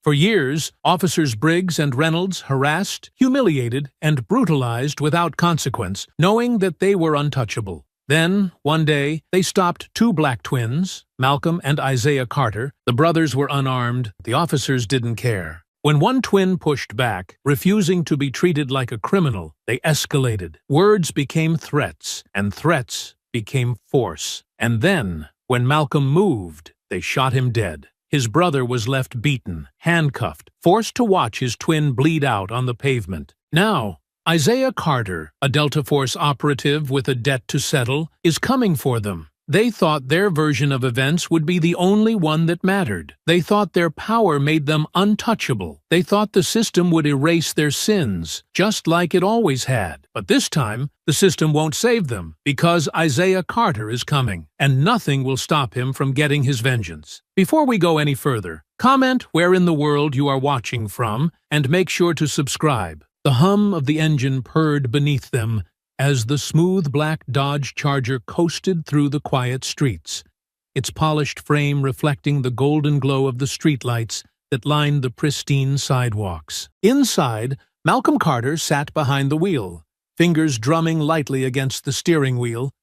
For years, Officers Briggs and Reynolds harassed, humiliated, and brutalized without consequence, knowing that they were untouchable. Then, one day, they stopped two black twins, Malcolm and Isaiah Carter. The brothers were unarmed. The officers didn't care. When one twin pushed back, refusing to be treated like a criminal, they escalated. Words became threats, and threats became force. And then, when Malcolm moved, they shot him dead. His brother was left beaten, handcuffed, forced to watch his twin bleed out on the pavement. Now, Isaiah Carter, a Delta Force operative with a debt to settle, is coming for them. They thought their version of events would be the only one that mattered. They thought their power made them untouchable. They thought the system would erase their sins, just like it always had. But this time, the system won't save them, because Isaiah Carter is coming, and nothing will stop him from getting his vengeance. Before we go any further, comment where in the world you are watching from, and make sure to subscribe. The hum of the engine purred beneath them as the smooth black Dodge Charger coasted through the quiet streets, its polished frame reflecting the golden glow of the streetlights that lined the pristine sidewalks. Inside, Malcolm Carter sat behind the wheel, fingers drumming lightly against the steering wheel,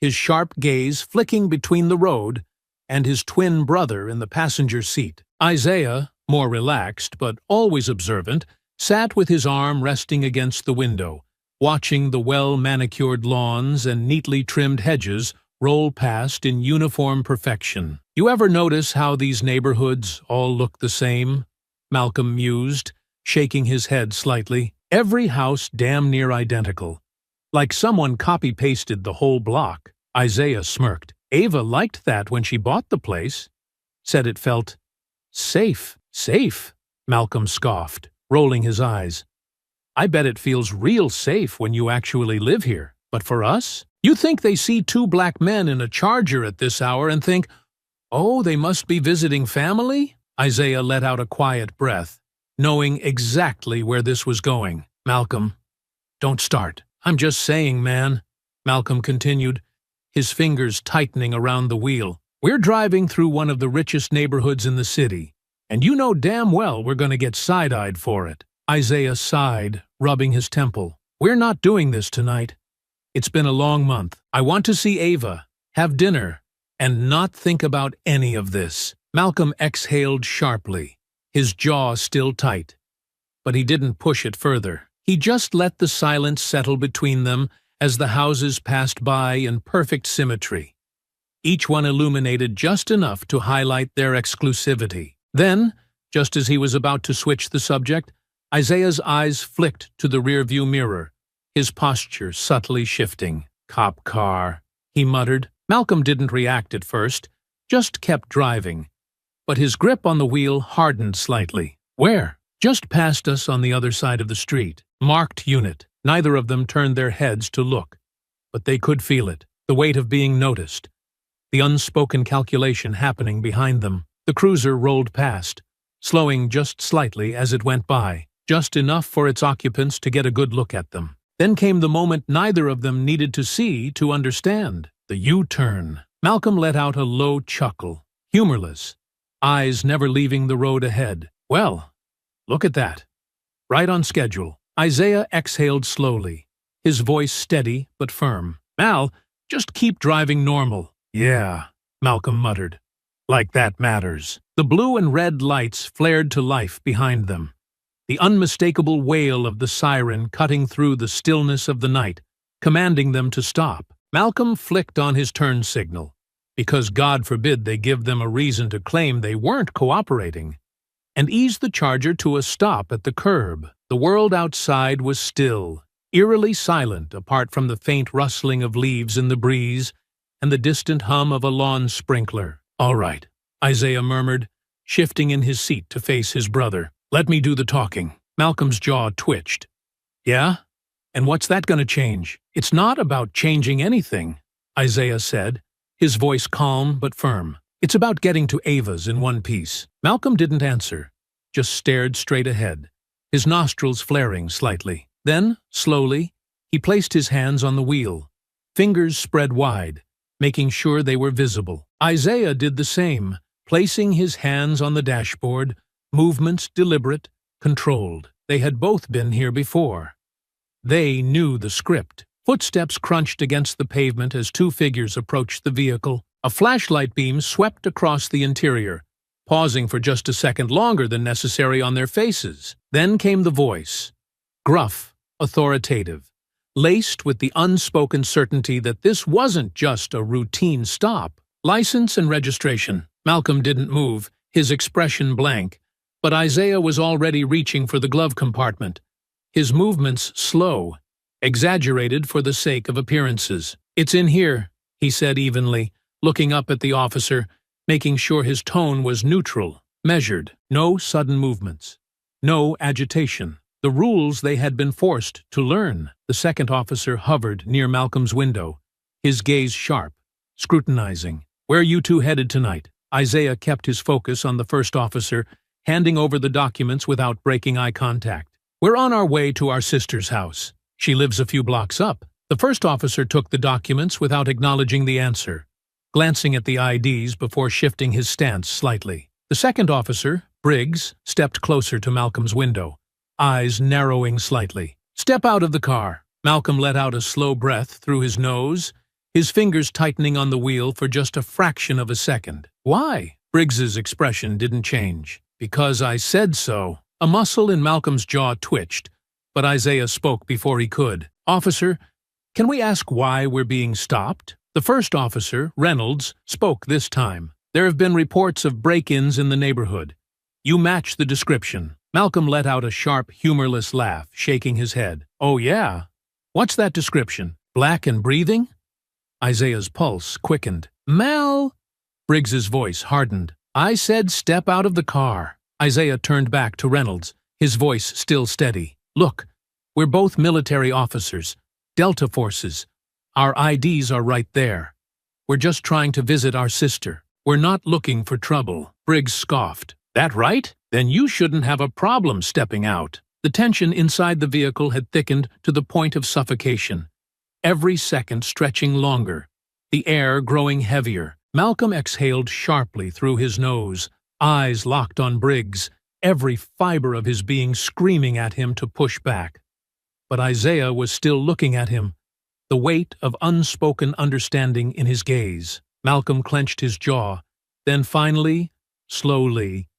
his sharp gaze flicking between the road and his twin brother in the passenger seat. Isaiah, more relaxed but always observant, sat with his arm resting against the window, watching the well-manicured lawns and neatly trimmed hedges roll past in uniform perfection. You ever notice how these neighborhoods all look the same? Malcolm mused, shaking his head slightly. Every house damn near identical. Like someone copy-pasted the whole block. Isaiah smirked. Ava liked that when she bought the place. Said it felt safe. Safe, Malcolm scoffed, rolling his eyes. I bet it feels real safe when you actually live here. But for us? You think they see two black men in a Charger at this hour and think, oh, they must be visiting family? Isaiah let out a quiet breath, knowing exactly where this was going. Malcolm, don't start. I'm just saying, man, Malcolm continued, his fingers tightening around the wheel. We're driving through one of the richest neighborhoods in the city, and you know damn well we're going to get side-eyed for it. Isaiah sighed, rubbing his temple. We're not doing this tonight. It's been a long month. I want to see Ava, have dinner, and not think about any of this. Malcolm exhaled sharply, his jaw still tight. But he didn't push it further. He just let the silence settle between them as the houses passed by in perfect symmetry, each one illuminated just enough to highlight their exclusivity. Then, just as he was about to switch the subject, Isaiah's eyes flicked to the rearview mirror, his posture subtly shifting. Cop car, he muttered. Malcolm didn't react at first, just kept driving. But his grip on the wheel hardened slightly. Where? Just past us on the other side of the street. Marked unit. Neither of them turned their heads to look. But they could feel it, the weight of being noticed, the unspoken calculation happening behind them. The cruiser rolled past, slowing just slightly as it went by, just enough for its occupants to get a good look at them. Then came the moment neither of them needed to see to understand. The U-turn. Malcolm let out a low chuckle, humorless, eyes never leaving the road ahead. Well, look at that. Right on schedule. Isaiah exhaled slowly, his voice steady but firm. Mal, just keep driving normal. Yeah, Malcolm muttered. Like that matters. The blue and red lights flared to life behind them, the unmistakable wail of the siren cutting through the stillness of the night, commanding them to stop. Malcolm flicked on his turn signal, because God forbid they give them a reason to claim they weren't cooperating, and eased the Charger to a stop at the curb. The world outside was still, eerily silent apart from the faint rustling of leaves in the breeze and the distant hum of a lawn sprinkler. All right, Isaiah murmured, shifting in his seat to face his brother. Let me do the talking. Malcolm's jaw twitched. Yeah? And what's that going to change? It's not about changing anything, Isaiah said, his voice calm but firm. It's about getting to Ava's in one piece. Malcolm didn't answer, just stared straight ahead, his nostrils flaring slightly. Then, slowly, he placed his hands on the wheel, fingers spread wide, making sure they were visible. Isaiah did the same, placing his hands on the dashboard, movements deliberate, controlled. They had both been here before. They knew the script. Footsteps crunched against the pavement as two figures approached the vehicle. A flashlight beam swept across the interior, pausing for just a second longer than necessary on their faces. Then came the voice, gruff, authoritative, laced with the unspoken certainty that this wasn't just a routine stop. License and registration. Malcolm didn't move, his expression blank, but Isaiah was already reaching for the glove compartment. His movements slow, exaggerated for the sake of appearances. "It's in here," he said evenly, looking up at the officer, making sure his tone was neutral, measured. No sudden movements. No agitation. The rules they had been forced to learn. The second officer hovered near Malcolm's window, his gaze sharp, scrutinizing. "Where are you two headed tonight?" Isaiah kept his focus on the first officer, handing over the documents without breaking eye contact. "We're on our way to our sister's house. She lives a few blocks up." The first officer took the documents without acknowledging the answer, glancing at the IDs before shifting his stance slightly. The second officer, Briggs, stepped closer to Malcolm's window, eyes narrowing slightly. "Step out of the car." Malcolm let out a slow breath through his nose, his fingers tightening on the wheel for just a fraction of a second. "Why?" Briggs's expression didn't change. "Because I said so." A muscle in Malcolm's jaw twitched, but Isaiah spoke before he could. "Officer, can we ask why we're being stopped?" The first officer, Reynolds, spoke this time. "There have been reports of break-ins in the neighborhood. You match the description." Malcolm let out a sharp, humorless laugh, shaking his head. "Oh yeah? What's that description? Black and breathing?" Isaiah's pulse quickened. "Mal!" Briggs's voice hardened. "I said step out of the car." Isaiah turned back to Reynolds, his voice still steady. "Look, we're both military officers, Delta forces. Our IDs are right there. We're just trying to visit our sister. We're not looking for trouble." Briggs scoffed. "That right? Then you shouldn't have a problem stepping out." The tension inside the vehicle had thickened to the point of suffocation, every second stretching longer, the air growing heavier. Malcolm exhaled sharply through his nose, eyes locked on Briggs, every fiber of his being screaming at him to push back. But Isaiah was still looking at him, the weight of unspoken understanding in his gaze. Malcolm clenched his jaw, then finally, slowly,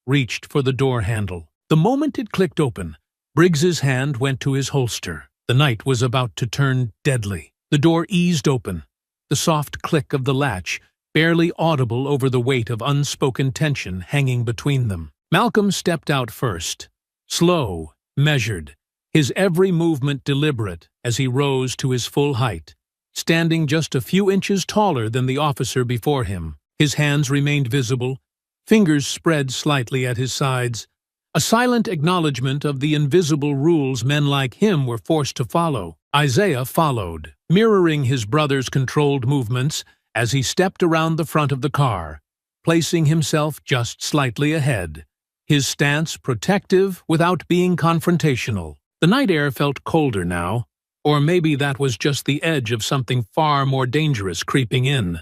reached for the door handle. The moment it clicked open, Briggs's hand went to his holster. The night was about to turn deadly. The door eased open, the soft click of the latch barely audible over the weight of unspoken tension hanging between them. Malcolm stepped out first, slow, measured, his every movement deliberate as he rose to his full height, standing just a few inches taller than the officer before him. His hands remained visible, fingers spread slightly at his sides, a silent acknowledgement of the invisible rules men like him were forced to follow. Isaiah followed, mirroring his brother's controlled movements as he stepped around the front of the car, placing himself just slightly ahead, his stance protective without being confrontational. The night air felt colder now, or maybe that was just the edge of something far more dangerous creeping in,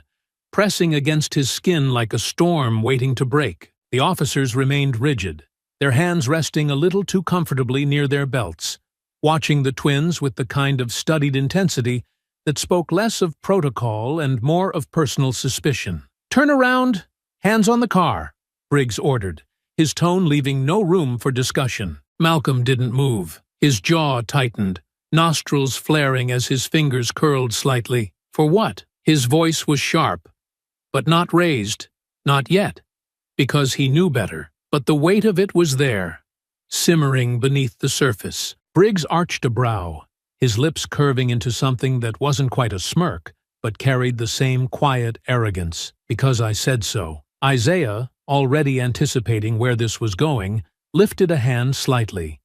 pressing against his skin like a storm waiting to break. The officers remained rigid, their hands resting a little too comfortably near their belts, watching the twins with the kind of studied intensity that spoke less of protocol and more of personal suspicion. "Turn around, hands on the car," Briggs ordered, his tone leaving no room for discussion. Malcolm didn't move, his jaw tightened, nostrils flaring as his fingers curled slightly. For what? His voice was sharp, but not raised, not yet, because he knew better. But the weight of it was there, simmering beneath the surface. Briggs arched a brow, his lips curving into something that wasn't quite a smirk, but carried the same quiet arrogance. "Because I said so." Isaiah, already anticipating where this was going, lifted a hand slightly,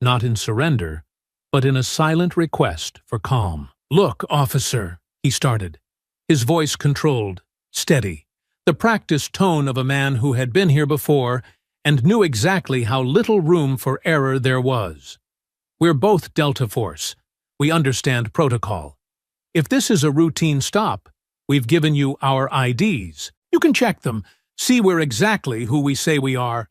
not in surrender, but in a silent request for calm. "Look, officer," he started, his voice controlled, steady, the practiced tone of a man who had been here before and knew exactly how little room for error there was. "We're both Delta Force. We understand protocol. If this is a routine stop, we've given you our IDs. You can check them, see we're exactly who we say we are.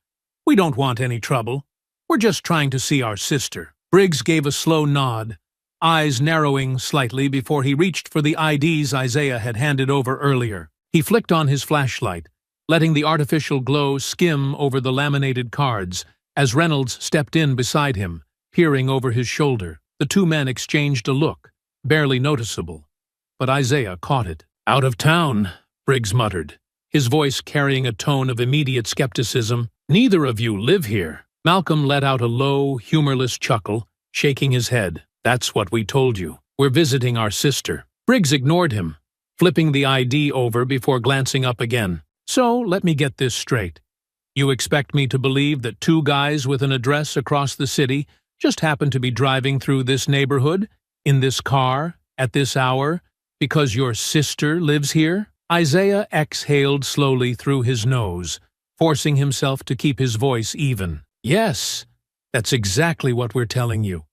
We don't want any trouble. We're just trying to see our sister." Briggs gave a slow nod, eyes narrowing slightly before he reached for the IDs Isaiah had handed over earlier. He flicked on his flashlight, letting the artificial glow skim over the laminated cards as Reynolds stepped in beside him, peering over his shoulder. The two men exchanged a look, barely noticeable, but Isaiah caught it. "Out of town," Briggs muttered, his voice carrying a tone of immediate skepticism. "Neither of you live here." Malcolm let out a low, humorless chuckle, shaking his head. "That's what we told you. We're visiting our sister." Briggs ignored him, flipping the ID over before glancing up again. "So, let me get this straight. You expect me to believe that two guys with an address across the city just happen to be driving through this neighborhood, in this car, at this hour, because your sister lives here?" Isaiah exhaled slowly through his nose, forcing himself to keep his voice even. "Yes, that's exactly what we're telling you,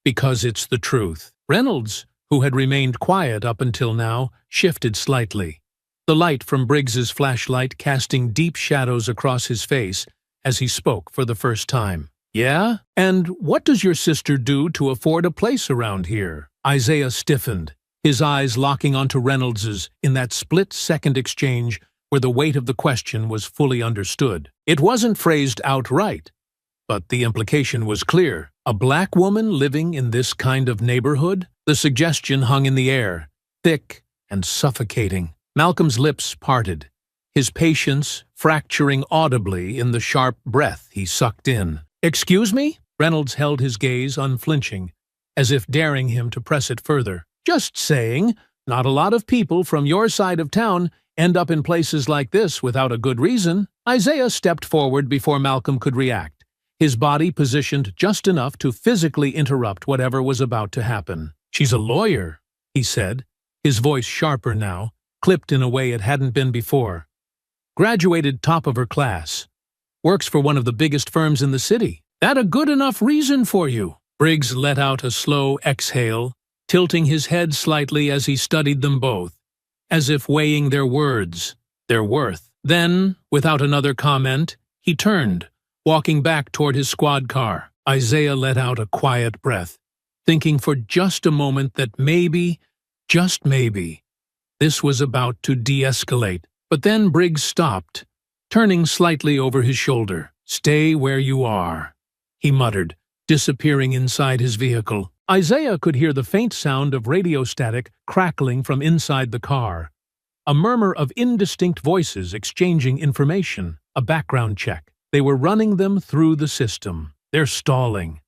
because it's the truth." Reynolds, who had remained quiet up until now, shifted slightly, the light from Briggs's flashlight casting deep shadows across his face as he spoke for the first time. "Yeah? And what does your sister do to afford a place around here?" Isaiah stiffened, his eyes locking onto Reynolds's in that split-second exchange where the weight of the question was fully understood. It wasn't phrased outright, but the implication was clear. A black woman living in this kind of neighborhood? The suggestion hung in the air, thick and suffocating. Malcolm's lips parted, his patience fracturing audibly in the sharp breath he sucked in. "Excuse me?" Reynolds held his gaze unflinching, as if daring him to press it further. "Just saying, not a lot of people from your side of town end up in places like this without a good reason." Isaiah stepped forward before Malcolm could react, his body positioned just enough to physically interrupt whatever was about to happen. "She's a lawyer," he said, his voice sharper now, clipped in a way it hadn't been before. "Graduated top of her class. Works for one of the biggest firms in the city. That a good enough reason for you?" Briggs let out a slow exhale, tilting his head slightly as he studied them both, as if weighing their words, their worth. Then, without another comment, he turned, walking back toward his squad car. Isaiah let out a quiet breath, thinking for just a moment that maybe, just maybe, this was about to de-escalate. But then Briggs stopped, turning slightly over his shoulder. "Stay where you are," he muttered, disappearing inside his vehicle. Isaiah could hear the faint sound of radio static crackling from inside the car, a murmur of indistinct voices exchanging information, a background check. They were running them through the system. "They're stalling,"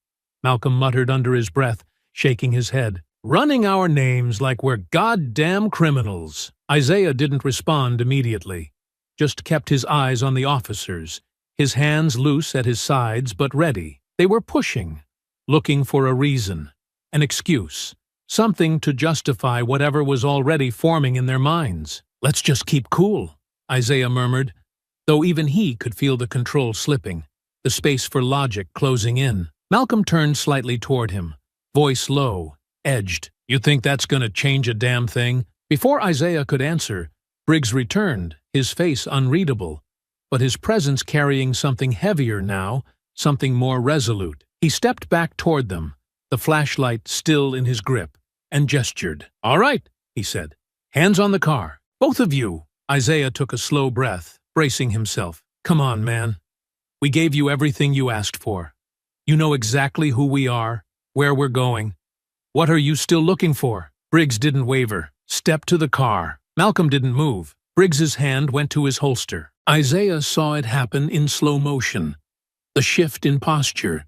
Malcolm muttered under his breath, shaking his head. "Running our names like we're goddamn criminals." Isaiah didn't respond immediately, just kept his eyes on the officers, his hands loose at his sides but ready. They were pushing, looking for a reason, an excuse, something to justify whatever was already forming in their minds. "Let's just keep cool," Isaiah murmured, though even he could feel the control slipping, the space for logic closing in. Malcolm turned slightly toward him, voice low, edged. "You think that's gonna change a damn thing?" Before Isaiah could answer, Briggs returned, his face unreadable, but his presence carrying something heavier now, something more resolute. He stepped back toward them, the flashlight still in his grip, and gestured. "All right," he said. "Hands on the car. Both of you." Isaiah took a slow breath, bracing himself. "Come on, man. We gave you everything you asked for. You know exactly who we are, where we're going. What are you still looking for?" Briggs didn't waver. "Step to the car." Malcolm didn't move. Briggs's hand went to his holster. Isaiah saw it happen in slow motion. The shift in posture,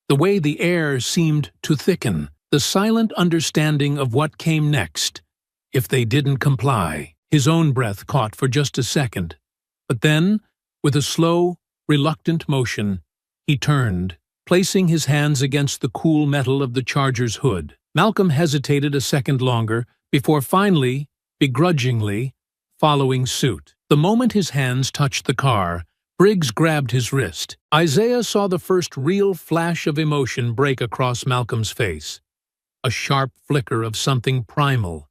the way the air seemed to thicken, the silent understanding of what came next, if they didn't comply. His own breath caught for just a second. But then, with a slow, reluctant motion, he turned, placing his hands against the cool metal of the Charger's hood. Malcolm hesitated a second longer before finally, begrudgingly, following suit. The moment his hands touched the car, Briggs grabbed his wrist. Isaiah saw the first real flash of emotion break across Malcolm's face. A sharp flicker of something primal,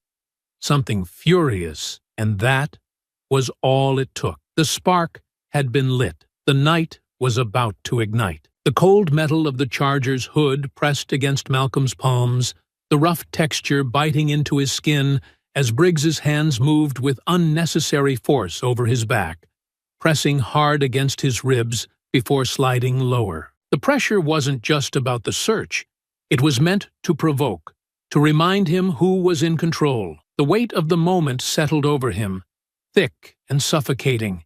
something furious, and that was all it took. The spark had been lit. The night was about to ignite. The cold metal of the charger's hood pressed against Malcolm's palms, the rough texture biting into his skin as Briggs's hands moved with unnecessary force over his back, pressing hard against his ribs before sliding lower. The pressure wasn't just about the search. It was meant to provoke, to remind him who was in control. The weight of the moment settled over him, thick and suffocating,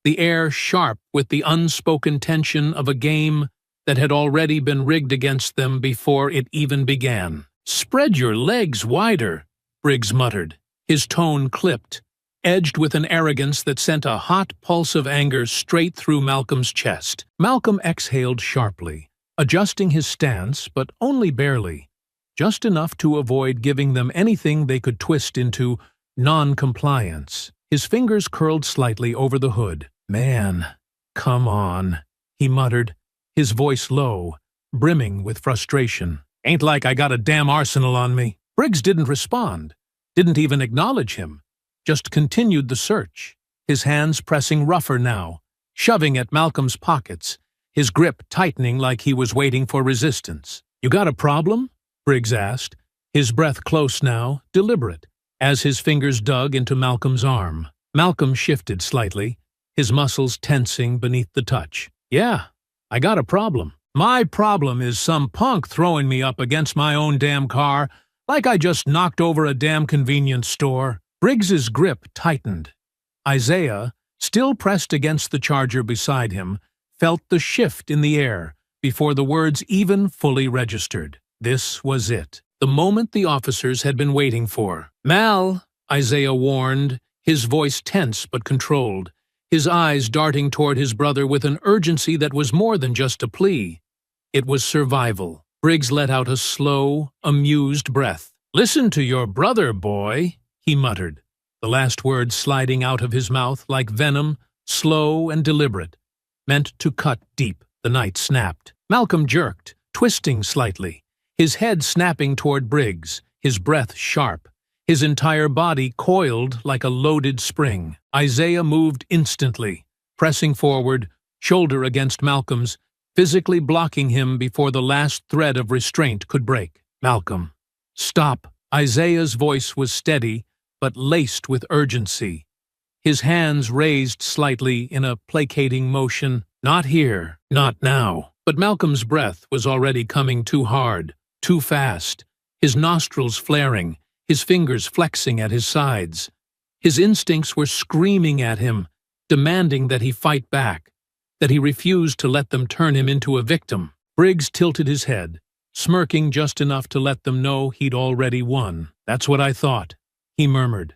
the air sharp with the unspoken tension of a game that had already been rigged against them before it even began. "Spread your legs wider," Briggs muttered, his tone clipped, edged with an arrogance that sent a hot pulse of anger straight through Malcolm's chest. Malcolm exhaled sharply, adjusting his stance, but only barely, just enough to avoid giving them anything they could twist into non-compliance. His fingers curled slightly over the hood. "Man, come on," he muttered, his voice low, brimming with frustration. "Ain't like I got a damn arsenal on me." Briggs didn't respond, didn't even acknowledge him, just continued the search, his hands pressing rougher now, shoving at Malcolm's pockets, his grip tightening like he was waiting for resistance. "You got a problem?" Briggs asked, his breath close now, deliberate, as his fingers dug into Malcolm's arm. Malcolm shifted slightly, his muscles tensing beneath the touch. "Yeah, I got a problem. My problem is some punk throwing me up against my own damn car like I just knocked over a damn convenience store." Briggs's grip tightened. Isaiah, still pressed against the charger beside him, felt the shift in the air before the words even fully registered. This was it, the moment the officers had been waiting for. "Mal," Isaiah warned, his voice tense but controlled, his eyes darting toward his brother with an urgency that was more than just a plea. It was survival. Briggs let out a slow, amused breath. "Listen to your brother, boy," he muttered, the last word sliding out of his mouth like venom, slow and deliberate, meant to cut deep. The night snapped. Malcolm jerked, twisting slightly, his head snapping toward Briggs, his breath sharp, his entire body coiled like a loaded spring. Isaiah moved instantly, pressing forward, shoulder against Malcolm's, physically blocking him before the last thread of restraint could break. "Malcolm, stop." Isaiah's voice was steady, but laced with urgency, his hands raised slightly in a placating motion. "Not here, not now." But Malcolm's breath was already coming too hard, too fast, his nostrils flaring, his fingers flexing at his sides. His instincts were screaming at him, demanding that he fight back, that he refused to let them turn him into a victim. Briggs tilted his head, smirking just enough to let them know he'd already won. "That's what I thought," he murmured.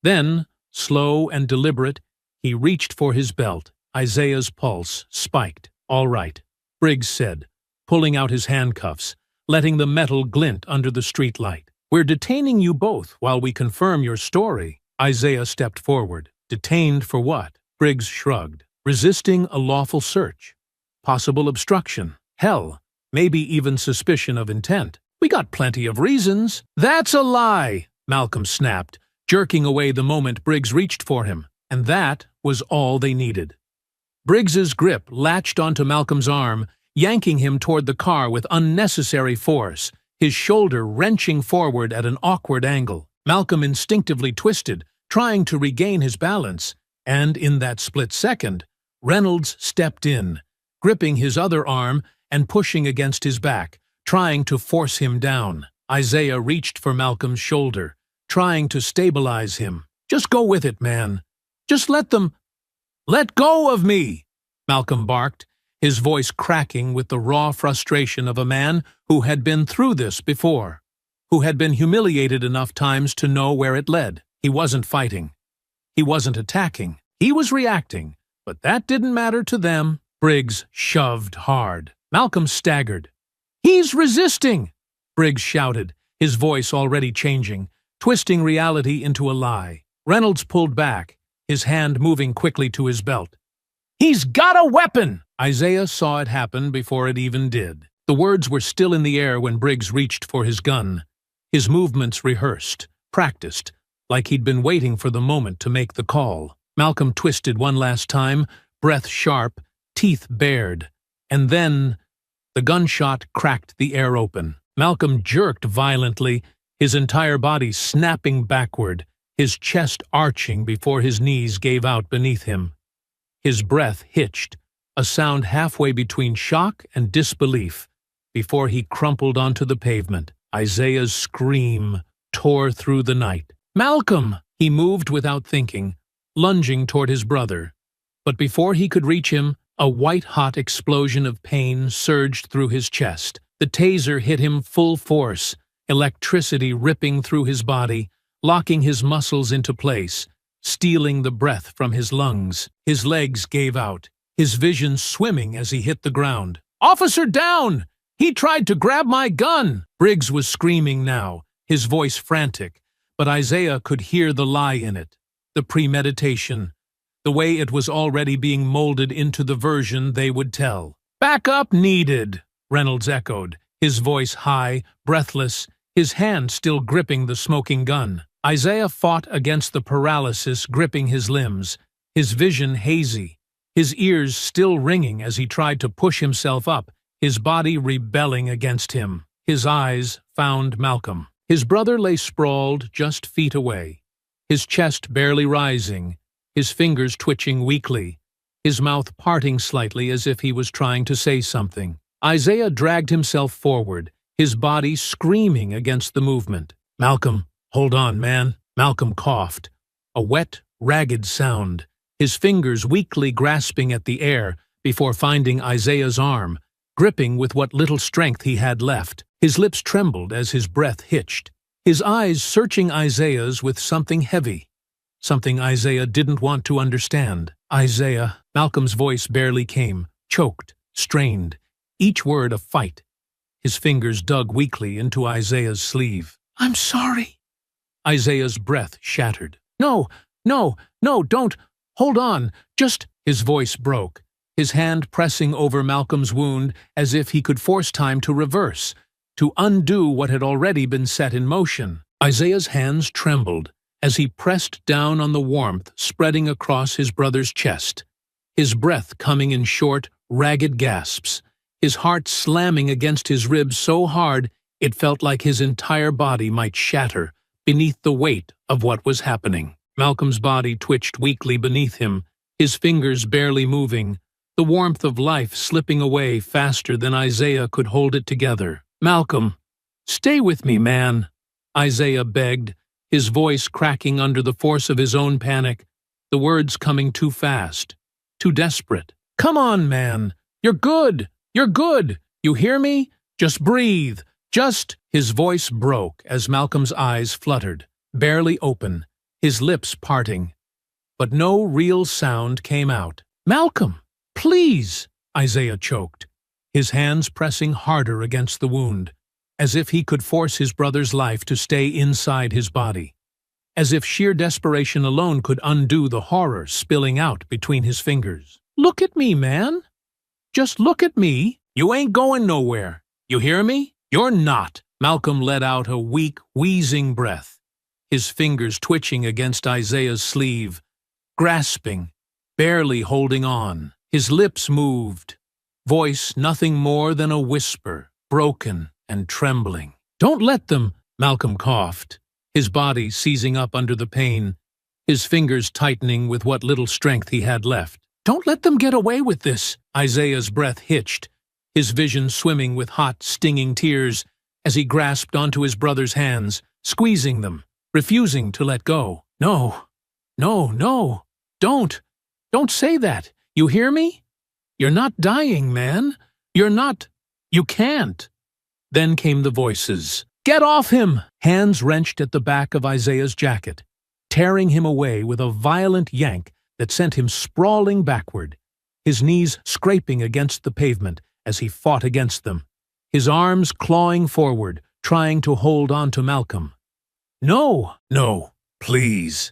Then, slow and deliberate, he reached for his belt. Isaiah's pulse spiked. "All right," Briggs said, pulling out his handcuffs, letting the metal glint under the streetlight. "We're detaining you both while we confirm your story." Isaiah stepped forward. "Detained for what?" Briggs shrugged. "Resisting a lawful search. Possible obstruction. Hell, maybe even suspicion of intent. We got plenty of reasons." "That's a lie," Malcolm snapped, jerking away the moment Briggs reached for him. And that was all they needed. Briggs's grip latched onto Malcolm's arm, yanking him toward the car with unnecessary force, his shoulder wrenching forward at an awkward angle. Malcolm instinctively twisted, trying to regain his balance, and in that split second, Reynolds stepped in, gripping his other arm and pushing against his back, trying to force him down. Isaiah reached for Malcolm's shoulder, trying to stabilize him. "Just go with it, man. Just let them—" "Let go of me!" Malcolm barked, his voice cracking with the raw frustration of a man who had been through this before, who had been humiliated enough times to know where it led. He wasn't fighting. He wasn't attacking. He was reacting, but that didn't matter to them. Briggs shoved hard. Malcolm staggered. "He's resisting!" Briggs shouted, his voice already changing, twisting reality into a lie. Reynolds pulled back, his hand moving quickly to his belt. "He's got a weapon!" Isaiah saw it happen before it even did. The words were still in the air when Briggs reached for his gun, his movements rehearsed, practiced, like he'd been waiting for the moment to make the call. Malcolm twisted one last time, breath sharp, teeth bared, and then the gunshot cracked the air open. Malcolm jerked violently, his entire body snapping backward, his chest arching before his knees gave out beneath him. His breath hitched, a sound halfway between shock and disbelief, before he crumpled onto the pavement. Isaiah's scream tore through the night. "Malcolm!" He moved without thinking, lunging toward his brother. But before he could reach him, a white-hot explosion of pain surged through his chest. The taser hit him full force, electricity ripping through his body, locking his muscles into place, stealing the breath from his lungs. His legs gave out, his vision swimming as he hit the ground. "Officer down! He tried to grab my gun!" Briggs was screaming now, his voice frantic, but Isaiah could hear the lie in it, the premeditation, the way it was already being molded into the version they would tell. "Backup needed," Reynolds echoed, his voice high, breathless, his hand still gripping the smoking gun. Isaiah fought against the paralysis gripping his limbs, his vision hazy, his ears still ringing as he tried to push himself up, his body rebelling against him. His eyes found Malcolm. His brother lay sprawled just feet away, his chest barely rising, his fingers twitching weakly, his mouth parting slightly as if he was trying to say something. Isaiah dragged himself forward, his body screaming against the movement. "Malcolm, hold on, man." Malcolm coughed, a wet, ragged sound, his fingers weakly grasping at the air before finding Isaiah's arm, gripping with what little strength he had left. His lips trembled as his breath hitched, his eyes searching Isaiah's with something heavy, something Isaiah didn't want to understand. "Isaiah," Malcolm's voice barely came, choked, strained, each word a fight. His fingers dug weakly into Isaiah's sleeve. "I'm sorry." Isaiah's breath shattered. "No, no, no, don't. Hold on. Just—" His voice broke, his hand pressing over Malcolm's wound as if he could force time to reverse, to undo what had already been set in motion. Isaiah's hands trembled as he pressed down on the warmth spreading across his brother's chest, his breath coming in short, ragged gasps, his heart slamming against his ribs so hard it felt like his entire body might shatter beneath the weight of what was happening. Malcolm's body twitched weakly beneath him, his fingers barely moving, the warmth of life slipping away faster than Isaiah could hold it together. "Malcolm, stay with me, man," Isaiah begged, his voice cracking under the force of his own panic, the words coming too fast, too desperate. "Come on, man. You're good. You're good. You hear me? Just breathe. Just—" His voice broke as Malcolm's eyes fluttered, barely open, his lips parting. But no real sound came out. "Malcolm, please," Isaiah choked, his hands pressing harder against the wound, as if he could force his brother's life to stay inside his body, as if sheer desperation alone could undo the horror spilling out between his fingers. "Look at me, man. Just look at me. You ain't going nowhere. You hear me? You're not." Malcolm let out a weak, wheezing breath, his fingers twitching against Isaiah's sleeve, grasping, barely holding on. His lips moved, voice nothing more than a whisper, broken and trembling. "Don't let them," Malcolm coughed, his body seizing up under the pain, his fingers tightening with what little strength he had left. "Don't let them get away with this." Isaiah's breath hitched, his vision swimming with hot, stinging tears as he grasped onto his brother's hands, squeezing them, refusing to let go. "No, no, no, don't say that. You hear me? You're not dying, man. You're not. You can't." Then came the voices. "Get off him!" Hands wrenched at the back of Isaiah's jacket, tearing him away with a violent yank that sent him sprawling backward, his knees scraping against the pavement as he fought against them, his arms clawing forward, trying to hold on to Malcolm. "No, no, please."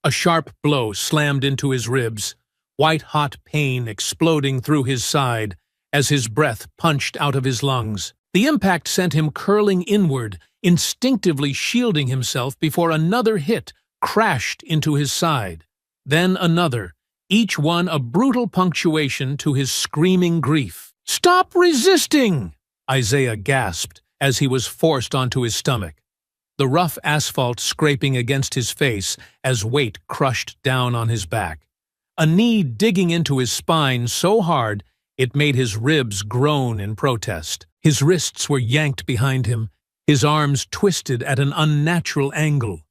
A sharp blow slammed into his ribs, white-hot pain exploding through his side as his breath punched out of his lungs. The impact sent him curling inward, instinctively shielding himself before another hit crashed into his side. Then another, each one a brutal punctuation to his screaming grief. "Stop resisting!" Isaiah gasped as he was forced onto his stomach, the rough asphalt scraping against his face as weight crushed down on his back. A knee digging into his spine so hard it made his ribs groan in protest. His wrists were yanked behind him, his arms twisted at an unnatural angle,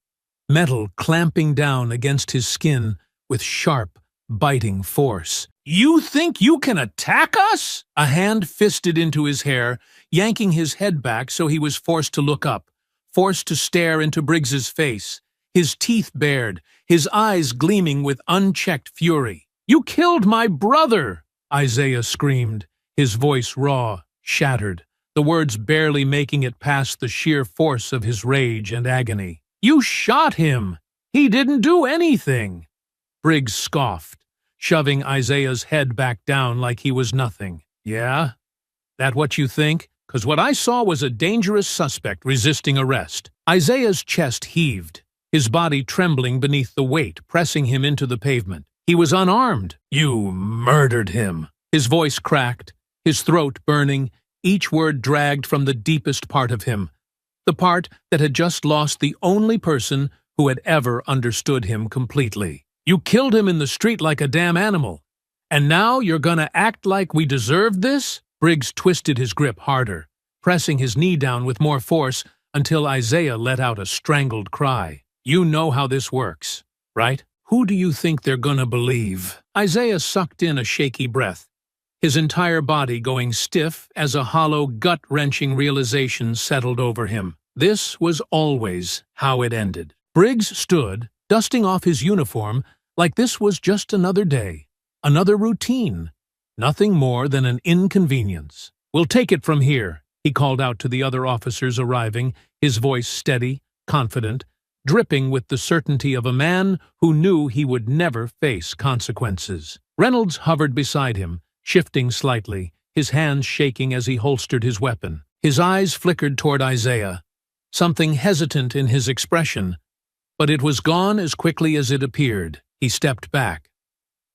metal clamping down against his skin with sharp, biting force. "You think you can attack us?" A hand fisted into his hair, yanking his head back so he was forced to look up, forced to stare into Briggs's face, his teeth bared, his eyes gleaming with unchecked fury. "You killed my brother!" Isaiah screamed, his voice raw, shattered, the words barely making it past the sheer force of his rage and agony. "You shot him! He didn't do anything!" Briggs scoffed, shoving Isaiah's head back down like he was nothing. "Yeah? That what you think? 'Cause what I saw was a dangerous suspect resisting arrest." Isaiah's chest heaved, his body trembling beneath the weight, pressing him into the pavement. He was unarmed. "You murdered him." His voice cracked, his throat burning, each word dragged from the deepest part of him, the part that had just lost the only person who had ever understood him completely. "You killed him in the street like a damn animal, and now you're gonna act like we deserved this?" Briggs twisted his grip harder, pressing his knee down with more force until Isaiah let out a strangled cry. "You know how this works, right? Who do you think they're gonna believe?" Isaiah sucked in a shaky breath, his entire body going stiff as a hollow, gut-wrenching realization settled over him. This was always how it ended. Briggs stood, dusting off his uniform, like this was just another day, another routine, nothing more than an inconvenience. "We'll take it from here," he called out to the other officers arriving, his voice steady, confident, dripping with the certainty of a man who knew he would never face consequences. Reynolds hovered beside him, shifting slightly, his hands shaking as he holstered his weapon. His eyes flickered toward Isaiah, something hesitant in his expression, but it was gone as quickly as it appeared. He stepped back,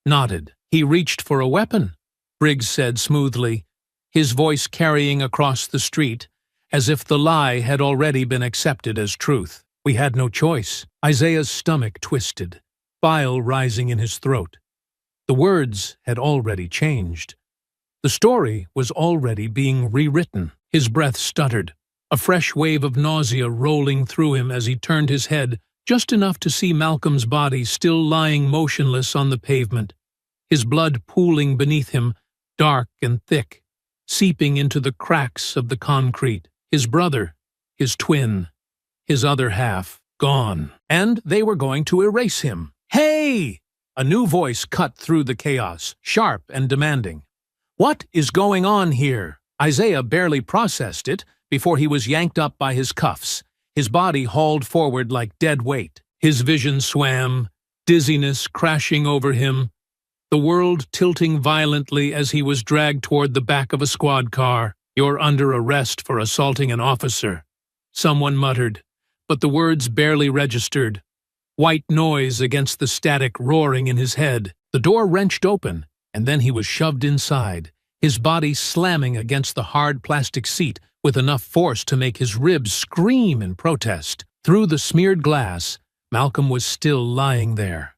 nodded. "He reached for a weapon," Briggs said smoothly, his voice carrying across the street, as if the lie had already been accepted as truth. "We had no choice." Isaiah's stomach twisted, bile rising in his throat. The words had already changed. The story was already being rewritten. His breath stuttered, a fresh wave of nausea rolling through him as he turned his head just enough to see Malcolm's body still lying motionless on the pavement, his blood pooling beneath him, dark and thick, seeping into the cracks of the concrete. His brother, his twin, his other half, gone. And they were going to erase him. "Hey!" A new voice cut through the chaos, sharp and demanding. "What is going on here?" Isaiah barely processed it before he was yanked up by his cuffs, his body hauled forward like dead weight. His vision swam, dizziness crashing over him, the world tilting violently as he was dragged toward the back of a squad car. "You're under arrest for assaulting an officer," someone muttered, but the words barely registered. White noise against the static roaring in his head. The door wrenched open, and then he was shoved inside, his body slamming against the hard plastic seat with enough force to make his ribs scream in protest. Through the smeared glass, Malcolm was still lying there.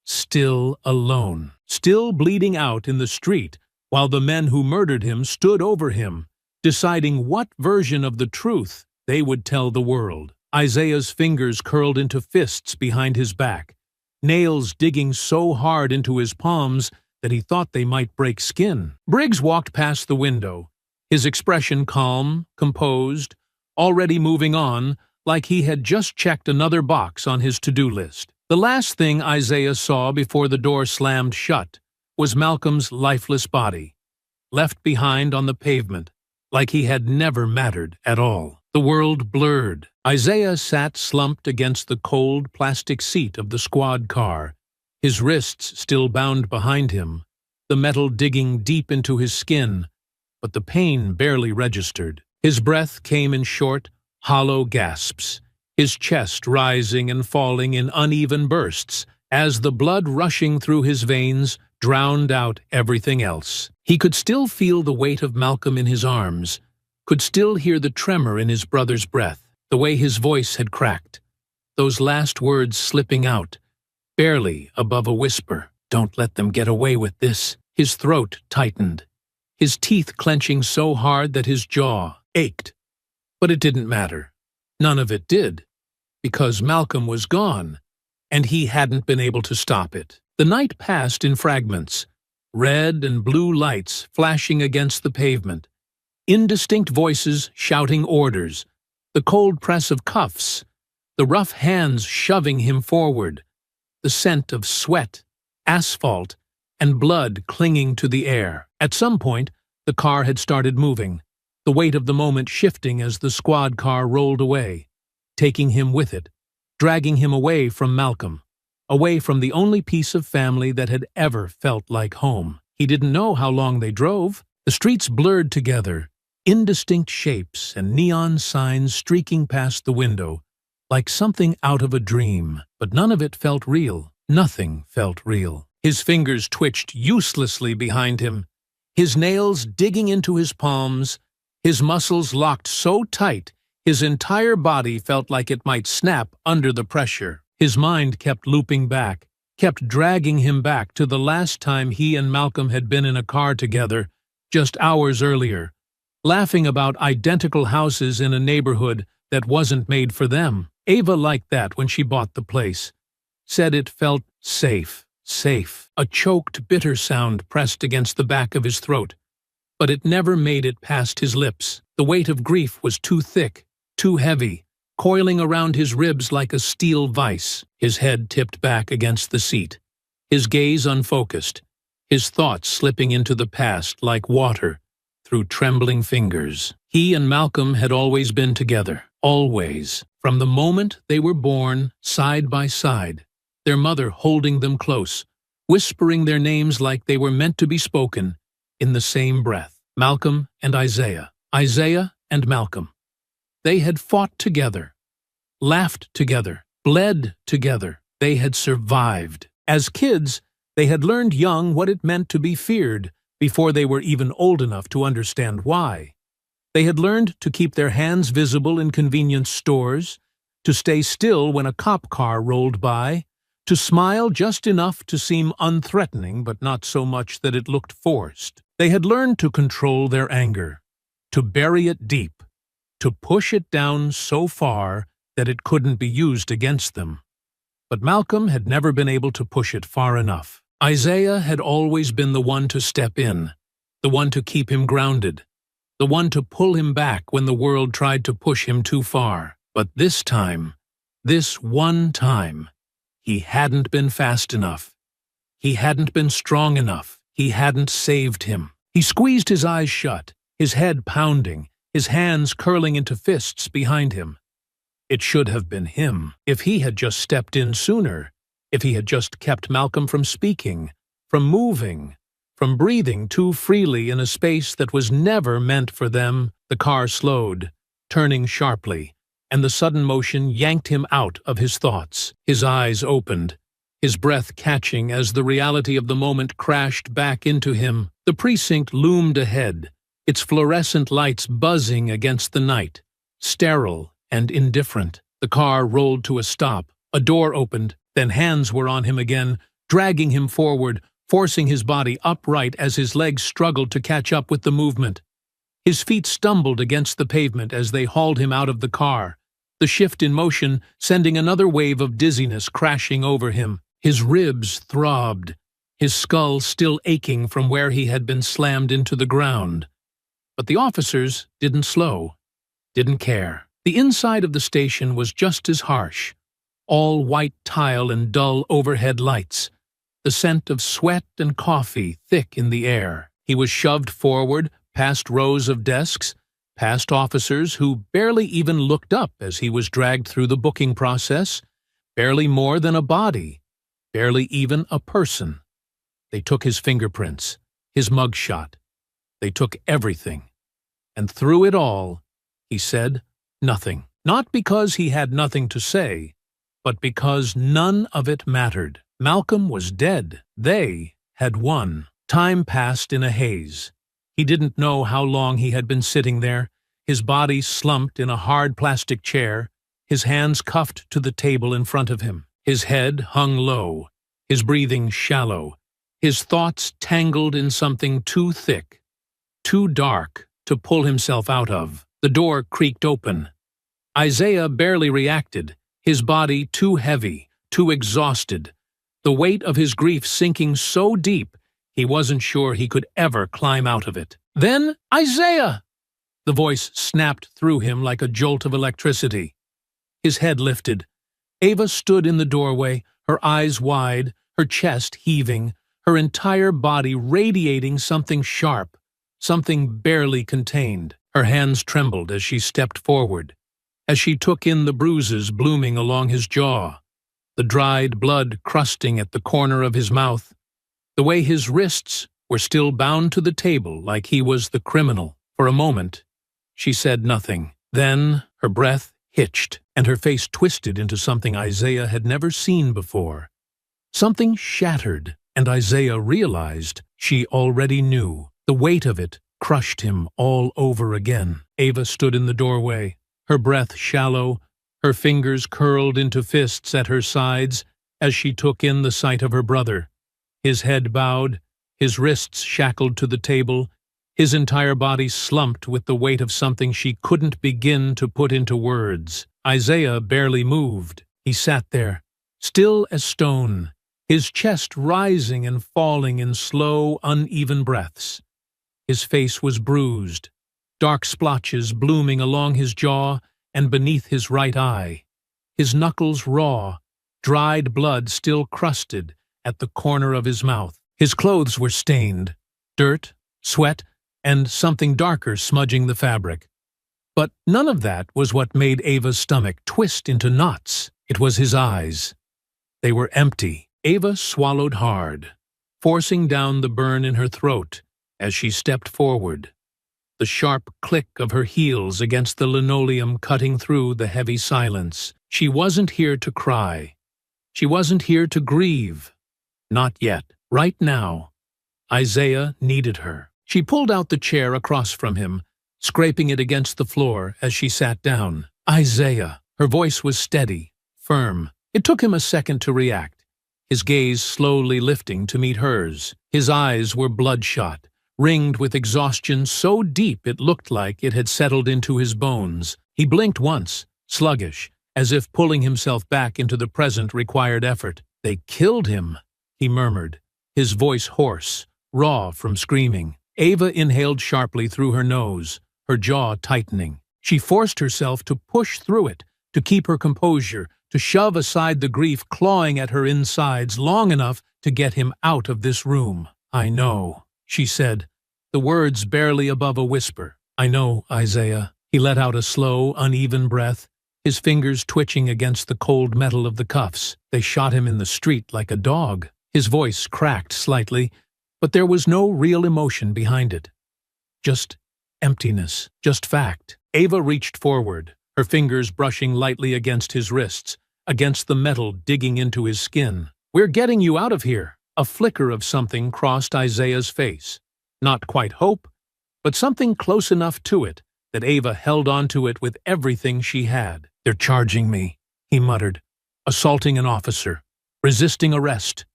Still alone. Still bleeding out in the street, while the men who murdered him stood over him, deciding what version of the truth they would tell the world. Isaiah's fingers curled into fists behind his back, nails digging so hard into his palms that he thought they might break skin. Briggs walked past the window, his expression calm, composed, already moving on, like he had just checked another box on his to-do list. The last thing Isaiah saw before the door slammed shut was Malcolm's lifeless body, left behind on the pavement, like he had never mattered at all. The world blurred. Isaiah sat slumped against the cold plastic seat of the squad car, his wrists still bound behind him, the metal digging deep into his skin, but the pain barely registered. His breath came in short, hollow gasps, his chest rising and falling in uneven bursts as the blood rushing through his veins drowned out everything else. He could still feel the weight of Malcolm in his arms, could still hear the tremor in his brother's breath, the way his voice had cracked, those last words slipping out, barely above a whisper. "Don't let them get away with this." His throat tightened, his teeth clenching so hard that his jaw ached. But it didn't matter. None of it did, because Malcolm was gone, and he hadn't been able to stop it. The night passed in fragments, red and blue lights flashing against the pavement, indistinct voices shouting orders, the cold press of cuffs, the rough hands shoving him forward, the scent of sweat, asphalt, and blood clinging to the air. At some point, the car had started moving, the weight of the moment shifting as the squad car rolled away, taking him with it, dragging him away from Malcolm, away from the only piece of family that had ever felt like home. He didn't know how long they drove. The streets blurred together, indistinct shapes and neon signs streaking past the window, like something out of a dream. But none of it felt real. Nothing felt real. His fingers twitched uselessly behind him, his nails digging into his palms, his muscles locked so tight his entire body felt like it might snap under the pressure. His mind kept looping back, kept dragging him back to the last time he and Malcolm had been in a car together, just hours earlier, laughing about identical houses in a neighborhood that wasn't made for them. Ava liked that when she bought the place, said it felt safe. Safe. A choked, bitter sound pressed against the back of his throat, but it never made it past his lips. The weight of grief was too thick, too heavy, coiling around his ribs like a steel vice. His head tipped back against the seat, his gaze unfocused, his thoughts slipping into the past like water through trembling fingers. He and Malcolm had always been together, always, from the moment they were born, side by side, their mother holding them close, whispering their names like they were meant to be spoken in the same breath. Malcolm and Isaiah. Isaiah and Malcolm. They had fought together, laughed together, bled together. They had survived. As kids, they had learned young what it meant to be feared before they were even old enough to understand why. They had learned to keep their hands visible in convenience stores, to stay still when a cop car rolled by, to smile just enough to seem unthreatening but not so much that it looked forced. They had learned to control their anger, to bury it deep, to push it down so far that it couldn't be used against them. But Malcolm had never been able to push it far enough. Isaiah had always been the one to step in, the one to keep him grounded, the one to pull him back when the world tried to push him too far. But this time, this one time, he hadn't been fast enough. He hadn't been strong enough. He hadn't saved him. He squeezed his eyes shut, his head pounding, his hands curling into fists behind him. It should have been him. If he had just stepped in sooner, if he had just kept Malcolm from speaking, from moving, from breathing too freely in a space that was never meant for them. The car slowed, turning sharply, and the sudden motion yanked him out of his thoughts. His eyes opened, his breath catching as the reality of the moment crashed back into him. The precinct loomed ahead, its fluorescent lights buzzing against the night, sterile and indifferent. The car rolled to a stop. A door opened, then hands were on him again, dragging him forward, forcing his body upright as his legs struggled to catch up with the movement. His feet stumbled against the pavement as they hauled him out of the car, the shift in motion sending another wave of dizziness crashing over him. His ribs throbbed, his skull still aching from where he had been slammed into the ground. But the officers didn't slow, didn't care. The inside of the station was just as harsh, all white tile and dull overhead lights, the scent of sweat and coffee thick in the air. He was shoved forward, past rows of desks, past officers who barely even looked up as he was dragged through the booking process, barely more than a body, barely even a person. They took his fingerprints, his mugshot. They took everything. And through it all, he said nothing. Not because he had nothing to say, but because none of it mattered. Malcolm was dead. They had won. Time passed in a haze. He didn't know how long he had been sitting there, his body slumped in a hard plastic chair, his hands cuffed to the table in front of him. His head hung low, his breathing shallow, his thoughts tangled in something too thick, too dark to pull himself out of. The door creaked open. Isaiah barely reacted, his body too heavy, too exhausted, the weight of his grief sinking so deep he wasn't sure he could ever climb out of it. Then, Isaiah! The voice snapped through him like a jolt of electricity. His head lifted. Ava stood in the doorway, her eyes wide, her chest heaving, her entire body radiating something sharp, something barely contained. Her hands trembled as she stepped forward, as she took in the bruises blooming along his jaw, the dried blood crusting at the corner of his mouth, the way his wrists were still bound to the table like he was the criminal. For a moment, she said nothing. Then her breath hitched, and her face twisted into something Isaiah had never seen before. Something shattered, and Isaiah realized she already knew. The weight of it crushed him all over again. Ava stood in the doorway, her breath shallow, her fingers curled into fists at her sides as she took in the sight of her brother. His head bowed, his wrists shackled to the table, his entire body slumped with the weight of something she couldn't begin to put into words. Isaiah barely moved. He sat there, still as stone, his chest rising and falling in slow, uneven breaths. His face was bruised, dark splotches blooming along his jaw and beneath his right eye, his knuckles raw, dried blood still crusted at the corner of his mouth. His clothes were stained, dirt, sweat, and something darker smudging the fabric. But none of that was what made Ava's stomach twist into knots. It was his eyes. They were empty. Ava swallowed hard, forcing down the burn in her throat as she stepped forward, the sharp click of her heels against the linoleum cutting through the heavy silence. She wasn't here to cry. She wasn't here to grieve. Not yet. Right now, Isaiah needed her. She pulled out the chair across from him, scraping it against the floor as she sat down. Isaiah. Her voice was steady, firm. It took him a second to react, his gaze slowly lifting to meet hers. His eyes were bloodshot, ringed with exhaustion so deep it looked like it had settled into his bones. He blinked once, sluggish, as if pulling himself back into the present required effort. "They killed him," he murmured, his voice hoarse, raw from screaming. Ava inhaled sharply through her nose, her jaw tightening. She forced herself to push through it, to keep her composure, to shove aside the grief clawing at her insides long enough to get him out of this room. "I know," she said, the words barely above a whisper. "I know, Isaiah." He let out a slow, uneven breath, his fingers twitching against the cold metal of the cuffs. "They shot him in the street like a dog." His voice cracked slightly, but there was no real emotion behind it. Just emptiness, just fact. Ava reached forward, her fingers brushing lightly against his wrists, against the metal digging into his skin. "We're getting you out of here." A flicker of something crossed Isaiah's face. Not quite hope, but something close enough to it that Ava held onto it with everything she had. "They're charging me," he muttered. "Assaulting an officer, resisting arrest.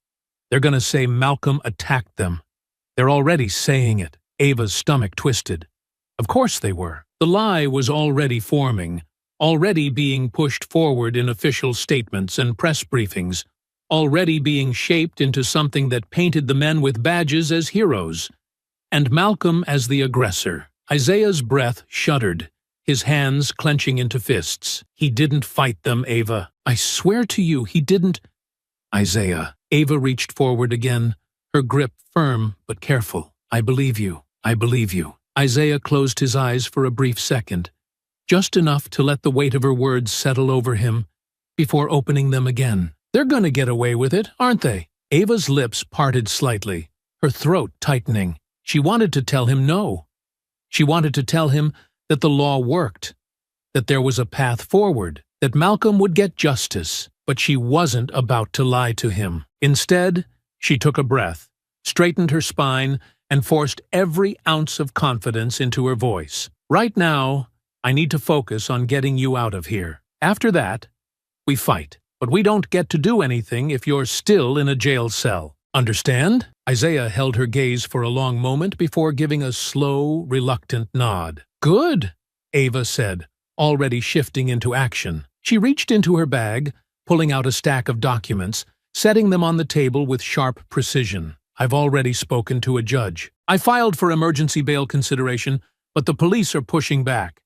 They're going to say Malcolm attacked them. They're already saying it." Ava's stomach twisted. Of course they were. The lie was already forming, already being pushed forward in official statements and press briefings, already being shaped into something that painted the men with badges as heroes, and Malcolm as the aggressor. Isaiah's breath shuddered, his hands clenching into fists. "He didn't fight them, Ava. I swear to you, he didn't." "Isaiah." Ava reached forward again, her grip firm but careful. "I believe you. I believe you." Isaiah closed his eyes for a brief second, just enough to let the weight of her words settle over him, before opening them again. "They're gonna get away with it, aren't they?" Ava's lips parted slightly, her throat tightening. She wanted to tell him no. She wanted to tell him that the law worked, that there was a path forward, that Malcolm would get justice, but she wasn't about to lie to him. Instead, she took a breath, straightened her spine, and forced every ounce of confidence into her voice. Right now, I need to focus on getting you out of here. After that, we fight. But we don't get to do anything if you're still in a jail cell. Understand? Isaiah held her gaze for a long moment before giving a slow, reluctant nod. Good, Ava said, already shifting into action. She reached into her bag, pulling out a stack of documents, setting them on the table with sharp precision. I've already spoken to a judge. I filed for emergency bail consideration, but the police are pushing back.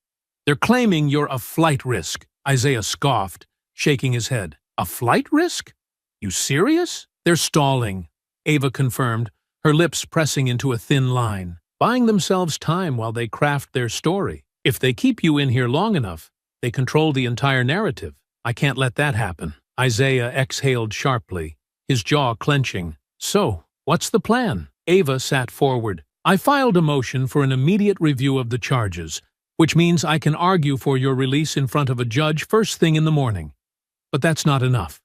They're claiming you're a flight risk. Isaiah scoffed, shaking his head. A flight risk? You serious? They're stalling, Ava confirmed, her lips pressing into a thin line, buying themselves time while they craft their story. If they keep you in here long enough, they control the entire narrative. I can't let that happen. Isaiah exhaled sharply, his jaw clenching. So, what's the plan? Ava sat forward. I filed a motion for an immediate review of the charges, which means I can argue for your release in front of a judge first thing in the morning. But that's not enough.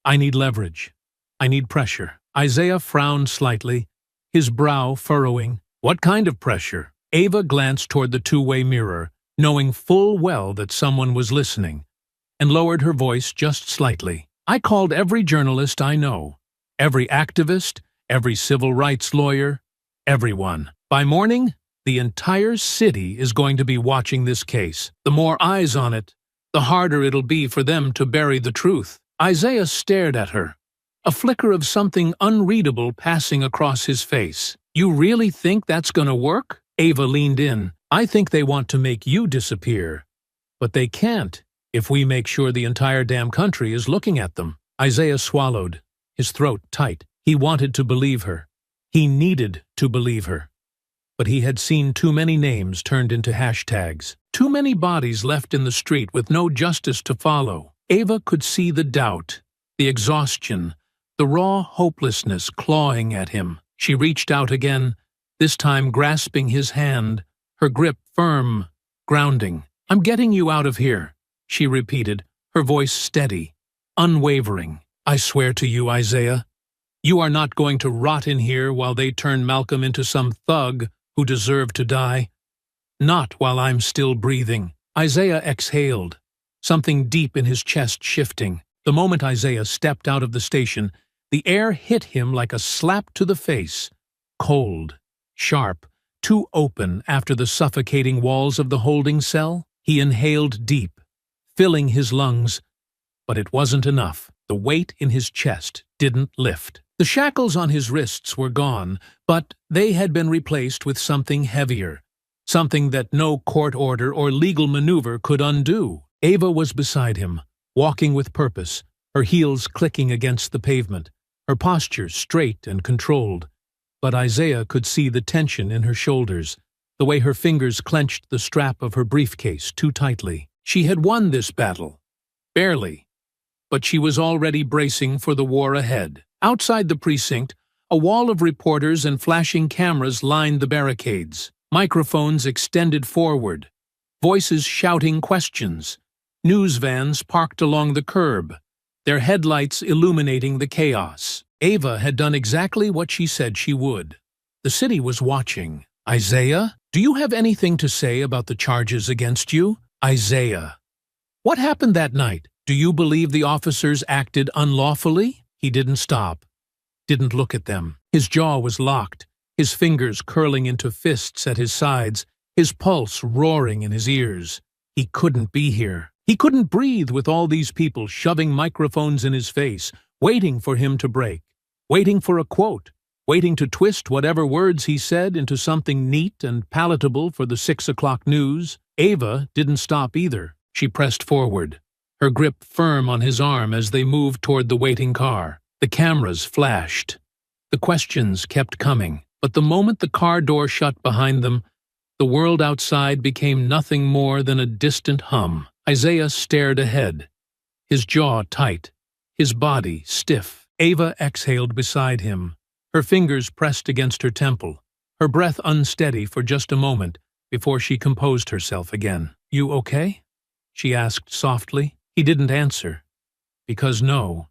I need leverage. I need pressure. Isaiah frowned slightly, his brow furrowing. What kind of pressure? Ava glanced toward the two-way mirror, knowing full well that someone was listening, and lowered her voice just slightly. I called every journalist I know, every activist, every civil rights lawyer, everyone. By morning, the entire city is going to be watching this case. The more eyes on it, the harder it'll be for them to bury the truth. Isaiah stared at her, a flicker of something unreadable passing across his face. You really think that's gonna work? Ava leaned in. I think they want to make you disappear. But they can't if we make sure the entire damn country is looking at them. Isaiah swallowed, his throat tight. He wanted to believe her. He needed to believe her. But he had seen too many names turned into hashtags. Too many bodies left in the street with no justice to follow. Ava could see the doubt, the exhaustion, the raw hopelessness clawing at him. She reached out again, this time grasping his hand, her grip firm, grounding. I'm getting you out of here, she repeated, her voice steady, unwavering. I swear to you, Isaiah, you are not going to rot in here while they turn Malcolm into some thug who deserved to die. Not while I'm still breathing. Isaiah exhaled, something deep in his chest shifting. The moment Isaiah stepped out of the station, the air hit him like a slap to the face. Cold, sharp, too open after the suffocating walls of the holding cell. He inhaled deep, filling his lungs, but it wasn't enough. The weight in his chest didn't lift. The shackles on his wrists were gone, but they had been replaced with something heavier, something that no court order or legal maneuver could undo. Ava was beside him, walking with purpose, her heels clicking against the pavement, her posture straight and controlled. But Isaiah could see the tension in her shoulders, the way her fingers clenched the strap of her briefcase too tightly. She had won this battle. Barely. But she was already bracing for the war ahead. Outside the precinct, a wall of reporters and flashing cameras lined the barricades. Microphones extended forward, voices shouting questions, news vans parked along the curb, their headlights illuminating the chaos. Ava had done exactly what she said she would. The city was watching. Isaiah, do you have anything to say about the charges against you? Isaiah. What happened that night? Do you believe the officers acted unlawfully? He didn't stop, didn't look at them. His jaw was locked, his fingers curling into fists at his sides, his pulse roaring in his ears. He couldn't be here. He couldn't breathe with all these people shoving microphones in his face, waiting for him to break, waiting for a quote, waiting to twist whatever words he said into something neat and palatable for the 6 o'clock news. Ava didn't stop either. She pressed forward, her grip firm on his arm as they moved toward the waiting car. The cameras flashed. The questions kept coming, but the moment the car door shut behind them, the world outside became nothing more than a distant hum. Isaiah stared ahead, his jaw tight, his body stiff. Ava exhaled beside him, her fingers pressed against her temple, her breath unsteady for just a moment before she composed herself again. You okay? She asked softly. He didn't answer. Because no,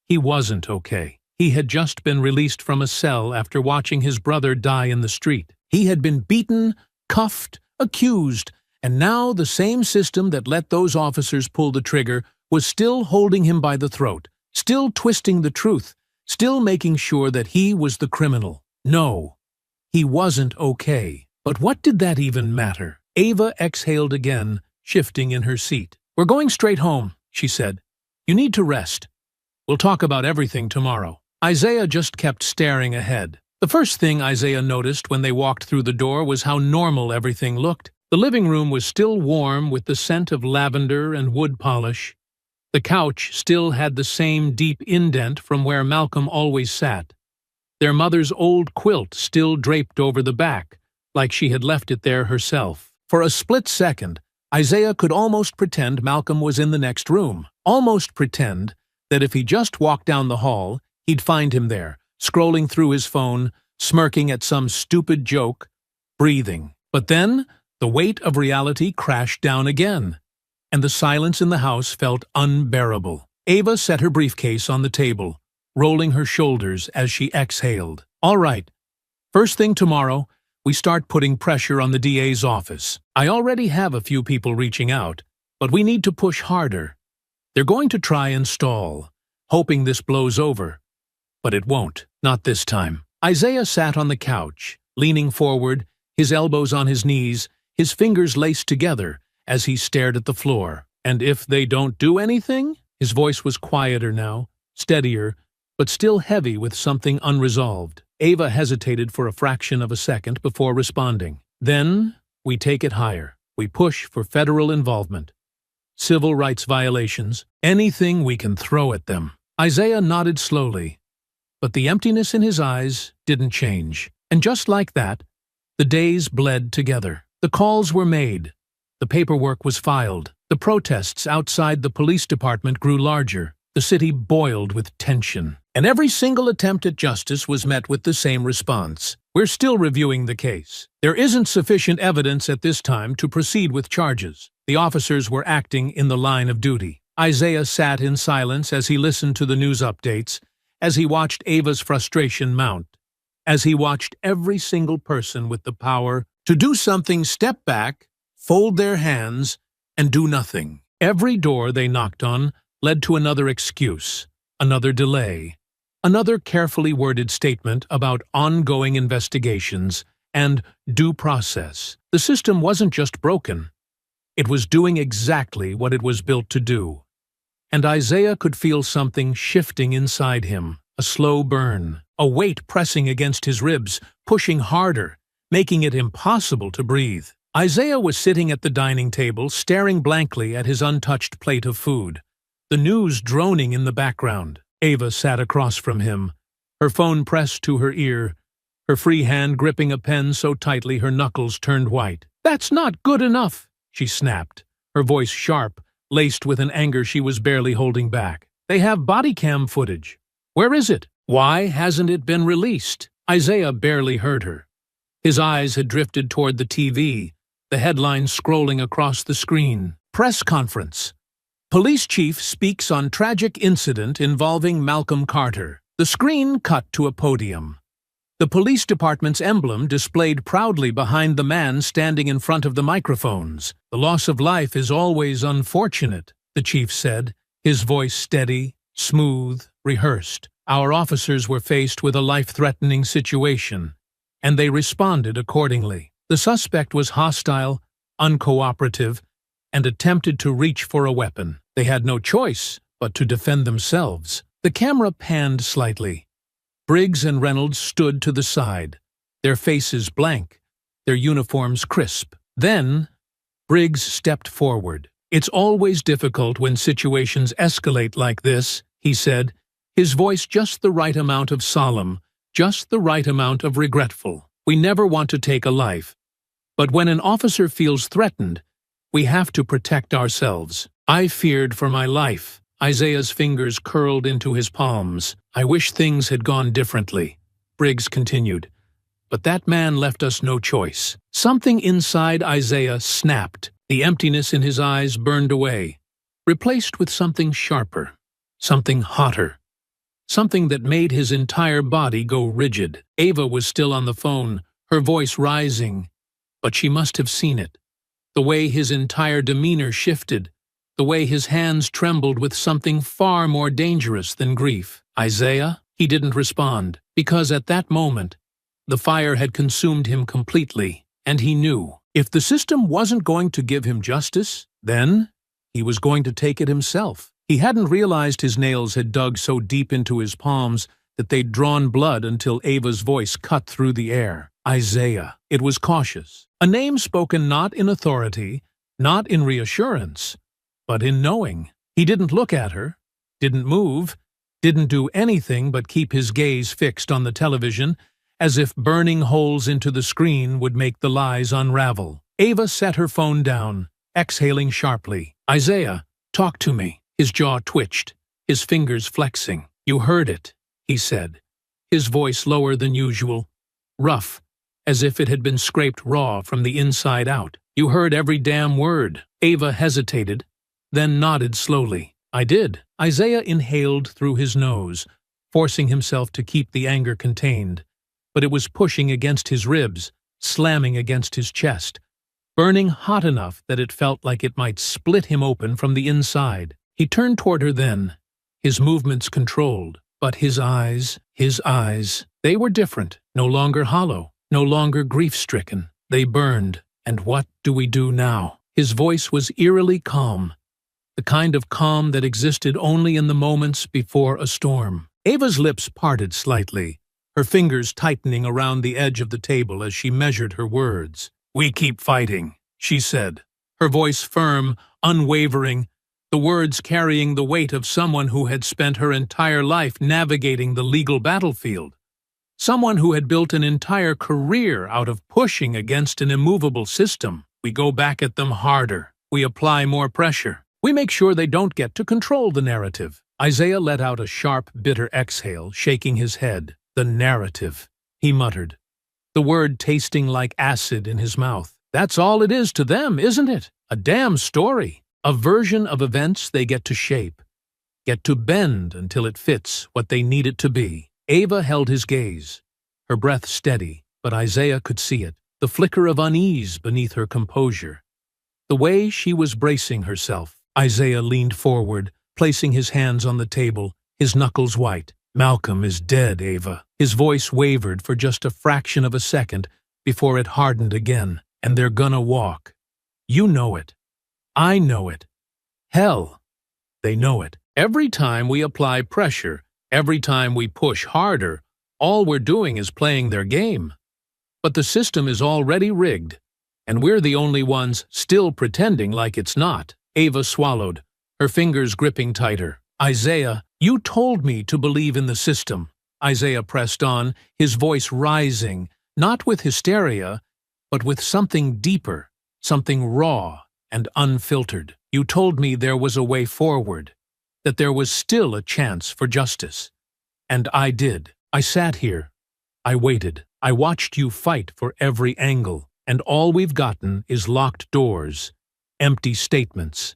he wasn't okay. He had just been released from a cell after watching his brother die in the street. He had been beaten, cuffed, accused, and now the same system that let those officers pull the trigger was still holding him by the throat, still twisting the truth, still making sure that he was the criminal. No, he wasn't okay. But what did that even matter? Ava exhaled again, shifting in her seat. "We're going straight home," she said. "You need to rest. We'll talk about everything tomorrow." Isaiah just kept staring ahead. The first thing Isaiah noticed when they walked through the door was how normal everything looked. The living room was still warm with the scent of lavender and wood polish. The couch still had the same deep indent from where Malcolm always sat. Their mother's old quilt still draped over the back, like she had left it there herself. For a split second, Isaiah could almost pretend Malcolm was in the next room, almost pretend that if he just walked down the hall, he'd find him there, scrolling through his phone, smirking at some stupid joke, breathing. But then, the weight of reality crashed down again, and the silence in the house felt unbearable. Ava set her briefcase on the table, rolling her shoulders as she exhaled. "All right. First thing tomorrow, we start putting pressure on the DA's office. I already have a few people reaching out, but we need to push harder. They're going to try and stall, hoping this blows over. But it won't, not this time." Isaiah sat on the couch, leaning forward, his elbows on his knees, his fingers laced together as he stared at the floor. "And if they don't do anything?" His voice was quieter now, steadier, but still heavy with something unresolved. Ava hesitated for a fraction of a second before responding. "Then we take it higher. We push for federal involvement. Civil rights violations, anything we can throw at them." Isaiah nodded slowly, but the emptiness in his eyes didn't change. And just like that, the days bled together. The calls were made. The paperwork was filed. The protests outside the police department grew larger. The city boiled with tension. And every single attempt at justice was met with the same response. "We're still reviewing the case. There isn't sufficient evidence at this time to proceed with charges." The officers were acting in the line of duty. Isaiah sat in silence as he listened to the news updates, as he watched Ava's frustration mount, as he watched every single person with the power to do something step back, fold their hands, and do nothing. Every door they knocked on led to another excuse, another delay, another carefully worded statement about ongoing investigations and due process. The system wasn't just broken. It was doing exactly what it was built to do. And Isaiah could feel something shifting inside him, a slow burn, a weight pressing against his ribs, pushing harder, making it impossible to breathe. Isaiah was sitting at the dining table, staring blankly at his untouched plate of food, the news droning in the background. Ava sat across from him, her phone pressed to her ear, her free hand gripping a pen so tightly her knuckles turned white. "That's not good enough," she snapped, her voice sharp, laced with an anger she was barely holding back. "They have body cam footage. Where is it? Why hasn't it been released?" Isaiah barely heard her. His eyes had drifted toward the TV, the headline scrolling across the screen. "Press conference. Police chief speaks on tragic incident involving Malcolm Carter." The screen cut to a podium. The police department's emblem displayed proudly behind the man standing in front of the microphones. "The loss of life is always unfortunate," the chief said, his voice steady, smooth, rehearsed. "Our officers were faced with a life-threatening situation, and they responded accordingly. The suspect was hostile, uncooperative, and attempted to reach for a weapon. They had no choice but to defend themselves." The camera panned slightly. Briggs and Reynolds stood to the side, their faces blank, their uniforms crisp. Then, Briggs stepped forward. "It's always difficult when situations escalate like this," he said, his voice just the right amount of solemn, just the right amount of regretful. "We never want to take a life. But when an officer feels threatened, we have to protect ourselves. I feared for my life." Isaiah's fingers curled into his palms. "I wish things had gone differently," Briggs continued. "But that man left us no choice." Something inside Isaiah snapped. The emptiness in his eyes burned away, replaced with something sharper, something hotter. something that made his entire body go rigid. Ava was still on the phone, her voice rising, but she must have seen it. The way his entire demeanor shifted, the way his hands trembled with something far more dangerous than grief. "Isaiah?" He didn't respond, because at that moment, the fire had consumed him completely, and he knew. If the system wasn't going to give him justice, then he was going to take it himself. He hadn't realized his nails had dug so deep into his palms that they'd drawn blood until Ava's voice cut through the air. Isaiah. It was cautious. A name spoken not in authority, not in reassurance, but in knowing. He didn't look at her, didn't move, didn't do anything but keep his gaze fixed on the television, as if burning holes into the screen would make the lies unravel. Ava set her phone down, exhaling sharply. "Isaiah, talk to me." His jaw twitched, his fingers flexing. "You heard it," he said, his voice lower than usual, rough, as if it had been scraped raw from the inside out. "You heard every damn word." Ava hesitated, then nodded slowly. "I did." Isaiah inhaled through his nose, forcing himself to keep the anger contained, but it was pushing against his ribs, slamming against his chest, burning hot enough that it felt like it might split him open from the inside. He turned toward her then, his movements controlled, but his eyes, they were different, no longer hollow, no longer grief-stricken. They burned. "And what do we do now?" His voice was eerily calm, the kind of calm that existed only in the moments before a storm. Ava's lips parted slightly, her fingers tightening around the edge of the table as she measured her words. "We keep fighting," she said, her voice firm, unwavering, the words carrying the weight of someone who had spent her entire life navigating the legal battlefield, someone who had built an entire career out of pushing against an immovable system. "We go back at them harder. We apply more pressure. We make sure they don't get to control the narrative." Isaiah let out a sharp, bitter exhale, shaking his head. "The narrative," he muttered, the word tasting like acid in his mouth. "That's all it is to them, isn't it? A damn story. A version of events they get to shape, get to bend until it fits what they need it to be." Ava held his gaze, her breath steady, but Isaiah could see it, the flicker of unease beneath her composure, the way she was bracing herself. Isaiah leaned forward, placing his hands on the table, his knuckles white. "Malcolm is dead, Ava." His voice wavered for just a fraction of a second before it hardened again. "And they're gonna walk. You know it. I know it. Hell, they know it. Every time we apply pressure, every time we push harder, all we're doing is playing their game. But the system is already rigged, and we're the only ones still pretending like it's not." Ava swallowed, her fingers gripping tighter. "Isaiah, you told me to believe in the system." Isaiah pressed on, his voice rising, not with hysteria, but with something deeper, something raw and unfiltered. "You told me there was a way forward, that there was still a chance for justice. And I did. I sat here. I waited. I watched you fight for every angle, and all we've gotten is locked doors, empty statements,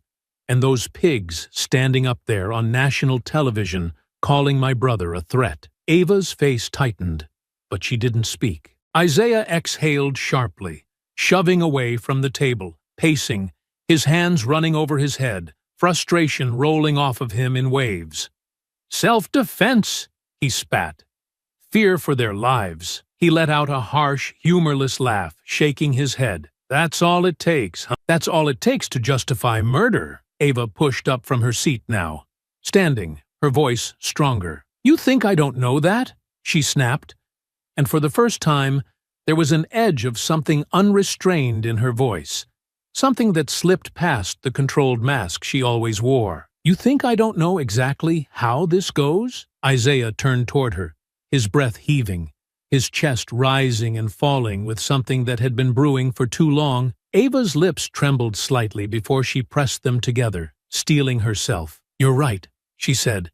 and those pigs standing up there on national television calling my brother a threat." Ava's face tightened, but she didn't speak. Isaiah exhaled sharply, shoving away from the table, pacing, his hands running over his head, frustration rolling off of him in waves. "Self-defense," he spat. "Fear for their lives." He let out a harsh, humorless laugh, shaking his head. "That's all it takes, huh? That's all it takes to justify murder." Ava pushed up from her seat now, standing, her voice stronger. "You think I don't know that?" she snapped, and for the first time, there was an edge of something unrestrained in her voice, something that slipped past the controlled mask she always wore. "You think I don't know exactly how this goes?" Isaiah turned toward her, his breath heaving, his chest rising and falling with something that had been brewing for too long. Ava's lips trembled slightly before she pressed them together, steeling herself. "You're right," she said,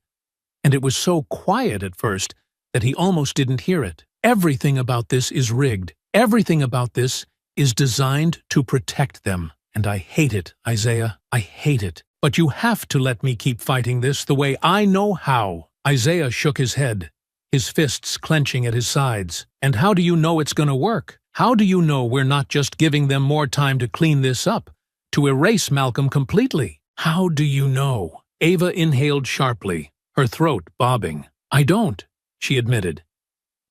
and it was so quiet at first that he almost didn't hear it. "Everything about this is rigged. Everything about this is designed to protect them. And I hate it, Isaiah. I hate it. But you have to let me keep fighting this the way I know how." Isaiah shook his head, his fists clenching at his sides. And how do you know it's gonna work? How do you know we're not just giving them more time to clean this up, to erase Malcolm completely? How do you know? Ava inhaled sharply, her throat bobbing. I don't, she admitted.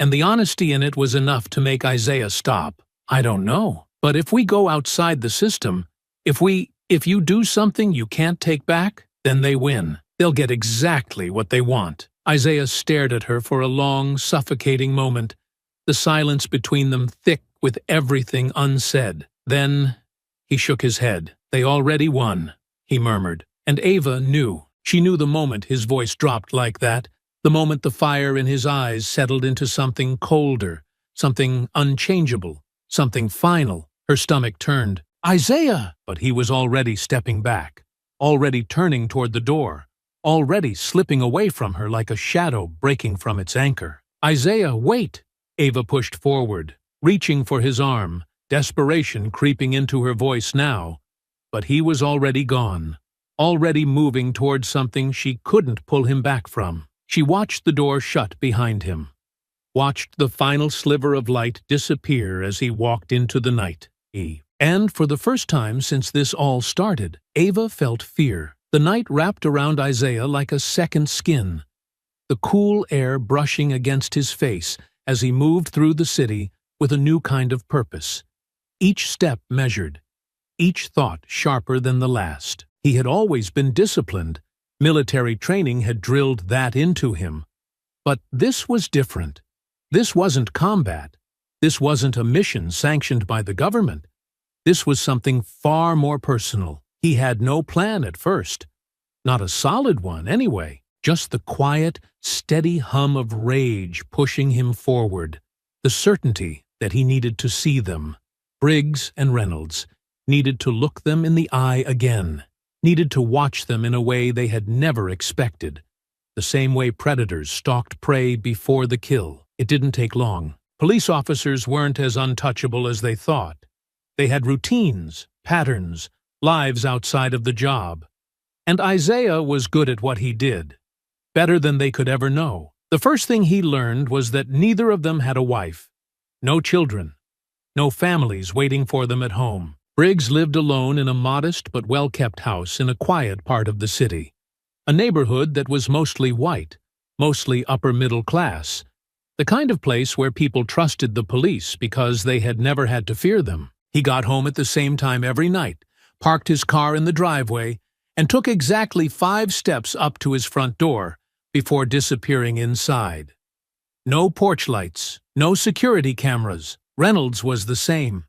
And the honesty in it was enough to make Isaiah stop. I don't know. But if we go outside the system, if you do something you can't take back, then they win. They'll get exactly what they want. Isaiah stared at her for a long, suffocating moment, the silence between them thick with everything unsaid. Then he shook his head. They already won, he murmured. And Ava knew. She knew the moment his voice dropped like that, the moment the fire in his eyes settled into something colder, something unchangeable, something final. Her stomach turned. Isaiah! But he was already stepping back, already turning toward the door, already slipping away from her like a shadow breaking from its anchor. Isaiah, wait! Ava pushed forward, reaching for his arm, desperation creeping into her voice now. But he was already gone, already moving toward something she couldn't pull him back from. She watched the door shut behind him, watched the final sliver of light disappear as he walked into the night. And for the first time since this all started, Ava felt fear. The night wrapped around Isaiah like a second skin, the cool air brushing against his face as he moved through the city with a new kind of purpose. Each step measured, each thought sharper than the last. He had always been disciplined. Military training had drilled that into him. But this was different. This wasn't combat. This wasn't a mission sanctioned by the government. This was something far more personal. He had no plan at first. Not a solid one, anyway. Just the quiet, steady hum of rage pushing him forward. The certainty that he needed to see them. Briggs and Reynolds needed to look them in the eye again. Needed to watch them in a way they had never expected. The same way predators stalked prey before the kill. It didn't take long. Police officers weren't as untouchable as they thought. They had routines, patterns, lives outside of the job. And Isaiah was good at what he did. Better than they could ever know. The first thing he learned was that neither of them had a wife. No children. No families waiting for them at home. Briggs lived alone in a modest but well-kept house in a quiet part of the city. A neighborhood that was mostly white, mostly upper-middle class. The kind of place where people trusted the police because they had never had to fear them. He got home at the same time every night, parked his car in the driveway, and took exactly 5 steps up to his front door before disappearing inside. No porch lights, no security cameras. Reynolds was the same.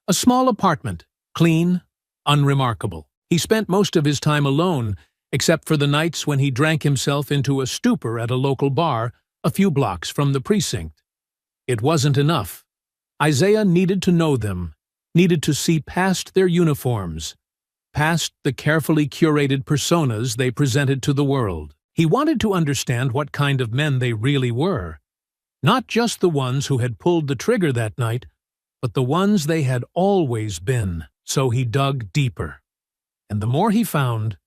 A small apartment, clean, unremarkable. He spent most of his time alone, except for the nights when he drank himself into a stupor at a local bar a few blocks from the precinct. It wasn't enough. Isaiah needed to know them, needed to see past their uniforms, past the carefully curated personas they presented to the world. He wanted to understand what kind of men they really were. Not just the ones who had pulled the trigger that night, but the ones they had always been. So he dug deeper. And the more he found,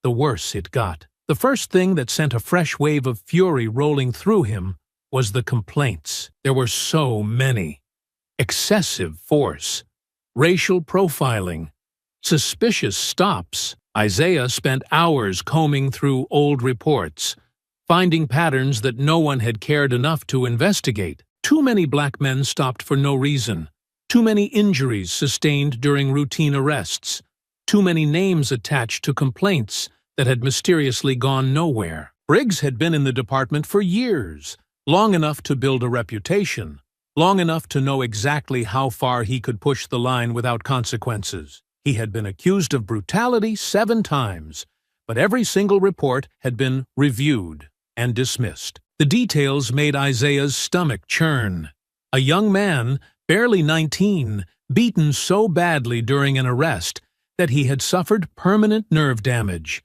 the worse it got. The first thing that sent a fresh wave of fury rolling through him was the complaints. There were so many. Excessive force, racial profiling, suspicious stops. Isaiah spent hours combing through old reports, finding patterns that no one had cared enough to investigate. Too many black men stopped for no reason. Too many injuries sustained during routine arrests. Too many names attached to complaints that had mysteriously gone nowhere. Briggs had been in the department for years, long enough to build a reputation, long enough to know exactly how far he could push the line without consequences. He had been accused of brutality 7 times, but every single report had been reviewed and dismissed. The details made Isaiah's stomach churn. A young man, barely 19, beaten so badly during an arrest that he had suffered permanent nerve damage.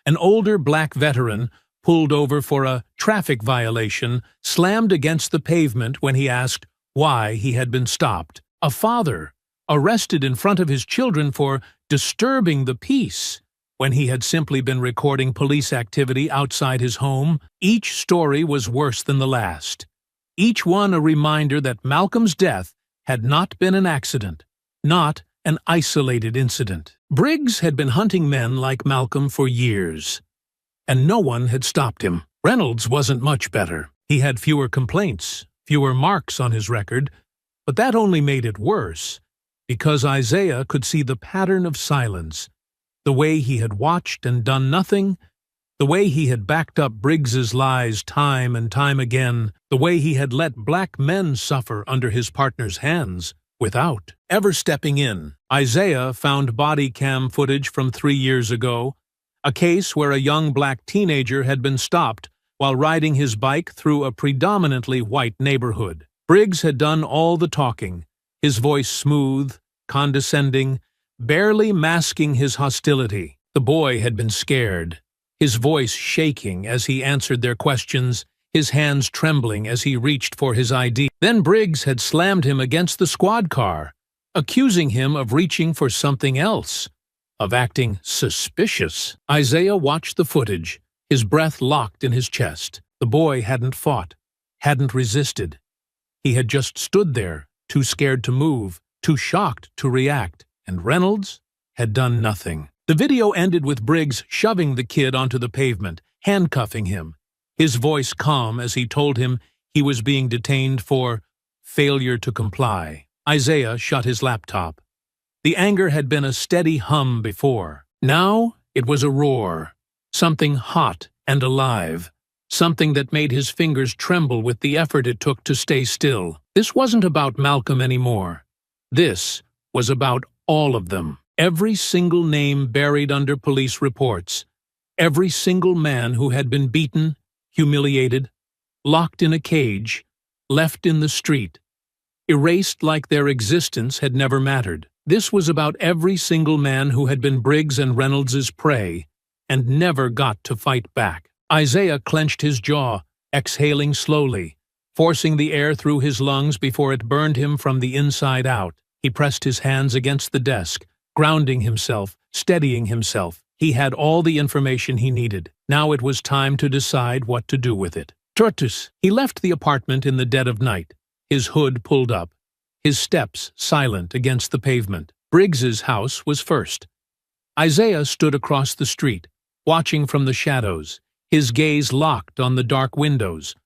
An older black veteran, pulled over for a traffic violation, slammed against the pavement when he asked why he had been stopped. A father, arrested in front of his children for disturbing the peace, when he had simply been recording police activity outside his home. Each story was worse than the last. Each one a reminder that Malcolm's death had not been an accident, not an isolated incident. Briggs had been hunting men like Malcolm for years, and no one had stopped him. Reynolds wasn't much better. He had fewer complaints, fewer marks on his record, but that only made it worse, because Isaiah could see the pattern of silence, the way he had watched and done nothing, the way he had backed up Briggs's lies time and time again, the way he had let black men suffer under his partner's hands without ever stepping in. Isaiah found body cam footage from 3 years ago, a case where a young black teenager had been stopped while riding his bike through a predominantly white neighborhood. Briggs had done all the talking, his voice smooth, condescending, barely masking his hostility. The boy had been scared, his voice shaking as he answered their questions, his hands trembling as he reached for his ID. Then Briggs had slammed him against the squad car, accusing him of reaching for something else, of acting suspicious. Isaiah watched the footage, his breath locked in his chest. The boy hadn't fought, hadn't resisted. He had just stood there, too scared to move, too shocked to react, and Reynolds had done nothing. The video ended with Briggs shoving the kid onto the pavement, handcuffing him, his voice calm as he told him he was being detained for failure to comply. Isaiah shut his laptop. The anger had been a steady hum before. Now it was a roar, something hot and alive, something that made his fingers tremble with the effort it took to stay still. This wasn't about Malcolm anymore. This was about all of them. Every single name buried under police reports. Every single man who had been beaten, humiliated, locked in a cage, left in the street, erased like their existence had never mattered. This was about every single man who had been Briggs and Reynolds's prey and never got to fight back. Isaiah clenched his jaw, exhaling slowly, forcing the air through his lungs before it burned him from the inside out. He pressed his hands against the desk, grounding himself, steadying himself. He had all the information he needed. Now it was time to decide what to do with it. Tortus. He left the apartment in the dead of night, his hood pulled up, his steps silent against the pavement. Briggs's house was first. Isaiah stood across the street, watching from the shadows, his gaze locked on the dark windows,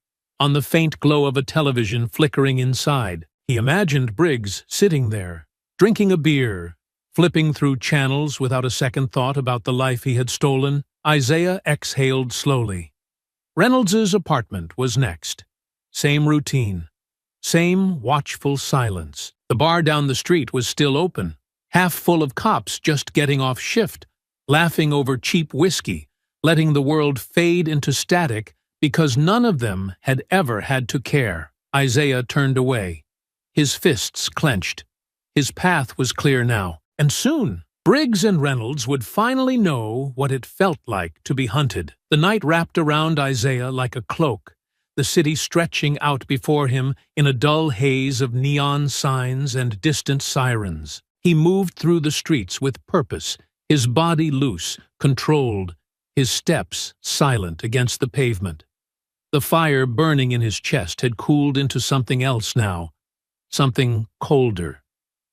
on the faint glow of a television flickering inside. He imagined Briggs sitting there, drinking a beer, flipping through channels without a second thought about the life he had stolen. Isaiah exhaled slowly. Reynolds's apartment was next. Same routine. Same watchful silence. The bar down the street was still open, half full of cops just getting off shift, laughing over cheap whiskey, letting the world fade into static because none of them had ever had to care. Isaiah turned away, his fists clenched. His path was clear now, and soon Briggs and Reynolds would finally know what it felt like to be hunted. The night wrapped around Isaiah like a cloak, the city stretching out before him in a dull haze of neon signs and distant sirens. He moved through the streets with purpose, his body loose, controlled, his steps silent against the pavement. The fire burning in his chest had cooled into something else now, something colder,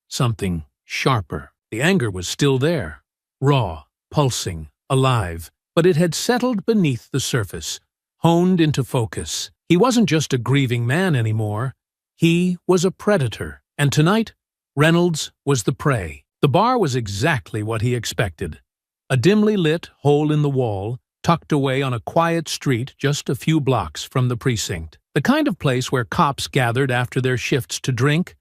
something sharper. The anger was still there, raw, pulsing, alive, but it had settled beneath the surface, honed into focus. He wasn't just a grieving man anymore. He was a predator, and tonight, Reynolds was the prey. The bar was exactly what he expected. A dimly lit hole in the wall, tucked away on a quiet street just a few blocks from the precinct. The kind of place where cops gathered after their shifts to drink,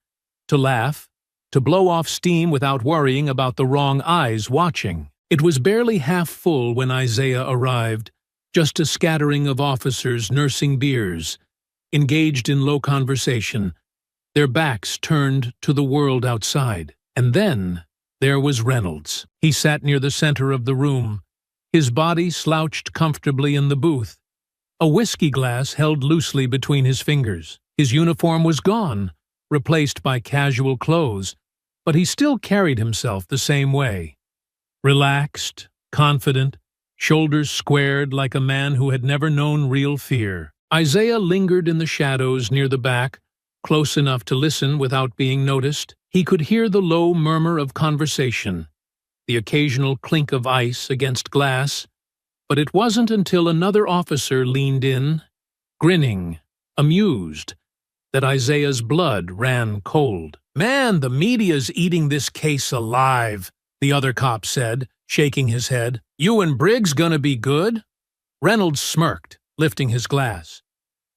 to laugh, to blow off steam without worrying about the wrong eyes watching. It was barely half full when Isaiah arrived, just a scattering of officers nursing beers, engaged in low conversation, their backs turned to the world outside. And then there was Reynolds. He sat near the center of the room, his body slouched comfortably in the booth, a whiskey glass held loosely between his fingers. His uniform was gone, replaced by casual clothes, but he still carried himself the same way. Relaxed, confident, shoulders squared like a man who had never known real fear. Isaiah lingered in the shadows near the back, close enough to listen without being noticed. He could hear the low murmur of conversation, the occasional clink of ice against glass, but it wasn't until another officer leaned in, grinning, amused, that Isaiah's blood ran cold. "Man, the media's eating this case alive," the other cop said, shaking his head. "You and Briggs gonna be good?" Reynolds smirked, lifting his glass.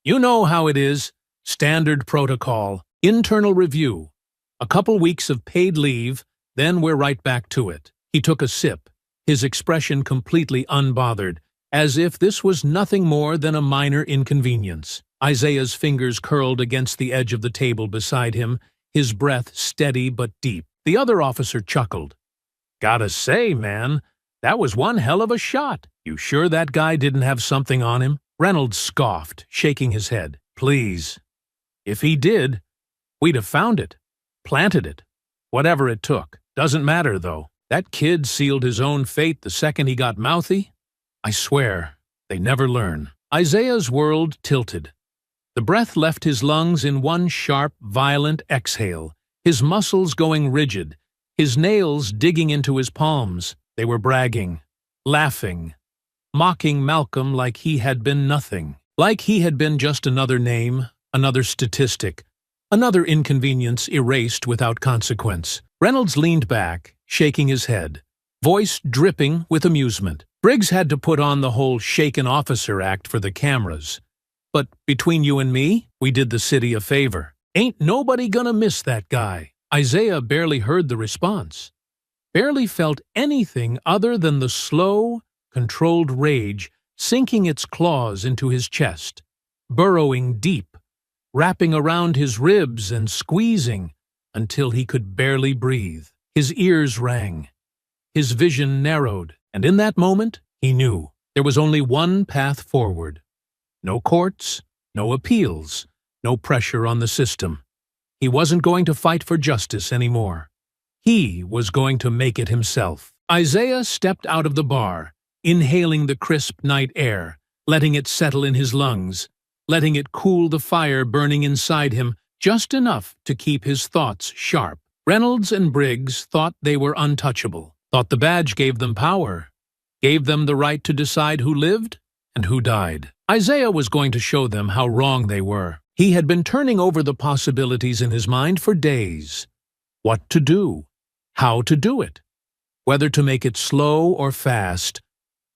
"You know how it is. Standard protocol. Internal review. A couple weeks of paid leave, then we're right back to it." He took a sip, his expression completely unbothered, as if this was nothing more than a minor inconvenience. Isaiah's fingers curled against the edge of the table beside him, his breath steady but deep. The other officer chuckled. "Gotta say, man, that was one hell of a shot. You sure that guy didn't have something on him?" Reynolds scoffed, shaking his head. "Please. If he did, we'd have found it, planted it, whatever it took. Doesn't matter, though. That kid sealed his own fate the second he got mouthy. I swear, they never learn." Isaiah's world tilted. The breath left his lungs in one sharp, violent exhale, his muscles going rigid, his nails digging into his palms. They were bragging, laughing, mocking Malcolm like he had been nothing, like he had been just another name, another statistic, another inconvenience erased without consequence. Reynolds leaned back, shaking his head, voice dripping with amusement. Briggs had to put on the whole shaken officer act for the cameras. But between you and me, we did the city a favor. Ain't nobody gonna miss that guy. Isaiah barely heard the response, barely felt anything other than the slow, controlled rage sinking its claws into his chest, burrowing deep, wrapping around his ribs and squeezing until he could barely breathe. His ears rang, his vision narrowed, and in that moment, he knew there was only one path forward. No courts, no appeals, no pressure on the system. He wasn't going to fight for justice anymore. He was going to make it himself. Isaiah stepped out of the bar, inhaling the crisp night air, letting it settle in his lungs, letting it cool the fire burning inside him just enough to keep his thoughts sharp. Reynolds and Briggs thought they were untouchable, thought the badge gave them power, gave them the right to decide who lived and who died. Isaiah was going to show them how wrong they were. He had been turning over the possibilities in his mind for days. What to do, how to do it, whether to make it slow or fast,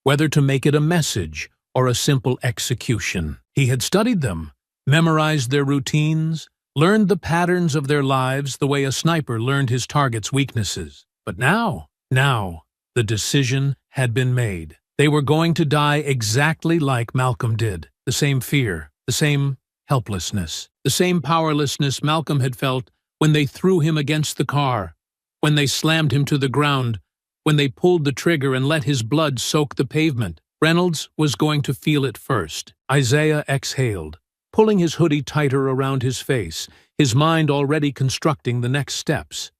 whether to make it a message or a simple execution. He had studied them, memorized their routines, learned the patterns of their lives the way a sniper learned his target's weaknesses. But now, the decision had been made. They were going to die exactly like Malcolm did. The same fear, the same helplessness, the same powerlessness Malcolm had felt when they threw him against the car, when they slammed him to the ground, when they pulled the trigger and let his blood soak the pavement. Reynolds was going to feel it first. Isaiah exhaled, pulling his hoodie tighter around his face, his mind already constructing the next steps.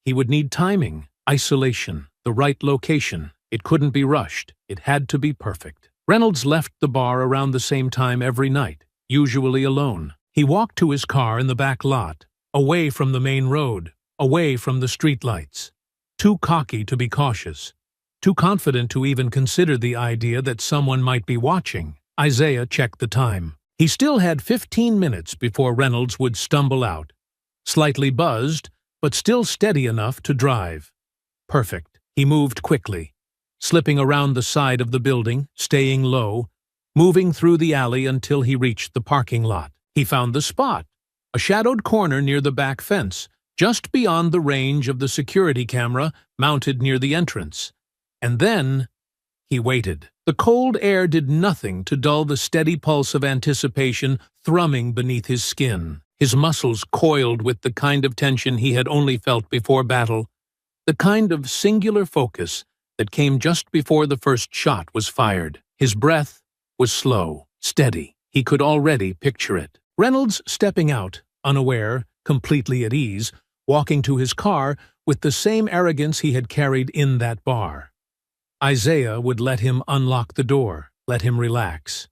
He would need timing, isolation, the right location. It couldn't be rushed. It had to be perfect. Reynolds left the bar around the same time every night, usually alone. He walked to his car in the back lot, away from the main road, away from the streetlights. Too cocky to be cautious, too confident to even consider the idea that someone might be watching. Isaiah checked the time. He still had 15 minutes before Reynolds would stumble out, slightly buzzed, but still steady enough to drive. Perfect. He moved quickly, slipping around the side of the building, staying low, moving through the alley until he reached the parking lot. He found the spot, a shadowed corner near the back fence, just beyond the range of the security camera mounted near the entrance. And then he waited. The cold air did nothing to dull the steady pulse of anticipation thrumming beneath his skin. His muscles coiled with the kind of tension he had only felt before battle, the kind of singular focus that came just before the first shot was fired. His breath was slow, steady. He could already picture it. Reynolds stepping out, unaware, completely at ease, walking to his car with the same arrogance he had carried in that bar. Isaiah would let him unlock the door, let him relax,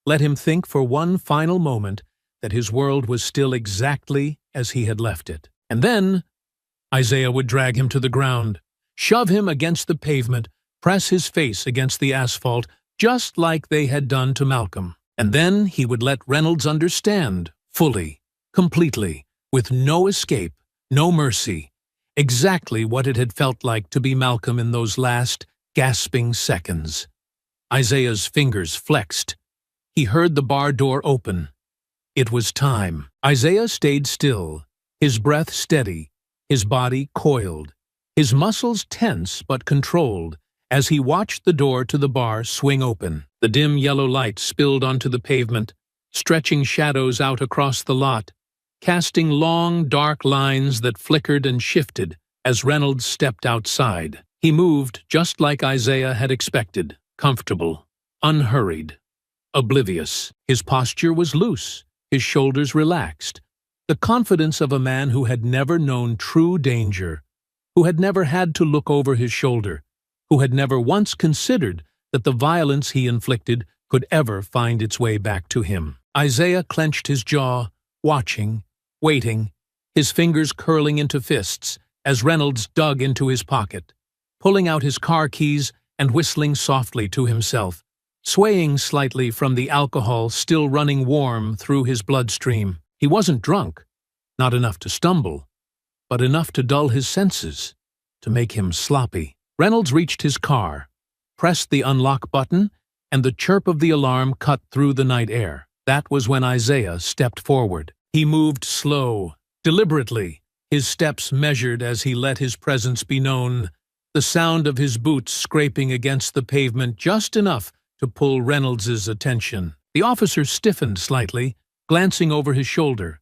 let him think for one final moment that his world was still exactly as he had left it. And then Isaiah would drag him to the ground, shove him against the pavement, press his face against the asphalt, just like they had done to Malcolm. And then he would let Reynolds understand, fully, completely, with no escape, no mercy, exactly what it had felt like to be Malcolm in those last, gasping seconds. Isaiah's fingers flexed. He heard the bar door open. It was time. Isaiah stayed still, his breath steady, his body coiled, his muscles tense but controlled, as he watched the door to the bar swing open. The dim yellow light spilled onto the pavement, stretching shadows out across the lot, casting long, dark lines that flickered and shifted as Reynolds stepped outside. He moved just like Isaiah had expected, comfortable, unhurried, oblivious. His posture was loose, his shoulders relaxed, the confidence of a man who had never known true danger, who had never had to look over his shoulder, who had never once considered that the violence he inflicted could ever find its way back to him. Isaiah clenched his jaw, watching, waiting, his fingers curling into fists as Reynolds dug into his pocket, pulling out his car keys and whistling softly to himself, swaying slightly from the alcohol still running warm through his bloodstream. He wasn't drunk, not enough to stumble, but enough to dull his senses, to make him sloppy. Reynolds reached his car, pressed the unlock button, and the chirp of the alarm cut through the night air. That was when Isaiah stepped forward. He moved slow, deliberately, his steps measured as he let his presence be known, the sound of his boots scraping against the pavement just enough to pull Reynolds's attention. The officer stiffened slightly, glancing over his shoulder,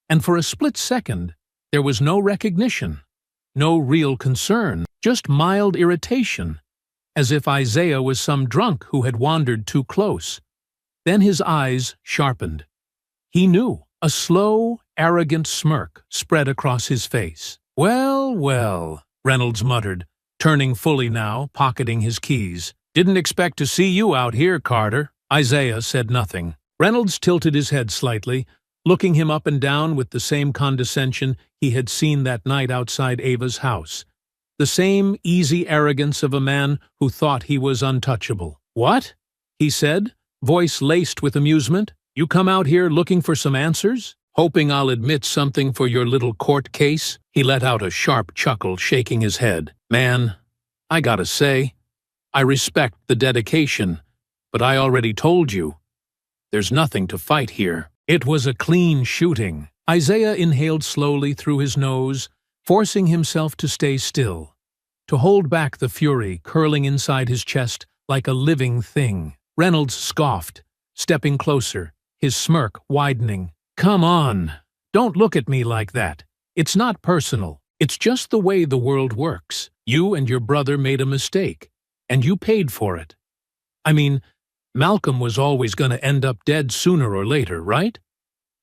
and for a split second, there was no recognition, no real concern, just mild irritation, as if Isaiah was some drunk who had wandered too close. Then his eyes sharpened. He knew. A slow, arrogant smirk spread across his face. "Well, well," Reynolds muttered, turning fully now, pocketing his keys. "Didn't expect to see you out here, Carter." Isaiah said nothing. Reynolds tilted his head slightly, looking him up and down with the same condescension he had seen that night outside Ava's house. The same easy arrogance of a man who thought he was untouchable. "What?" he said, voice laced with amusement. "You come out here looking for some answers? Hoping I'll admit something for your little court case?" He let out a sharp chuckle, shaking his head. "Man, I gotta say, I respect the dedication, but I already told you. There's nothing to fight here." It was a clean shooting. Isaiah inhaled slowly through his nose, forcing himself to stay still, to hold back the fury curling inside his chest like a living thing. Reynolds scoffed, stepping closer, his smirk widening. "Come on, don't look at me like that. It's not personal. It's just the way the world works. You and your brother made a mistake, and you paid for it. I mean, Malcolm was always going to end up dead sooner or later, right?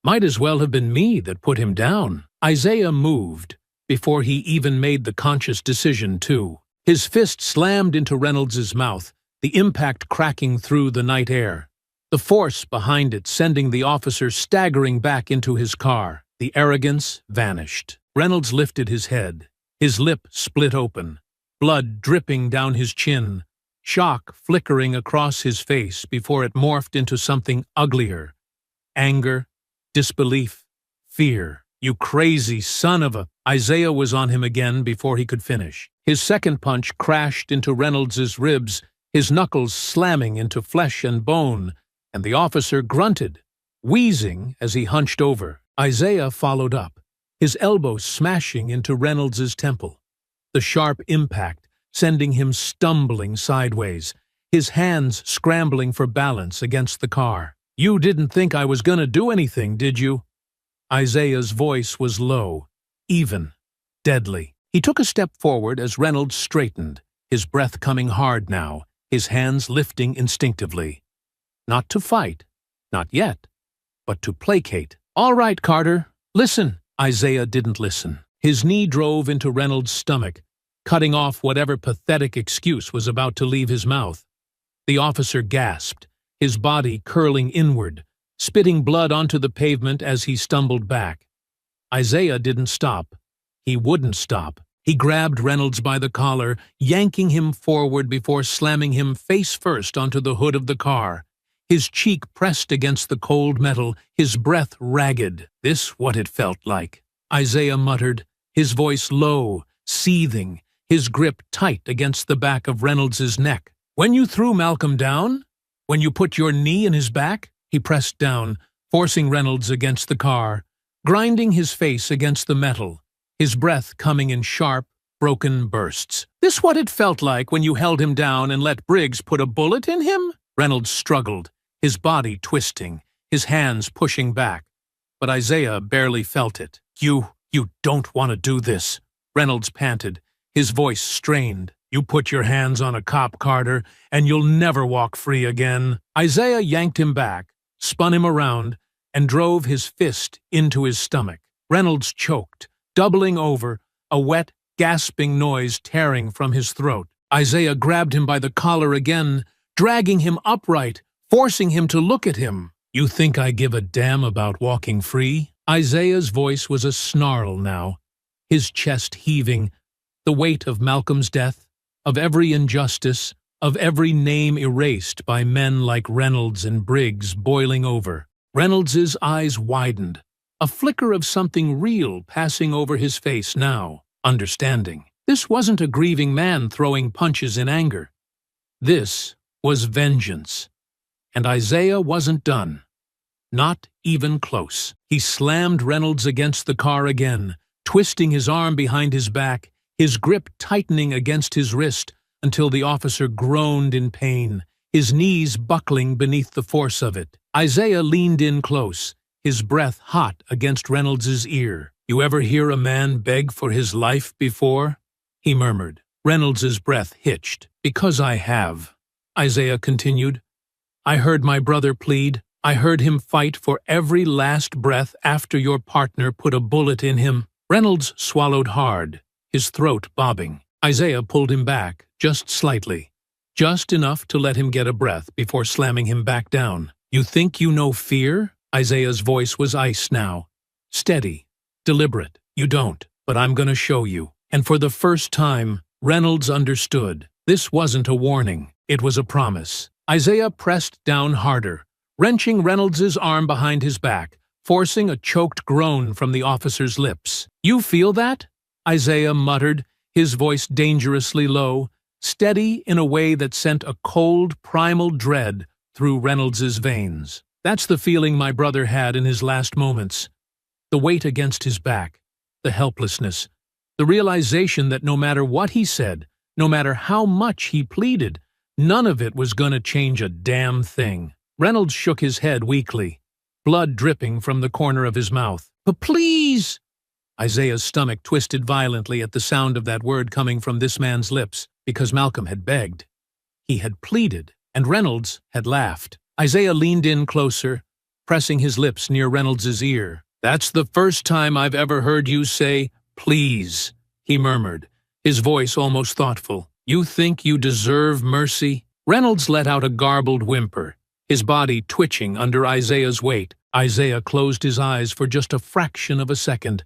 Might as well have been me that put him down." Isaiah moved, before he even made the conscious decision to. His fist slammed into Reynolds's mouth, the impact cracking through the night air, the force behind it sending the officer staggering back into his car. The arrogance vanished. Reynolds lifted his head, his lip split open, blood dripping down his chin, shock flickering across his face before it morphed into something uglier. Anger, disbelief, fear. "You crazy son of a—" Isaiah was on him again before he could finish. His second punch crashed into Reynolds's ribs, his knuckles slamming into flesh and bone, and the officer grunted, wheezing as he hunched over. Isaiah followed up, his elbow smashing into Reynolds's temple, the sharp impact sending him stumbling sideways, his hands scrambling for balance against the car. "You didn't think I was gonna do anything, did you?" Isaiah's voice was low, even, deadly. He took a step forward as Reynolds straightened, his breath coming hard now, his hands lifting instinctively. Not to fight, not yet, but to placate. "All right, Carter, listen." Isaiah didn't listen. His knee drove into Reynolds' stomach, cutting off whatever pathetic excuse was about to leave his mouth. The officer gasped, his body curling inward, spitting blood onto the pavement as he stumbled back. Isaiah didn't stop. He wouldn't stop. He grabbed Reynolds by the collar, yanking him forward before slamming him face first onto the hood of the car. His cheek pressed against the cold metal, his breath ragged. This what it felt like, Isaiah muttered, his voice low, seething, his grip tight against the back of Reynolds's neck. When you threw Malcolm down? When you put your knee in his back? He pressed down, forcing Reynolds against the car, grinding his face against the metal, his breath coming in sharp, broken bursts. This what it felt like when you held him down and let Briggs put a bullet in him? Reynolds struggled, his body twisting, his hands pushing back. But Isaiah barely felt it. You don't want to do this, Reynolds panted, his voice strained. You put your hands on a cop, Carter, and you'll never walk free again. Isaiah yanked him back, spun him around, and drove his fist into his stomach. Reynolds choked, doubling over, a wet, gasping noise tearing from his throat. Isaiah grabbed him by the collar again, dragging him upright, forcing him to look at him. You think I give a damn about walking free? Isaiah's voice was a snarl now, his chest heaving, the weight of Malcolm's death, of every injustice, of every name erased by men like Reynolds and Briggs boiling over. Reynolds's eyes widened, a flicker of something real passing over his face now, understanding. This wasn't a grieving man throwing punches in anger. This was vengeance. And Isaiah wasn't done. Not even close. He slammed Reynolds against the car again, twisting his arm behind his back, his grip tightening against his wrist until the officer groaned in pain, his knees buckling beneath the force of it. Isaiah leaned in close, his breath hot against Reynolds's ear. You ever hear a man beg for his life before? He murmured. Reynolds's breath hitched. Because I have, Isaiah continued. I heard my brother plead. I heard him fight for every last breath after your partner put a bullet in him. Reynolds swallowed hard, his throat bobbing. Isaiah pulled him back, just slightly, just enough to let him get a breath before slamming him back down. You think you know fear? Isaiah's voice was ice now. Steady, deliberate. You don't, but I'm gonna show you. And for the first time, Reynolds understood. This wasn't a warning, it was a promise. Isaiah pressed down harder, wrenching Reynolds's arm behind his back, forcing a choked groan from the officer's lips. You feel that? Isaiah muttered, his voice dangerously low, steady in a way that sent a cold, primal dread through Reynolds's veins. That's the feeling my brother had in his last moments. The weight against his back, the helplessness, the realization that no matter what he said, no matter how much he pleaded, none of it was going to change a damn thing. Reynolds shook his head weakly, blood dripping from the corner of his mouth. But please! Isaiah's stomach twisted violently at the sound of that word coming from this man's lips, because Malcolm had begged. He had pleaded, and Reynolds had laughed. Isaiah leaned in closer, pressing his lips near Reynolds's ear. That's the first time I've ever heard you say, please, he murmured, his voice almost thoughtful. You think you deserve mercy? Reynolds let out a garbled whimper, his body twitching under Isaiah's weight. Isaiah closed his eyes for just a fraction of a second,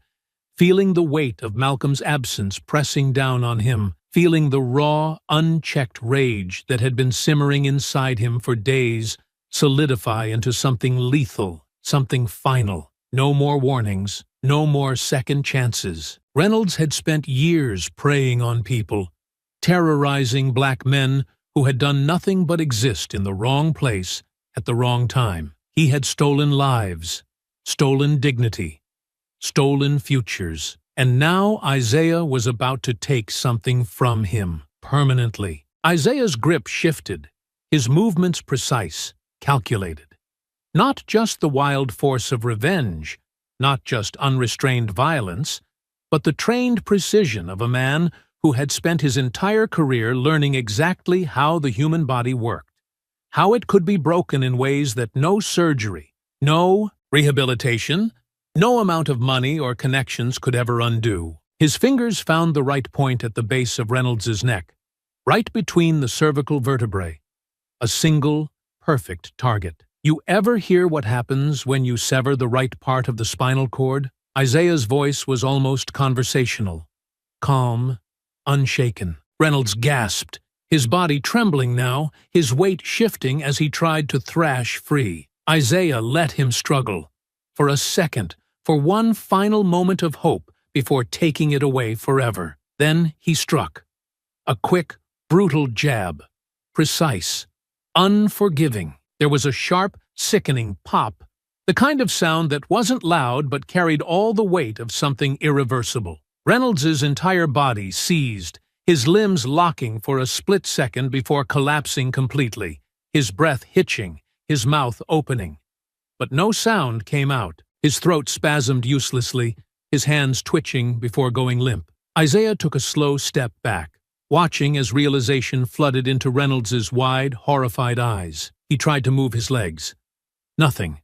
feeling the weight of Malcolm's absence pressing down on him, feeling the raw, unchecked rage that had been simmering inside him for days solidify into something lethal, something final. No more warnings, no more second chances. Reynolds had spent years preying on people, terrorizing black men who had done nothing but exist in the wrong place at the wrong time. He had stolen lives, stolen dignity, stolen futures, and now Isaiah was about to take something from him, permanently. Isaiah's grip shifted, his movements precise, calculated. Not just the wild force of revenge, not just unrestrained violence, but the trained precision of a man who had spent his entire career learning exactly how the human body worked, how it could be broken in ways that no surgery, no rehabilitation, no amount of money or connections could ever undo. His fingers found the right point at the base of Reynolds's neck, right between the cervical vertebrae. A single, perfect target. You ever hear what happens when you sever the right part of the spinal cord? Isaiah's voice was almost conversational. Calm, unshaken. Reynolds gasped, his body trembling now, his weight shifting as he tried to thrash free. Isaiah let him struggle. For a second, for one final moment of hope before taking it away forever. Then he struck. A quick, brutal jab. Precise. Unforgiving. There was a sharp, sickening pop. The kind of sound that wasn't loud but carried all the weight of something irreversible. Reynolds's entire body seized, his limbs locking for a split second before collapsing completely, his breath hitching, his mouth opening. But no sound came out. His throat spasmed uselessly, his hands twitching before going limp. Isaiah took a slow step back, watching as realization flooded into Reynolds's wide, horrified eyes. He tried to move his legs. Nothing.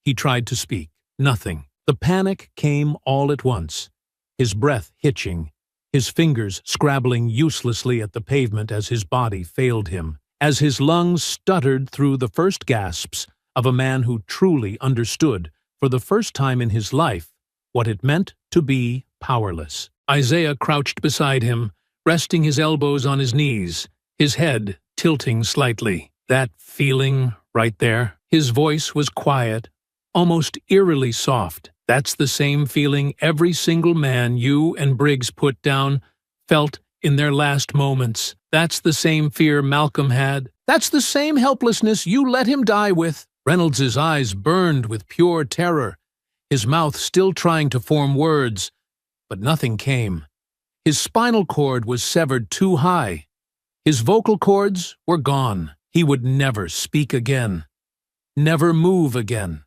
He tried to speak. Nothing. The panic came all at once, his breath hitching, his fingers scrabbling uselessly at the pavement as his body failed him, as his lungs stuttered through the first gasps of a man who truly understood, for the first time in his life, what it meant to be powerless. Isaiah crouched beside him, resting his elbows on his knees, his head tilting slightly. That feeling right there. His voice was quiet, almost eerily soft. That's the same feeling every single man you and Briggs put down felt in their last moments. That's the same fear Malcolm had. That's the same helplessness you let him die with. Reynolds's eyes burned with pure terror, his mouth still trying to form words, but nothing came. His spinal cord was severed too high. His vocal cords were gone. He would never speak again, never move again,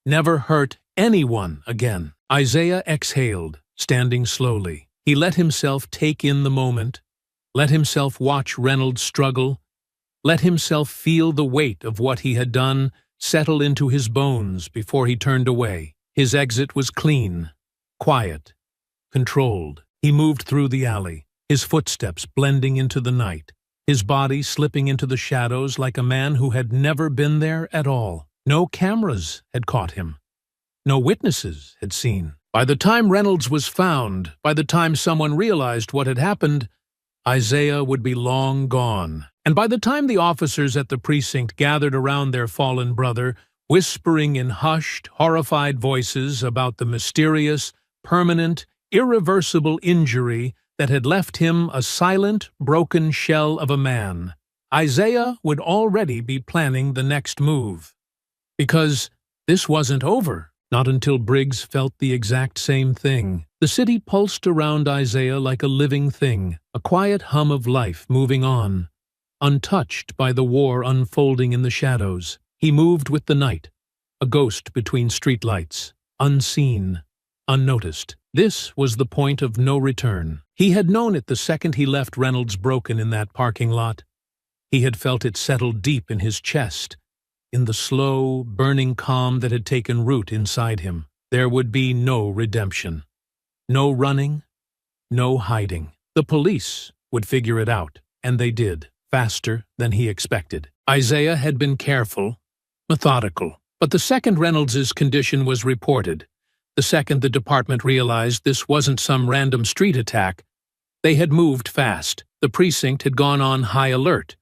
never hurt anyone again. Isaiah exhaled, standing slowly. He let himself take in the moment, let himself watch Reynolds struggle, let himself feel the weight of what he had done settle into his bones before he turned away. His exit was clean, quiet, controlled. He moved through the alley, his footsteps blending into the night, his body slipping into the shadows like a man who had never been there at all. No cameras had caught him. No witnesses had seen. By the time Reynolds was found, by the time someone realized what had happened, Isaiah would be long gone. And by the time the officers at the precinct gathered around their fallen brother, whispering in hushed, horrified voices about the mysterious, permanent, irreversible injury that had left him a silent, broken shell of a man, Isaiah would already be planning the next move. Because this wasn't over. Not until Briggs felt the exact same thing. The city pulsed around Isaiah like a living thing, a quiet hum of life moving on, untouched by the war unfolding in the shadows. He moved with the night, a ghost between streetlights, unseen, unnoticed. This was the point of no return. He had known it the second he left Reynolds broken in that parking lot. He had felt it settle deep in his chest, in the slow, burning calm that had taken root inside him. There would be no redemption. No running, no hiding. The police would figure it out, and they did, faster than he expected. Isaiah had been careful, methodical. But the second Reynolds's condition was reported, the second the department realized this wasn't some random street attack, they had moved fast. The precinct had gone on high alert,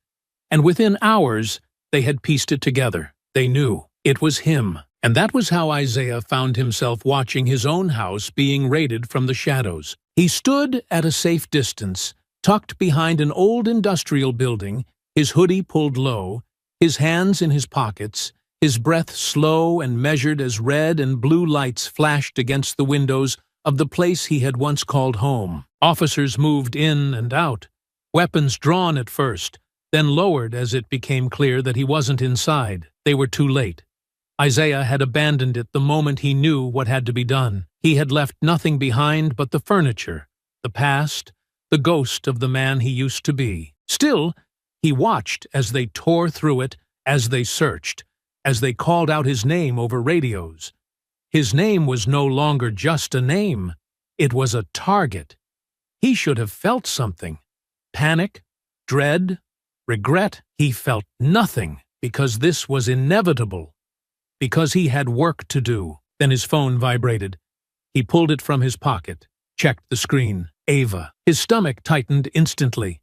and within hours, they had pieced it together. They knew it was him, and that was how Isaiah found himself watching his own house being raided from the shadows. He stood at a safe distance, tucked behind an old industrial building, his hoodie pulled low, his hands in his pockets, his breath slow and measured as red and blue lights flashed against the windows of the place he had once called home. Officers moved in and out, weapons drawn at first, then lowered as it became clear that he wasn't inside. They were too late. Isaiah had abandoned it the moment he knew what had to be done. He had left nothing behind but the furniture, the past, the ghost of the man he used to be. Still, he watched as they tore through it, as they searched, as they called out his name over radios. His name was no longer just a name. It was a target. He should have felt something. Panic, dread, regret. He felt nothing because this was inevitable. Because he had work to do. Then his phone vibrated. He pulled it from his pocket, checked the screen. Ava. His stomach tightened instantly.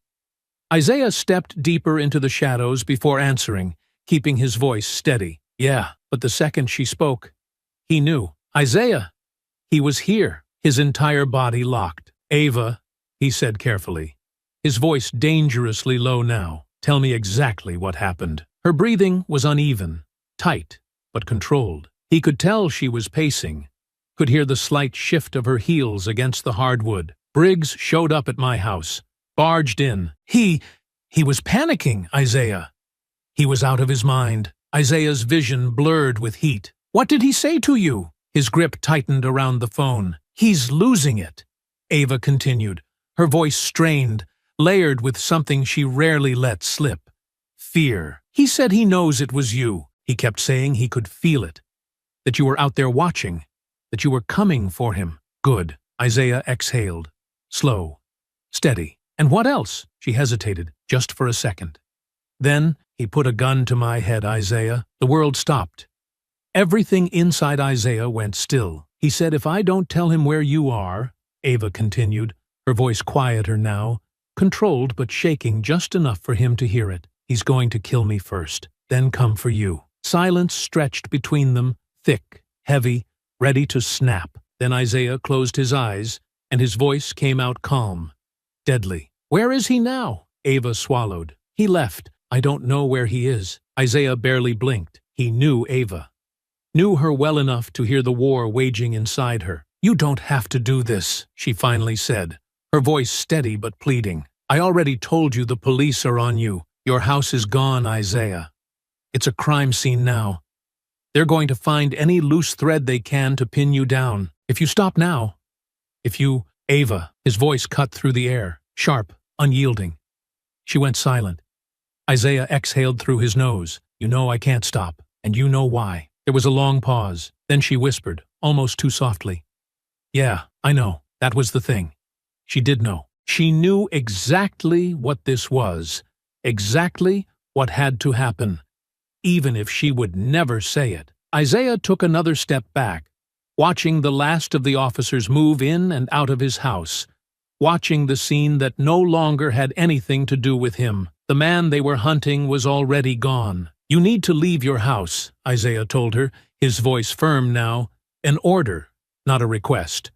Isaiah stepped deeper into the shadows before answering, keeping his voice steady. Yeah, but the second she spoke, he knew. Isaiah! He was here, his entire body locked. Ava, he said carefully, his voice dangerously low now. Tell me exactly what happened. Her breathing was uneven, tight, but controlled. He could tell she was pacing, could hear the slight shift of her heels against the hardwood. Briggs showed up at my house, barged in. He was panicking, Isaiah. He was out of his mind. Isaiah's vision blurred with heat. What did he say to you? His grip tightened around the phone. He's losing it, Ava continued, her voice strained, layered with something she rarely let slip. Fear. He said he knows it was you. He kept saying he could feel it. That you were out there watching. That you were coming for him. Good. Isaiah exhaled. Slow. Steady. And what else? She hesitated, just for a second. Then he put a gun to my head, Isaiah. The world stopped. Everything inside Isaiah went still. He said, if I don't tell him where you are, Ava continued, her voice quieter now, controlled but shaking just enough for him to hear it. He's going to kill me first, then come for you. Silence stretched between them, thick, heavy, ready to snap. Then Isaiah closed his eyes, and his voice came out calm, deadly. Where is he now? Ava swallowed. He left. I don't know where he is. Isaiah barely blinked. He knew Ava. Knew her well enough to hear the war waging inside her. You don't have to do this, she finally said, her voice steady but pleading. I already told you the police are on you. Your house is gone, Isaiah. It's a crime scene now. They're going to find any loose thread they can to pin you down. If you stop now, Ava, his voice cut through the air, sharp, unyielding. She went silent. Isaiah exhaled through his nose. You know I can't stop, and you know why. There was a long pause. Then she whispered, almost too softly. Yeah, I know. That was the thing. She did know. She knew exactly what this was, exactly what had to happen, even if she would never say it. Isaiah took another step back, watching the last of the officers move in and out of his house, watching the scene that no longer had anything to do with him. The man they were hunting was already gone. You need to leave your house, Isaiah told her, his voice firm now. An order, not a request.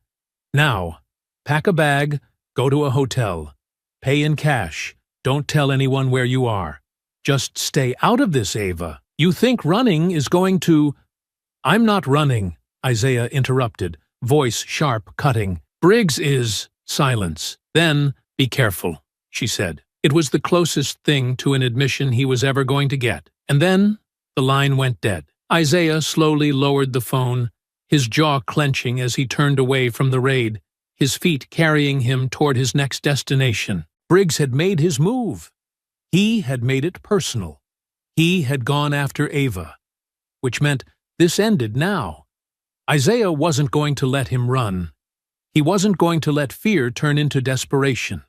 Now, pack a bag, go to a hotel. Pay in cash. Don't tell anyone where you are. Just stay out of this, Ava. You think running is going to— I'm not running, Isaiah interrupted, voice sharp, cutting. Briggs is— Silence. Then, be careful, she said. It was the closest thing to an admission he was ever going to get. And then, the line went dead. Isaiah slowly lowered the phone, his jaw clenching as he turned away from the raid, his feet carrying him toward his next destination. Briggs had made his move. He had made it personal. He had gone after Ava, which meant this ended now. Isaiah wasn't going to let him run. He wasn't going to let fear turn into desperation.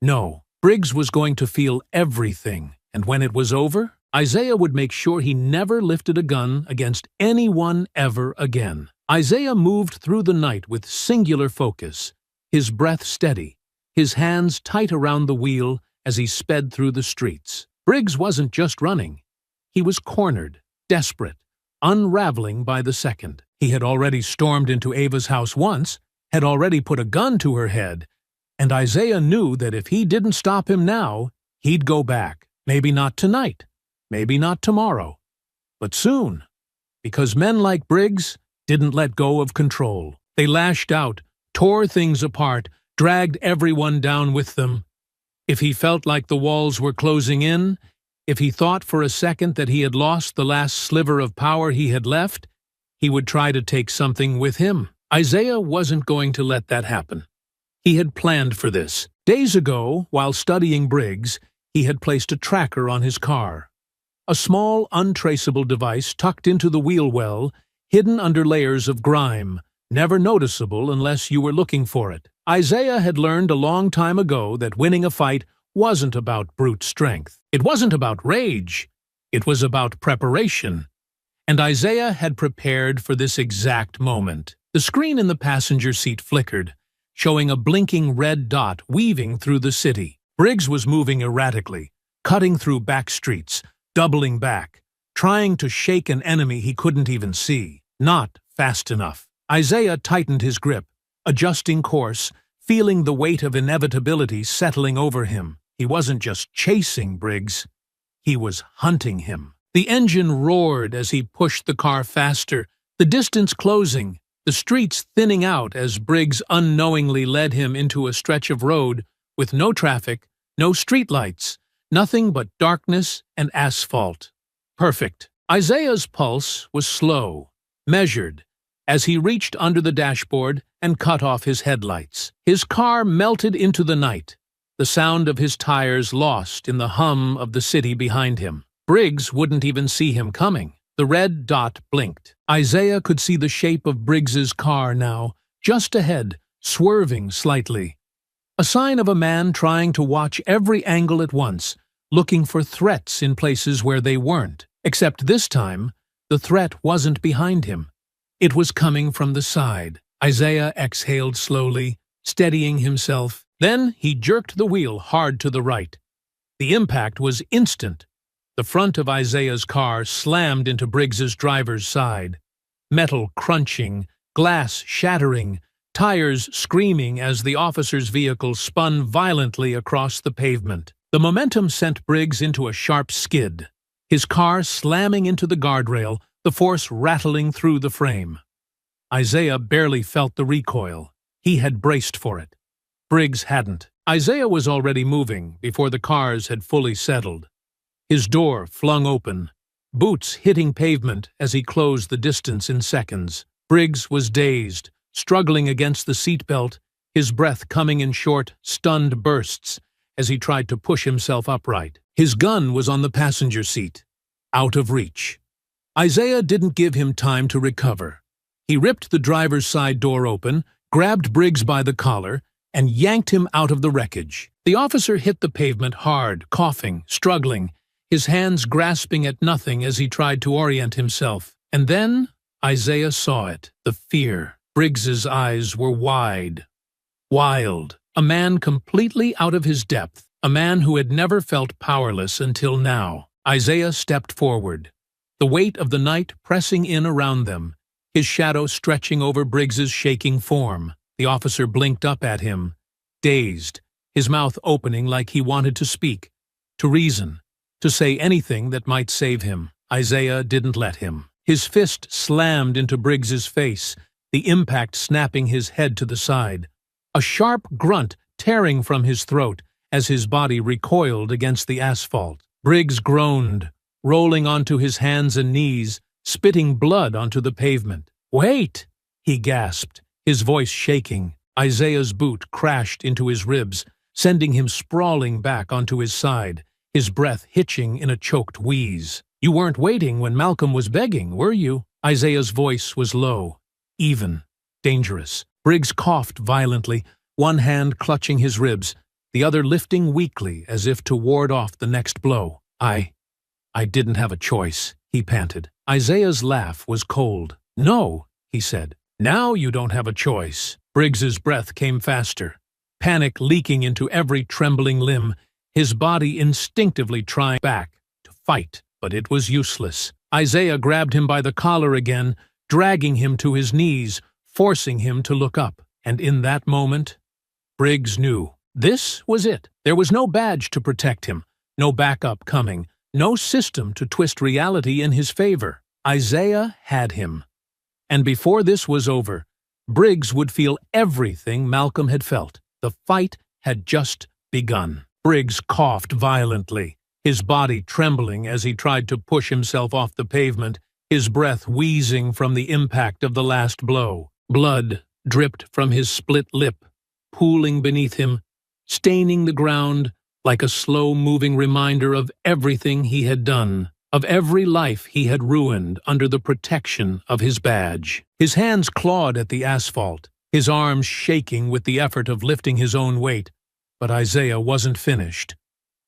No, Briggs was going to feel everything, and when it was over, Isaiah would make sure he never lifted a gun against anyone ever again. Isaiah moved through the night with singular focus, his breath steady, his hands tight around the wheel as he sped through the streets. Briggs wasn't just running. He was cornered, desperate, unraveling by the second. He had already stormed into Ava's house once, had already put a gun to her head, and Isaiah knew that if he didn't stop him now, he'd go back. Maybe not tonight, maybe not tomorrow, but soon, because men like Briggs didn't let go of control. They lashed out, tore things apart, dragged everyone down with them. If he felt like the walls were closing in, if he thought for a second that he had lost the last sliver of power he had left, he would try to take something with him. Isaiah wasn't going to let that happen. He had planned for this. Days ago, while studying Briggs, he had placed a tracker on his car. A small, untraceable device tucked into the wheel well, hidden under layers of grime, never noticeable unless you were looking for it. Isaiah had learned a long time ago that winning a fight wasn't about brute strength. It wasn't about rage. It was about preparation. And Isaiah had prepared for this exact moment. The screen in the passenger seat flickered, showing a blinking red dot weaving through the city. Briggs was moving erratically, cutting through back streets, doubling back, trying to shake an enemy he couldn't even see. Not fast enough. Isaiah tightened his grip, adjusting course, feeling the weight of inevitability settling over him. He wasn't just chasing Briggs, he was hunting him. The engine roared as he pushed the car faster, the distance closing, the streets thinning out as Briggs unknowingly led him into a stretch of road with no traffic, no streetlights, nothing but darkness and asphalt. Perfect. Isaiah's pulse was slow, measured, as he reached under the dashboard and cut off his headlights. His car melted into the night, the sound of his tires lost in the hum of the city behind him. Briggs wouldn't even see him coming. The red dot blinked. Isaiah could see the shape of Briggs's car now, just ahead, swerving slightly. A sign of a man trying to watch every angle at once, looking for threats in places where they weren't. Except this time, the threat wasn't behind him. It was coming from the side. Isaiah exhaled slowly, steadying himself. Then he jerked the wheel hard to the right. The impact was instant. The front of Isaiah's car slammed into Briggs's driver's side. Metal crunching, glass shattering, tires screaming as the officer's vehicle spun violently across the pavement. The momentum sent Briggs into a sharp skid, his car slamming into the guardrail, the force rattling through the frame. Isaiah barely felt the recoil. He had braced for it. Briggs hadn't. Isaiah was already moving before the cars had fully settled. His door flung open, boots hitting pavement as he closed the distance in seconds. Briggs was dazed, struggling against the seatbelt, his breath coming in short, stunned bursts as he tried to push himself upright. His gun was on the passenger seat, out of reach. Isaiah didn't give him time to recover. He ripped the driver's side door open, grabbed Briggs by the collar, and yanked him out of the wreckage. The officer hit the pavement hard, coughing, struggling, his hands grasping at nothing as he tried to orient himself. And then Isaiah saw it, the fear. Briggs's eyes were wide, wild, a man completely out of his depth, a man who had never felt powerless until now. Isaiah stepped forward, the weight of the night pressing in around them, his shadow stretching over Briggs's shaking form. The officer blinked up at him, dazed, his mouth opening like he wanted to speak, to reason, to say anything that might save him. Isaiah didn't let him. His fist slammed into Briggs's face, the impact snapping his head to the side. A sharp grunt tearing from his throat as his body recoiled against the asphalt. Briggs groaned, rolling onto his hands and knees, spitting blood onto the pavement. "Wait!" he gasped, his voice shaking. Isaiah's boot crashed into his ribs, sending him sprawling back onto his side, his breath hitching in a choked wheeze. "You weren't waiting when Malcolm was begging, were you?" Isaiah's voice was low, even, dangerous. Briggs coughed violently, one hand clutching his ribs, the other lifting weakly as if to ward off the next blow. I didn't have a choice," he panted. Isaiah's laugh was cold. "No," he said. "Now you don't have a choice." Briggs's breath came faster, panic leaking into every trembling limb, his body instinctively trying back to fight, but it was useless. Isaiah grabbed him by the collar again, dragging him to his knees, forcing him to look up. And in that moment, Briggs knew. This was it. There was no badge to protect him, no backup coming, no system to twist reality in his favor. Isaiah had him. And before this was over, Briggs would feel everything Malcolm had felt. The fight had just begun. Briggs coughed violently, his body trembling as he tried to push himself off the pavement, his breath wheezing from the impact of the last blow. Blood dripped from his split lip, pooling beneath him, staining the ground like a slow-moving reminder of everything he had done. of every life he had ruined under the protection of his badge. His hands clawed at the asphalt, his arms shaking with the effort of lifting his own weight. But Isaiah wasn't finished.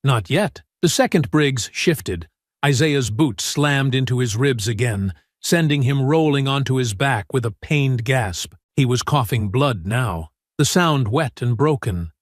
Not yet. The second Briggs shifted. Isaiah's boot slammed into his ribs again, sending him rolling onto his back with a pained gasp. He was coughing blood now, the sound wet and broken.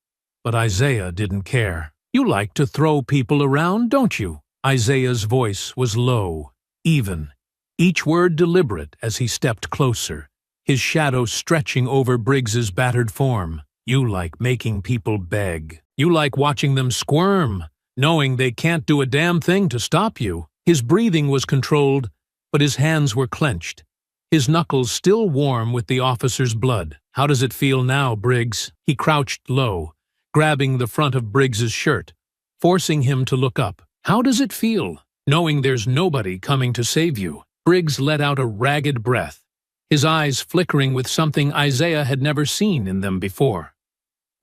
But Isaiah didn't care. "You like to throw people around, don't you?" Isaiah's voice was low, even, each word deliberate as he stepped closer, his shadow stretching over Briggs's battered form. "You like making people beg. You like watching them squirm, knowing they can't do a damn thing to stop you." His breathing was controlled, but his hands were clenched, his knuckles still warm with the officer's blood. "How does it feel now, Briggs?" He crouched low, grabbing the front of Briggs's shirt, forcing him to look up. "How does it feel, knowing there's nobody coming to save you?" Briggs let out a ragged breath, his eyes flickering with something Isaiah had never seen in them before.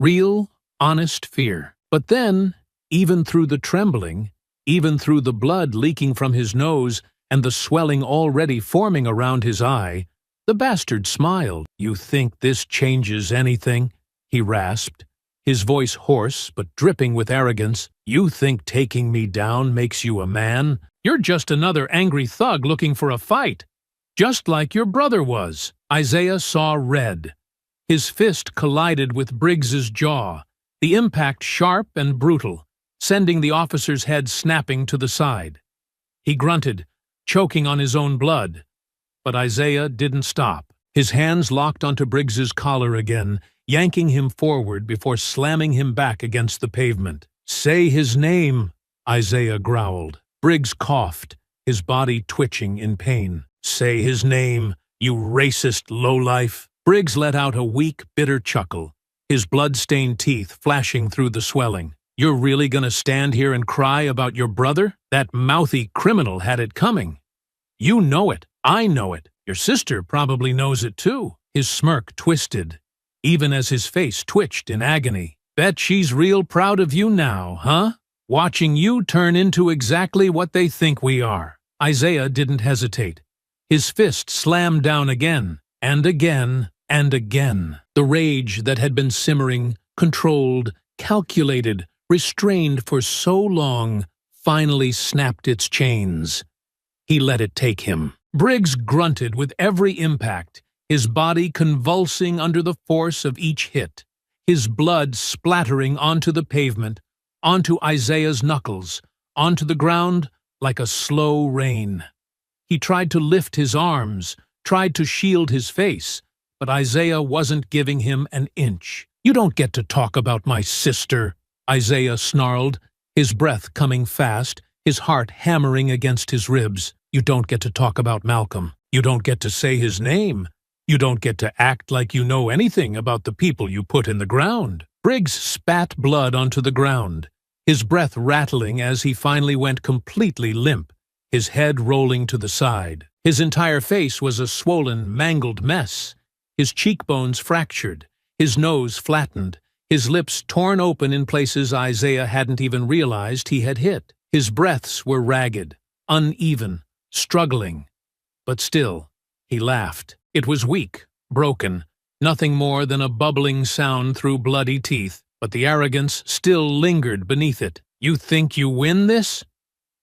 Real, honest fear. But then, even through the trembling, even through the blood leaking from his nose and the swelling already forming around his eye, the bastard smiled. "You think this changes anything?" he rasped, his voice hoarse but dripping with arrogance. "You think taking me down makes you a man? You're just another angry thug looking for a fight, just like your brother was." Isaiah saw red. His fist collided with Briggs's jaw, the impact sharp and brutal, sending the officer's head snapping to the side. He grunted, choking on his own blood. But Isaiah didn't stop. His hands locked onto Briggs's collar again, yanking him forward before slamming him back against the pavement. "Say his name," Isaiah growled. Briggs coughed, his body twitching in pain. "Say his name, you racist lowlife." Briggs let out a weak, bitter chuckle, his blood-stained teeth flashing through the swelling. "You're really gonna stand here and cry about your brother? That mouthy criminal had it coming. You know it. I know it. Your sister probably knows it too." His smirk twisted, even as his face twitched in agony. "Bet she's real proud of you now, huh? Watching you turn into exactly what they think we are." Isaiah didn't hesitate. His fist slammed down again, and again, and again. The rage that had been simmering, controlled, calculated, restrained for so long, finally snapped its chains. He let it take him. Briggs grunted with every impact, his body convulsing under the force of each hit, his blood splattering onto the pavement, onto Isaiah's knuckles, onto the ground like a slow rain. He tried to lift his arms, tried to shield his face, but Isaiah wasn't giving him an inch. "You don't get to talk about my sister," Isaiah snarled, his breath coming fast, his heart hammering against his ribs. "You don't get to talk about Malcolm. You don't get to say his name. You don't get to act like you know anything about the people you put in the ground." Briggs spat blood onto the ground, his breath rattling as he finally went completely limp, his head rolling to the side. His entire face was a swollen, mangled mess, his cheekbones fractured, his nose flattened, his lips torn open in places Isaiah hadn't even realized he had hit. His breaths were ragged, uneven, struggling. But still, he laughed. It was weak, broken, nothing more than a bubbling sound through bloody teeth, but the arrogance still lingered beneath it. "You think you win this?"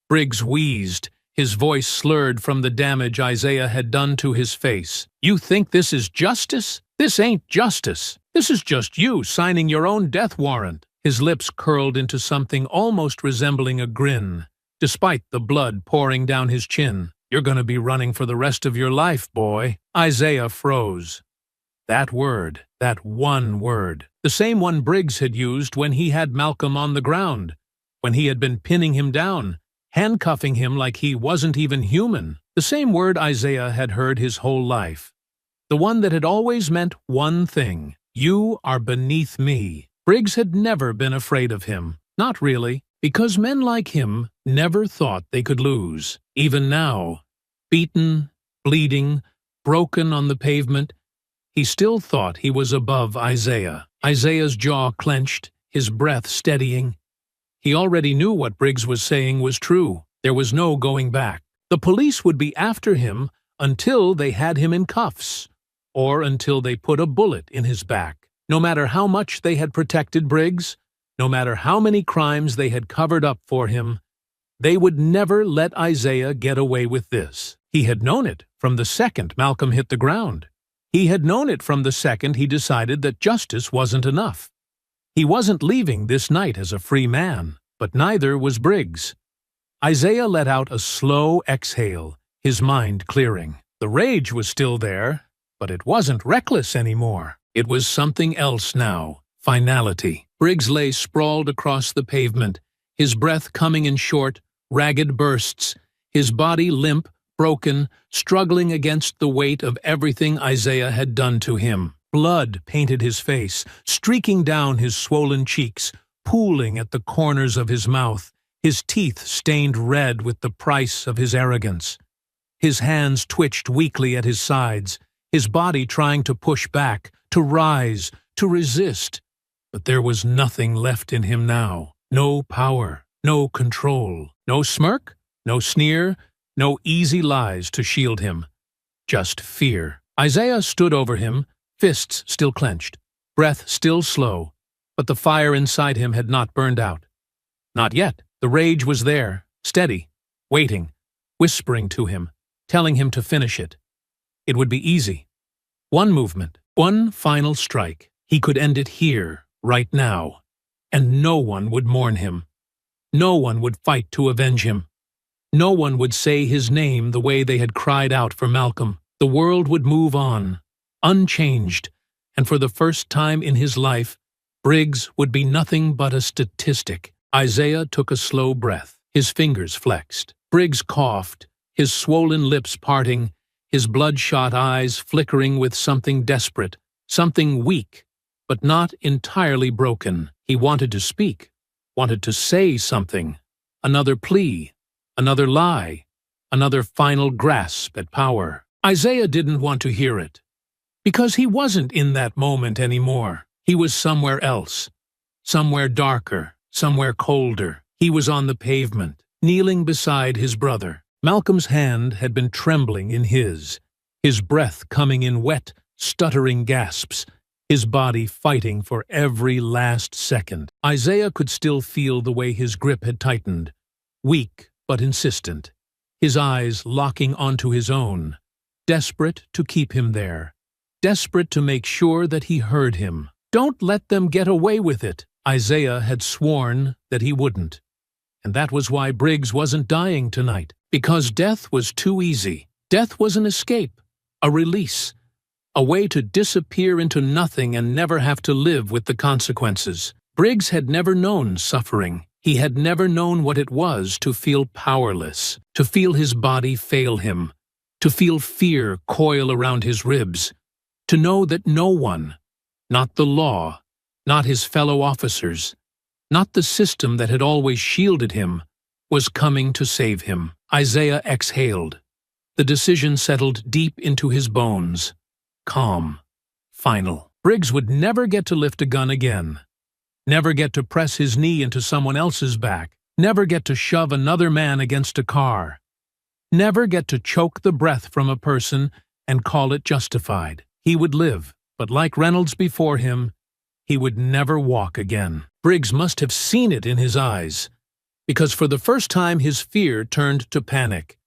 Briggs wheezed, his voice slurred from the damage Isaiah had done to his face. "You think this is justice? This ain't justice. This is just you signing your own death warrant." His lips curled into something almost resembling a grin, despite the blood pouring down his chin. "You're gonna be running for the rest of your life, boy." Isaiah froze. That word, that one word, the same one Briggs had used when he had Malcolm on the ground, when he had been pinning him down, handcuffing him like he wasn't even human. The same word Isaiah had heard his whole life. The one that had always meant one thing: "You are beneath me." Briggs had never been afraid of him. Not really, because men like him never thought they could lose. Even now, beaten, bleeding, broken on the pavement, he still thought he was above Isaiah. Isaiah's jaw clenched, his breath steadying. He already knew what Briggs was saying was true. There was no going back. The police would be after him until they had him in cuffs, or until they put a bullet in his back. No matter how much they had protected Briggs, no matter how many crimes they had covered up for him, they would never let Isaiah get away with this. He had known it from the second Malcolm hit the ground. He had known it from the second he decided that justice wasn't enough. He wasn't leaving this night as a free man, but neither was Briggs. Isaiah let out a slow exhale, his mind clearing. The rage was still there, but it wasn't reckless anymore. It was something else now, finality. Briggs lay sprawled across the pavement, his breath coming in short, ragged bursts, his body limp, broken, struggling against the weight of everything Isaiah had done to him. Blood painted his face, streaking down his swollen cheeks, pooling at the corners of his mouth, his teeth stained red with the price of his arrogance. His hands twitched weakly at his sides, his body trying to push back, to rise, to resist. But there was nothing left in him now. No power, no control, no smirk, no sneer, no easy lies to shield him. Just fear. Isaiah stood over him, fists still clenched, breath still slow, but the fire inside him had not burned out. Not yet. The rage was there, steady, waiting, whispering to him, telling him to finish it. It would be easy. One movement, one final strike. He could end it here, right now. And no one would mourn him. No one would fight to avenge him. No one would say his name the way they had cried out for Malcolm. The world would move on, unchanged, and for the first time in his life, Briggs would be nothing but a statistic. Isaiah took a slow breath, his fingers flexed. Briggs coughed, his swollen lips parting, his bloodshot eyes flickering with something desperate, something weak, but not entirely broken. He wanted to speak, wanted to say something, another plea, another lie, another final grasp at power. Isaiah didn't want to hear it, because he wasn't in that moment anymore. He was somewhere else, somewhere darker, somewhere colder. He was on the pavement, kneeling beside his brother. Malcolm's hand had been trembling in his breath coming in wet, stuttering gasps, his body fighting for every last second. Isaiah could still feel the way his grip had tightened, weak but insistent, his eyes locking onto his own, desperate to keep him there, desperate to make sure that he heard him. Don't let them get away with it. Isaiah had sworn that he wouldn't. And that was why Briggs wasn't dying tonight, because death was too easy. Death was an escape, a release, a way to disappear into nothing and never have to live with the consequences. Briggs had never known suffering. He had never known what it was to feel powerless, to feel his body fail him, to feel fear coil around his ribs, to know that no one, not the law, not his fellow officers, not the system that had always shielded him, was coming to save him. Isaiah exhaled. The decision settled deep into his bones. Calm. Final. Briggs would never get to lift a gun again. Never get to press his knee into someone else's back. Never get to shove another man against a car. Never get to choke the breath from a person and call it justified. He would live, but like Reynolds before him, he would never walk again. Briggs must have seen it in his eyes, because for the first time his fear turned to panic.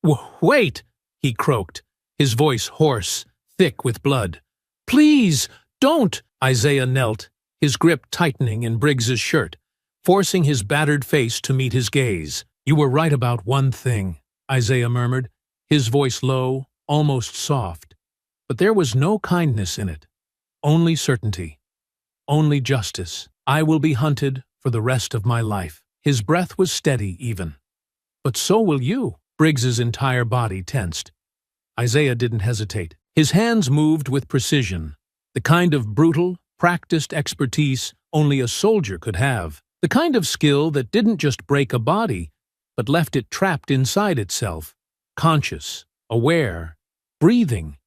"Wait!" he croaked, his voice hoarse, thick with blood. "Please, don't!" Isaiah knelt, his grip tightening in Briggs's shirt, forcing his battered face to meet his gaze. "You were right about one thing," Isaiah murmured, his voice low, almost soft. But there was no kindness in it, only certainty. Only justice. "I will be hunted for the rest of my life." His breath was steady, even. "But so will you." Briggs's entire body tensed. Isaiah didn't hesitate. His hands moved with precision, the kind of brutal, practiced expertise only a soldier could have, the kind of skill that didn't just break a body, but left it trapped inside itself, conscious, aware, breathing,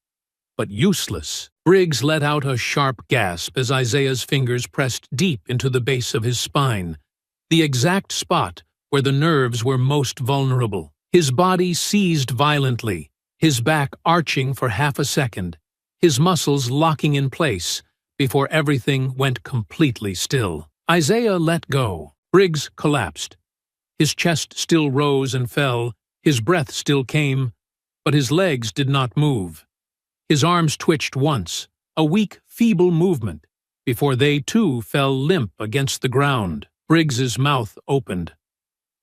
but useless. Briggs let out a sharp gasp as Isaiah's fingers pressed deep into the base of his spine, the exact spot where the nerves were most vulnerable. His body seized violently, his back arching for half a second, his muscles locking in place before everything went completely still. Isaiah let go. Briggs collapsed. His chest still rose and fell, his breath still came, but his legs did not move. His arms twitched once, a weak, feeble movement, before they too fell limp against the ground. Briggs's mouth opened.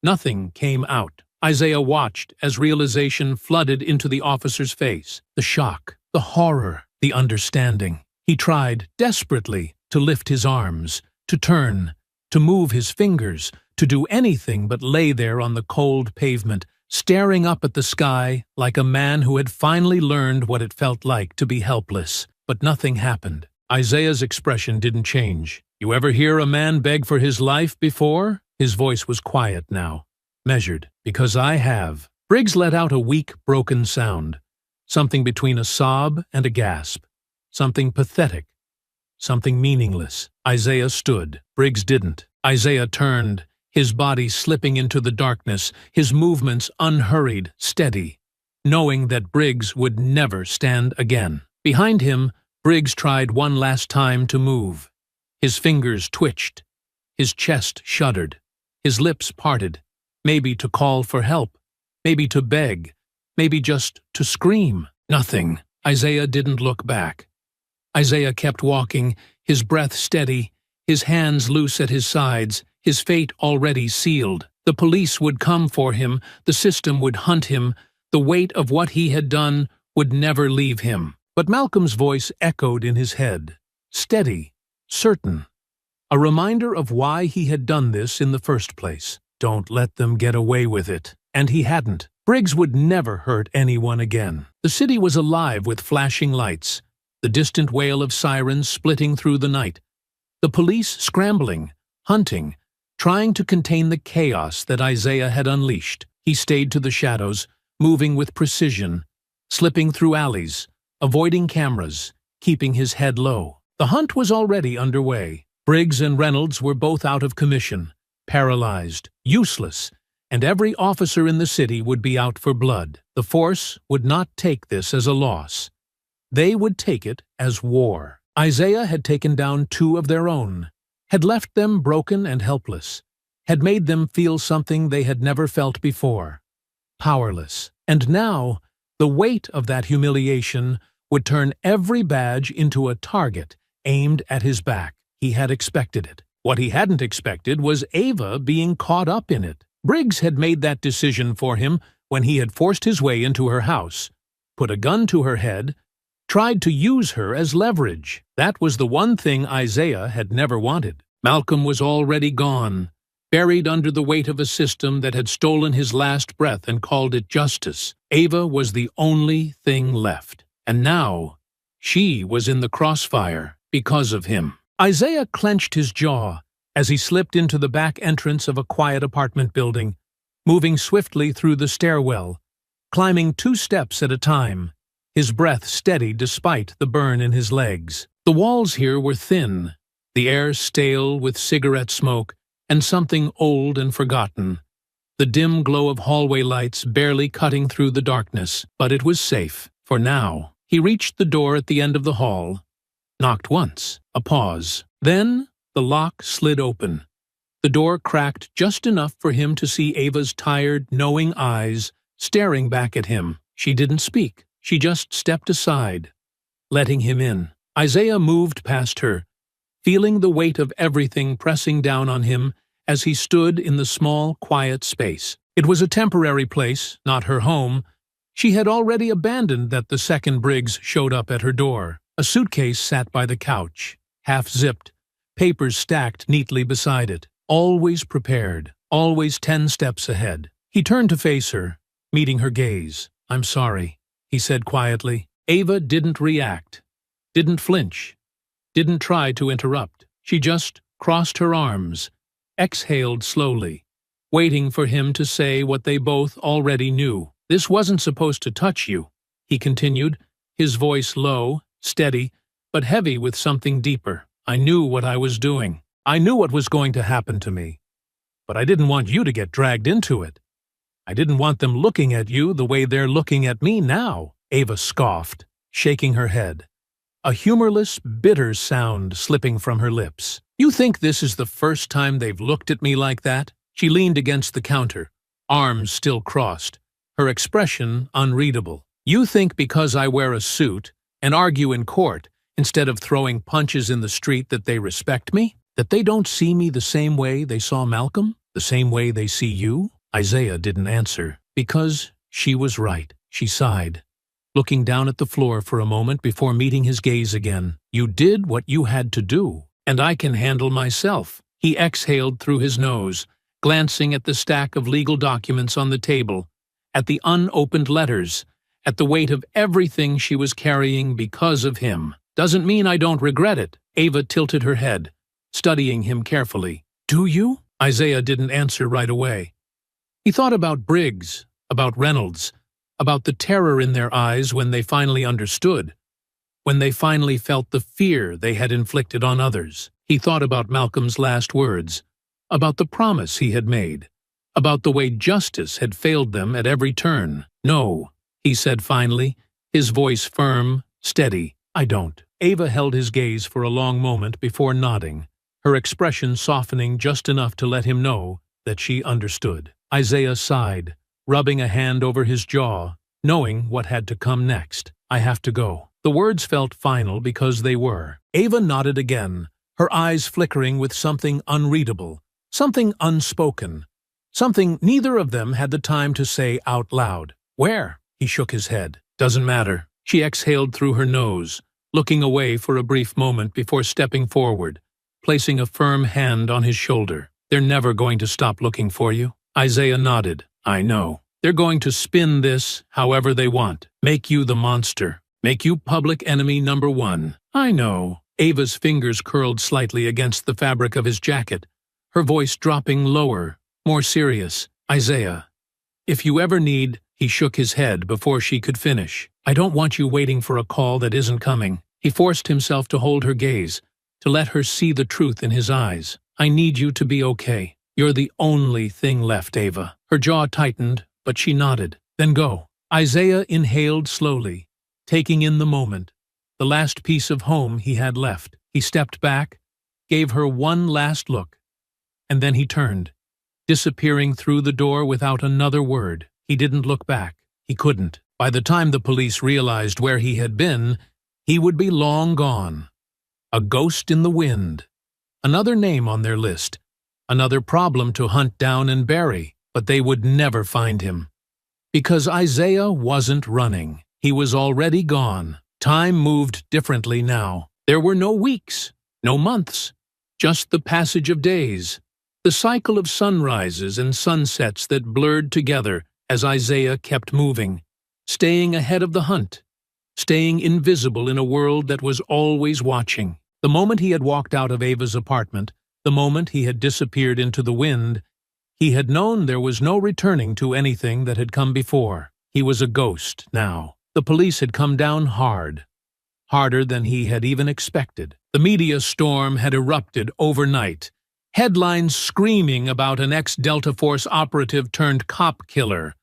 Nothing came out. Isaiah watched as realization flooded into the officer's face. The shock, the horror, the understanding. He tried desperately to lift his arms, to turn, to move his fingers, to do anything but lay there on the cold pavement, staring up at the sky like a man who had finally learned what it felt like to be helpless. But nothing happened. Isaiah's expression didn't change. You ever hear a man beg for his life before? His voice was quiet now, measured. Because I have. Briggs let out a weak, broken sound, something between a sob and a gasp, something pathetic, something meaningless. Isaiah stood. Briggs didn't. Isaiah turned, his body slipping into the darkness, his movements unhurried, steady, knowing that Briggs would never stand again. Behind him, Briggs tried one last time to move. His fingers twitched, his chest shuddered, his lips parted, maybe to call for help, maybe to beg, maybe just to scream. Nothing. Isaiah didn't look back. Isaiah kept walking, his breath steady, his hands loose at his sides, his fate already sealed. The police would come for him, the system would hunt him, the weight of what he had done would never leave him. But Malcolm's voice echoed in his head, steady, certain, a reminder of why he had done this in the first place. Don't let them get away with it. And he hadn't. Briggs would never hurt anyone again. The city was alive with flashing lights, the distant wail of sirens splitting through the night, the police scrambling, hunting, trying to contain the chaos that Isaiah had unleashed. He stayed to the shadows, moving with precision, slipping through alleys, avoiding cameras, keeping his head low. The hunt was already underway. Briggs and Reynolds were both out of commission, paralyzed, useless, and every officer in the city would be out for blood. The force would not take this as a loss. They would take it as war. Isaiah had taken down 2 of their own, had left them broken and helpless, had made them feel something they had never felt before, powerless. And now, the weight of that humiliation would turn every badge into a target aimed at his back. He had expected it. What he hadn't expected was Ava being caught up in it. Briggs had made that decision for him when he had forced his way into her house, put a gun to her head, tried to use her as leverage. That was the one thing Isaiah had never wanted. Malcolm was already gone, buried under the weight of a system that had stolen his last breath and called it justice. Ava was the only thing left. And now, she was in the crossfire because of him. Isaiah clenched his jaw as he slipped into the back entrance of a quiet apartment building, moving swiftly through the stairwell, climbing 2 steps at a time, his breath steady despite the burn in his legs. The walls here were thin, the air stale with cigarette smoke and something old and forgotten, the dim glow of hallway lights barely cutting through the darkness. But it was safe, for now. He reached the door at the end of the hall, knocked once, a pause. Then the lock slid open. The door cracked just enough for him to see Ava's tired, knowing eyes staring back at him. She didn't speak. She just stepped aside, letting him in. Isaiah moved past her, feeling the weight of everything pressing down on him as he stood in the small, quiet space. It was a temporary place, not her home. She had already abandoned that the second Briggs showed up at her door. A suitcase sat by the couch, half-zipped, papers stacked neatly beside it. Always prepared, always 10 steps ahead. He turned to face her, meeting her gaze. "I'm sorry," he said quietly. Ava didn't react, didn't flinch, didn't try to interrupt. She just crossed her arms, exhaled slowly, waiting for him to say what they both already knew. "This wasn't supposed to touch you," he continued, his voice low, steady, but heavy with something deeper. "I knew what I was doing. I knew what was going to happen to me. But I didn't want you to get dragged into it." I didn't want them looking at you the way they're looking at me now, Ava scoffed, shaking her head, a humorless, bitter sound slipping from her lips. You think this is the first time they've looked at me like that? She leaned against the counter, arms still crossed, her expression unreadable. You think because I wear a suit and argue in court instead of throwing punches in the street that they respect me? That they don't see me the same way they saw Malcolm? The same way they see you? Isaiah didn't answer, because she was right. She sighed, looking down at the floor for a moment before meeting his gaze again. You did what you had to do, and I can handle myself. He exhaled through his nose, glancing at the stack of legal documents on the table, at the unopened letters, at the weight of everything she was carrying because of him. Doesn't mean I don't regret it. Ava tilted her head, studying him carefully. Do you? Isaiah didn't answer right away. He thought about Briggs, about Reynolds, about the terror in their eyes when they finally understood, when they finally felt the fear they had inflicted on others. He thought about Malcolm's last words, about the promise he had made, about the way justice had failed them at every turn. No, he said finally, his voice firm, steady. I don't. Ava held his gaze for a long moment before nodding, her expression softening just enough to let him know that she understood. Isaiah sighed, rubbing a hand over his jaw, knowing what had to come next. I have to go. The words felt final because they were. Ava nodded again, her eyes flickering with something unreadable, something unspoken, something neither of them had the time to say out loud. Where? He shook his head. Doesn't matter. She exhaled through her nose, looking away for a brief moment before stepping forward, placing a firm hand on his shoulder. They're never going to stop looking for you. Isaiah nodded. I know. They're going to spin this however they want. Make you the monster. Make you public enemy number one. I know. Ava's fingers curled slightly against the fabric of his jacket, her voice dropping lower, more serious. Isaiah, if you ever need... He shook his head before she could finish. I don't want you waiting for a call that isn't coming. He forced himself to hold her gaze, to let her see the truth in his eyes. I need you to be okay. You're the only thing left, Ava. Her jaw tightened, but she nodded. Then go. Isaiah inhaled slowly, taking in the moment, the last piece of home he had left. He stepped back, gave her one last look, and then he turned, disappearing through the door without another word. He didn't look back. He couldn't. By the time the police realized where he had been, he would be long gone. A ghost in the wind. Another name on their list. Another problem to hunt down and bury. But they would never find him. Because Isaiah wasn't running. He was already gone. Time moved differently now. There were no weeks, no months, just the passage of days. The cycle of sunrises and sunsets that blurred together as Isaiah kept moving, staying ahead of the hunt, staying invisible in a world that was always watching. The moment he had walked out of Ava's apartment, the moment he had disappeared into the wind, he had known there was no returning to anything that had come before. He was a ghost now. The police had come down hard, harder than he had even expected. The media storm had erupted overnight, headlines screaming about an ex-Delta Force operative turned cop killer,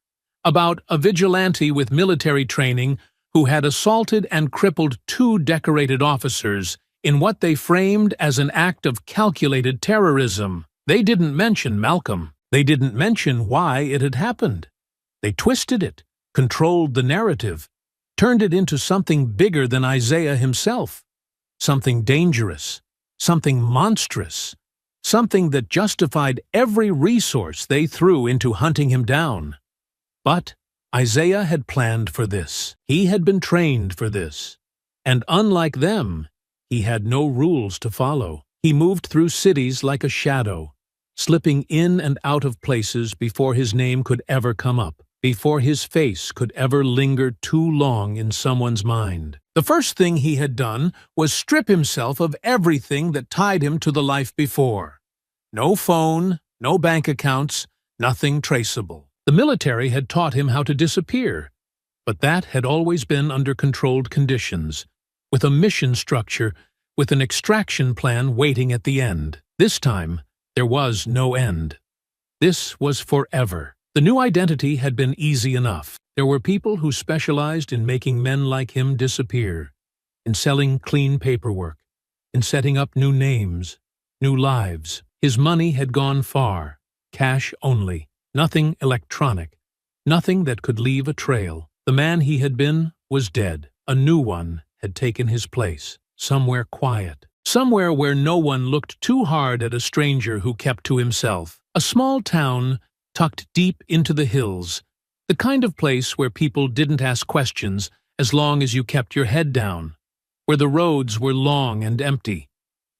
about a vigilante with military training who had assaulted and crippled 2 decorated officers in what they framed as an act of calculated terrorism. They didn't mention Malcolm. They didn't mention why it had happened. They twisted it, controlled the narrative, turned it into something bigger than Isaiah himself, something dangerous, something monstrous, something that justified every resource they threw into hunting him down. But Isaiah had planned for this. He had been trained for this. And unlike them, he had no rules to follow. He moved through cities like a shadow, slipping in and out of places before his name could ever come up, before his face could ever linger too long in someone's mind. The first thing he had done was strip himself of everything that tied him to the life before. No phone, no bank accounts, nothing traceable. The military had taught him how to disappear, but that had always been under controlled conditions, with a mission structure, with an extraction plan waiting at the end. This time, there was no end. This was forever. The new identity had been easy enough. There were people who specialized in making men like him disappear, in selling clean paperwork, in setting up new names, new lives. His money had gone far, cash only, nothing electronic, nothing that could leave a trail. The man he had been was dead. A new one had taken his place, somewhere quiet, somewhere where no one looked too hard at a stranger who kept to himself. A small town tucked deep into the hills, the kind of place where people didn't ask questions as long as you kept your head down, where the roads were long and empty,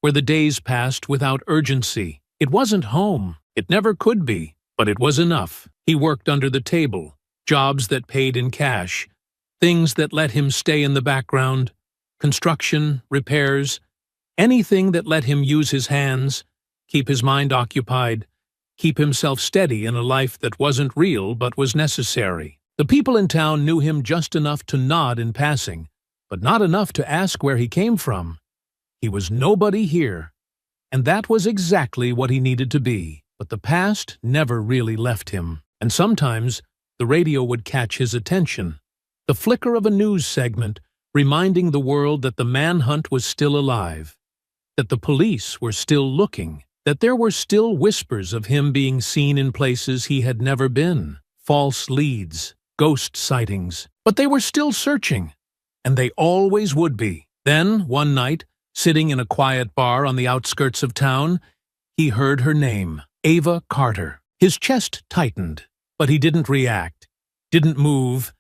where the days passed without urgency. It wasn't home. It never could be, but it was enough. He worked under the table, jobs that paid in cash, things that let him stay in the background, construction, repairs, anything that let him use his hands, keep his mind occupied, keep himself steady in a life that wasn't real but was necessary. The people in town knew him just enough to nod in passing, but not enough to ask where he came from. He was nobody here, and that was exactly what he needed to be. But the past never really left him, and sometimes the radio would catch his attention. The flicker of a news segment reminding the world that the manhunt was still alive, that the police were still looking, that there were still whispers of him being seen in places he had never been, false leads, ghost sightings. But they were still searching, and they always would be. Then, one night, sitting in a quiet bar on the outskirts of town, he heard her name, Ava Carter. His chest tightened, but he didn't react, didn't move,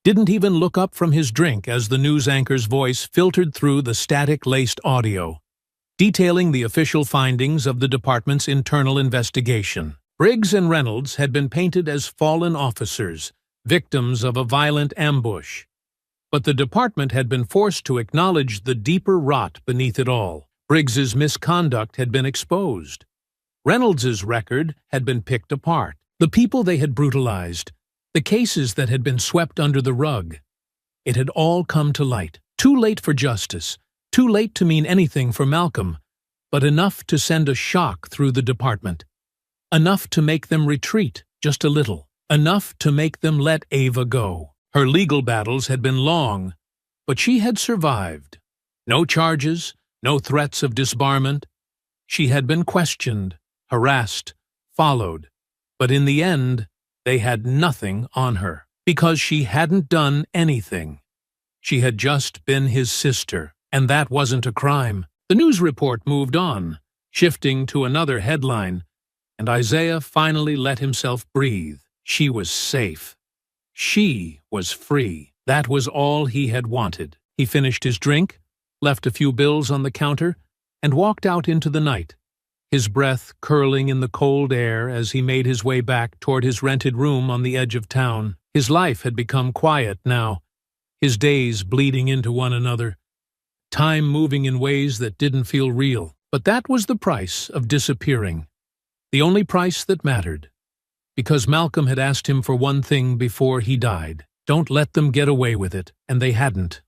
didn't even look up from his drink as the news anchor's voice filtered through the static-laced audio, detailing the official findings of the department's internal investigation. Briggs and Reynolds had been painted as fallen officers, victims of a violent ambush. But the department had been forced to acknowledge the deeper rot beneath it all. Briggs's misconduct had been exposed. Reynolds's record had been picked apart. The people they had brutalized, the cases that had been swept under the rug. It had all come to light. Too late for justice, too late to mean anything for Malcolm, but enough to send a shock through the department. Enough to make them retreat just a little. Enough to make them let Ava go. Her legal battles had been long, but she had survived. No charges, no threats of disbarment. She had been questioned, harassed, followed, but in the end, they had nothing on her, because she hadn't done anything. She had just been his sister, and that wasn't a crime. The news report moved on, shifting to another headline, and Isaiah finally let himself breathe. She was safe. She was free. That was all he had wanted. He finished his drink, left a few bills on the counter, and walked out into the night, his breath curling in the cold air as he made his way back toward his rented room on the edge of town. His life had become quiet now, his days bleeding into one another, time moving in ways that didn't feel real. But that was the price of disappearing, the only price that mattered, because Malcolm had asked him for one thing before he died. Don't let them get away with it, and they hadn't.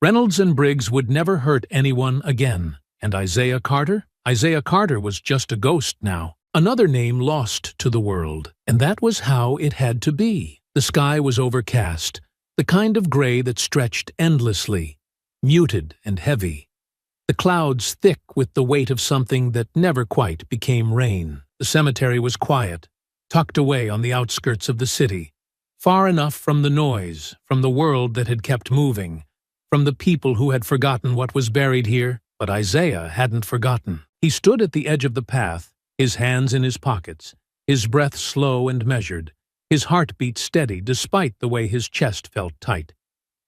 Reynolds and Briggs would never hurt anyone again. And Isaiah Carter? Isaiah Carter was just a ghost now, another name lost to the world. And that was how it had to be. The sky was overcast, the kind of gray that stretched endlessly, muted and heavy. The clouds thick with the weight of something that never quite became rain. The cemetery was quiet, tucked away on the outskirts of the city, far enough from the noise, from the world that had kept moving, from the people who had forgotten what was buried here. But Isaiah hadn't forgotten. He stood at the edge of the path, his hands in his pockets, his breath slow and measured, his heartbeat steady despite the way his chest felt tight,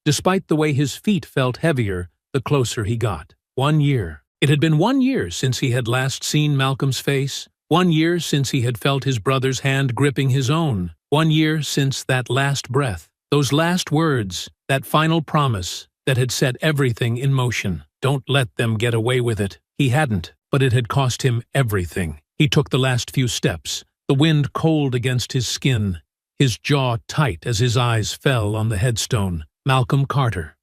despite the way his feet felt heavier the closer he got. 1 year. It had been 1 year since he had last seen Malcolm's face, 1 year since he had felt his brother's hand gripping his own, 1 year since that last breath, those last words, that final promise that had set everything in motion. Don't let them get away with it. He hadn't, but it had cost him everything. He took the last few steps, the wind cold against his skin, his jaw tight as his eyes fell on the headstone. Malcolm Carter,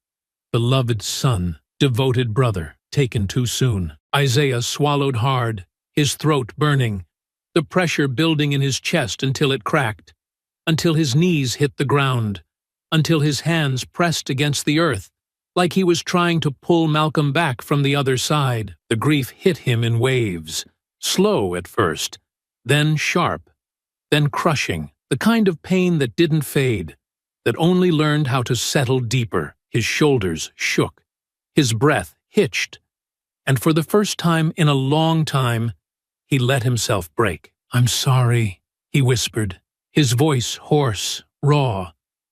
beloved son, devoted brother, taken too soon. Isaiah swallowed hard, his throat burning, the pressure building in his chest until it cracked. until his knees hit the ground, until his hands pressed against the earth, like he was trying to pull Malcolm back from the other side. The grief hit him in waves, slow at first, then sharp, then crushing, the kind of pain that didn't fade, that only learned how to settle deeper. His shoulders shook, his breath hitched, and for the first time in a long time, he let himself break. "I'm sorry," he whispered, his voice hoarse, raw,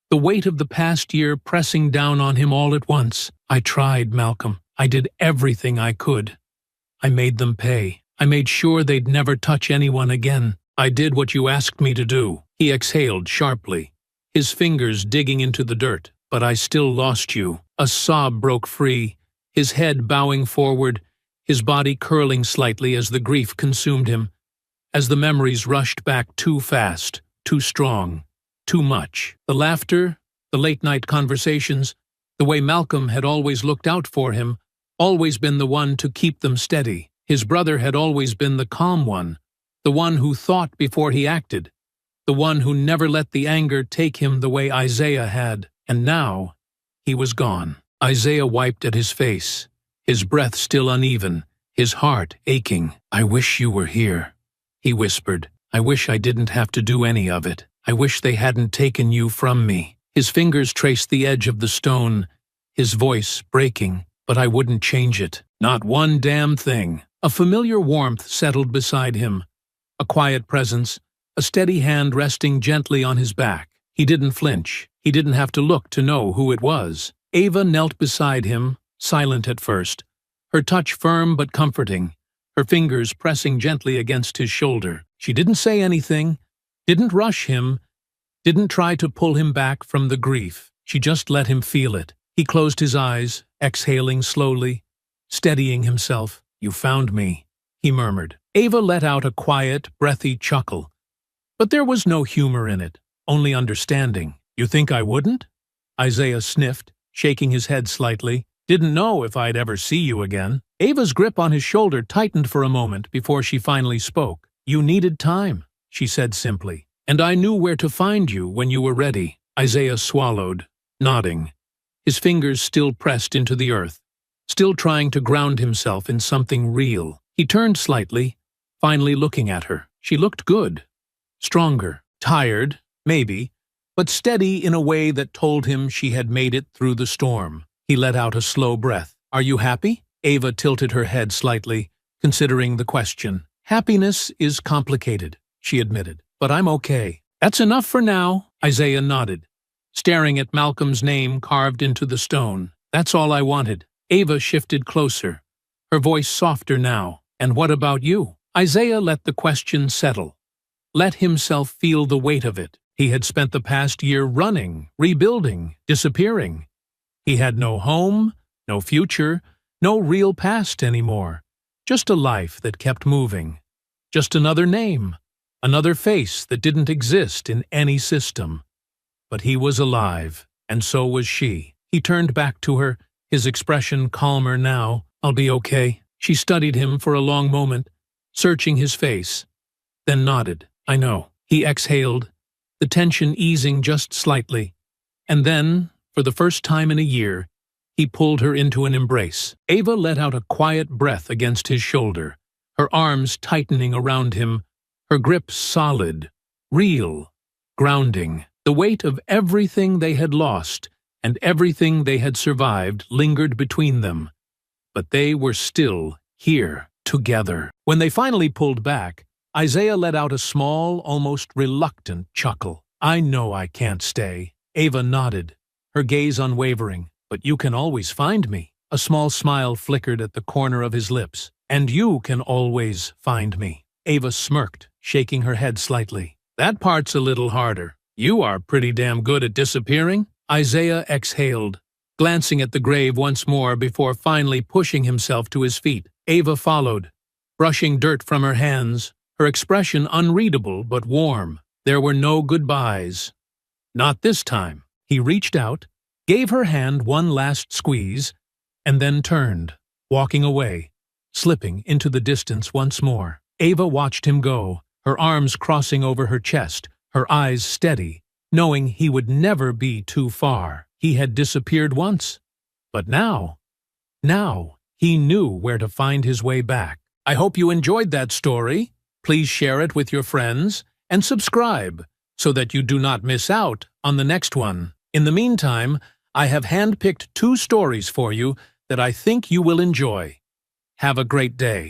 the weight of the past year pressing down on him all at once. "I tried, Malcolm. I did everything I could. I made them pay. I made sure they'd never touch anyone again. I did what you asked me to do." He exhaled sharply, his fingers digging into the dirt. "But I still lost you." A sob broke free, his head bowing forward, his body curling slightly as the grief consumed him, as the memories rushed back too fast, too strong, too much. The laughter, the late-night conversations, the way Malcolm had always looked out for him, always been the one to keep them steady. His brother had always been the calm one, the one who thought before he acted, the one who never let the anger take him the way Isaiah had. And now, he was gone. Isaiah wiped at his face, his breath still uneven, his heart aching. "I wish you were here," he whispered. "I wish I didn't have to do any of it. I wish they hadn't taken you from me." His fingers traced the edge of the stone, his voice breaking. "But I wouldn't change it. Not one damn thing." A familiar warmth settled beside him, a quiet presence, a steady hand resting gently on his back. He didn't flinch. He didn't have to look to know who it was. Ava knelt beside him, silent at first, her touch firm but comforting, her fingers pressing gently against his shoulder. She didn't say anything, didn't rush him, didn't try to pull him back from the grief. She just let him feel it. He closed his eyes, exhaling slowly, steadying himself. "You found me," he murmured. Ava let out a quiet, breathy chuckle, but there was no humor in it, only understanding. "You think I wouldn't?" Isaiah sniffed, shaking his head slightly. "Didn't know if I'd ever see you again." Ava's grip on his shoulder tightened for a moment before she finally spoke. "You needed time," she said simply, "and I knew where to find you when you were ready." Isaiah swallowed, nodding, his fingers still pressed into the earth, still trying to ground himself in something real. He turned slightly, finally looking at her. She looked good, stronger, tired, maybe, but steady in a way that told him she had made it through the storm. He let out a slow breath. "Are you happy?" Ava tilted her head slightly, considering the question. "Happiness is complicated," she admitted, "but I'm okay." "That's enough for now," Isaiah nodded, staring at Malcolm's name carved into the stone. "That's all I wanted." Ava shifted closer, her voice softer now. "And what about you?" Isaiah let the question settle, let himself feel the weight of it. He had spent the past year running, rebuilding, disappearing. He had no home, no future, no real past anymore. Just a life that kept moving. Just another name, another face that didn't exist in any system. But he was alive, and so was she. He turned back to her, his expression calmer now. "I'll be okay." She studied him for a long moment, searching his face, then nodded. "I know." He exhaled, the tension easing just slightly, and then, for the first time in a year, he pulled her into an embrace. Ava let out a quiet breath against his shoulder, her arms tightening around him, her grip solid, real, grounding. The weight of everything they had lost and everything they had survived lingered between them, but they were still here, together. When they finally pulled back, Isaiah let out a small, almost reluctant chuckle. "I know I can't stay." Ava nodded, her gaze unwavering. "But you can always find me." A small smile flickered at the corner of his lips. "And you can always find me." Ava smirked, shaking her head slightly. "That part's a little harder. You are pretty damn good at disappearing." Isaiah exhaled, glancing at the grave once more before finally pushing himself to his feet. Ava followed, brushing dirt from her hands, her expression unreadable but warm. There were no goodbyes. Not this time. He reached out, gave her hand one last squeeze, and then turned, walking away, slipping into the distance once more. Ava watched him go, her arms crossing over her chest, her eyes steady, knowing he would never be too far. He had disappeared once, but now he knew where to find his way back. I hope you enjoyed that story. Please share it with your friends and subscribe so that you do not miss out on the next one. In the meantime, I have handpicked 2 stories for you that I think you will enjoy. Have a great day.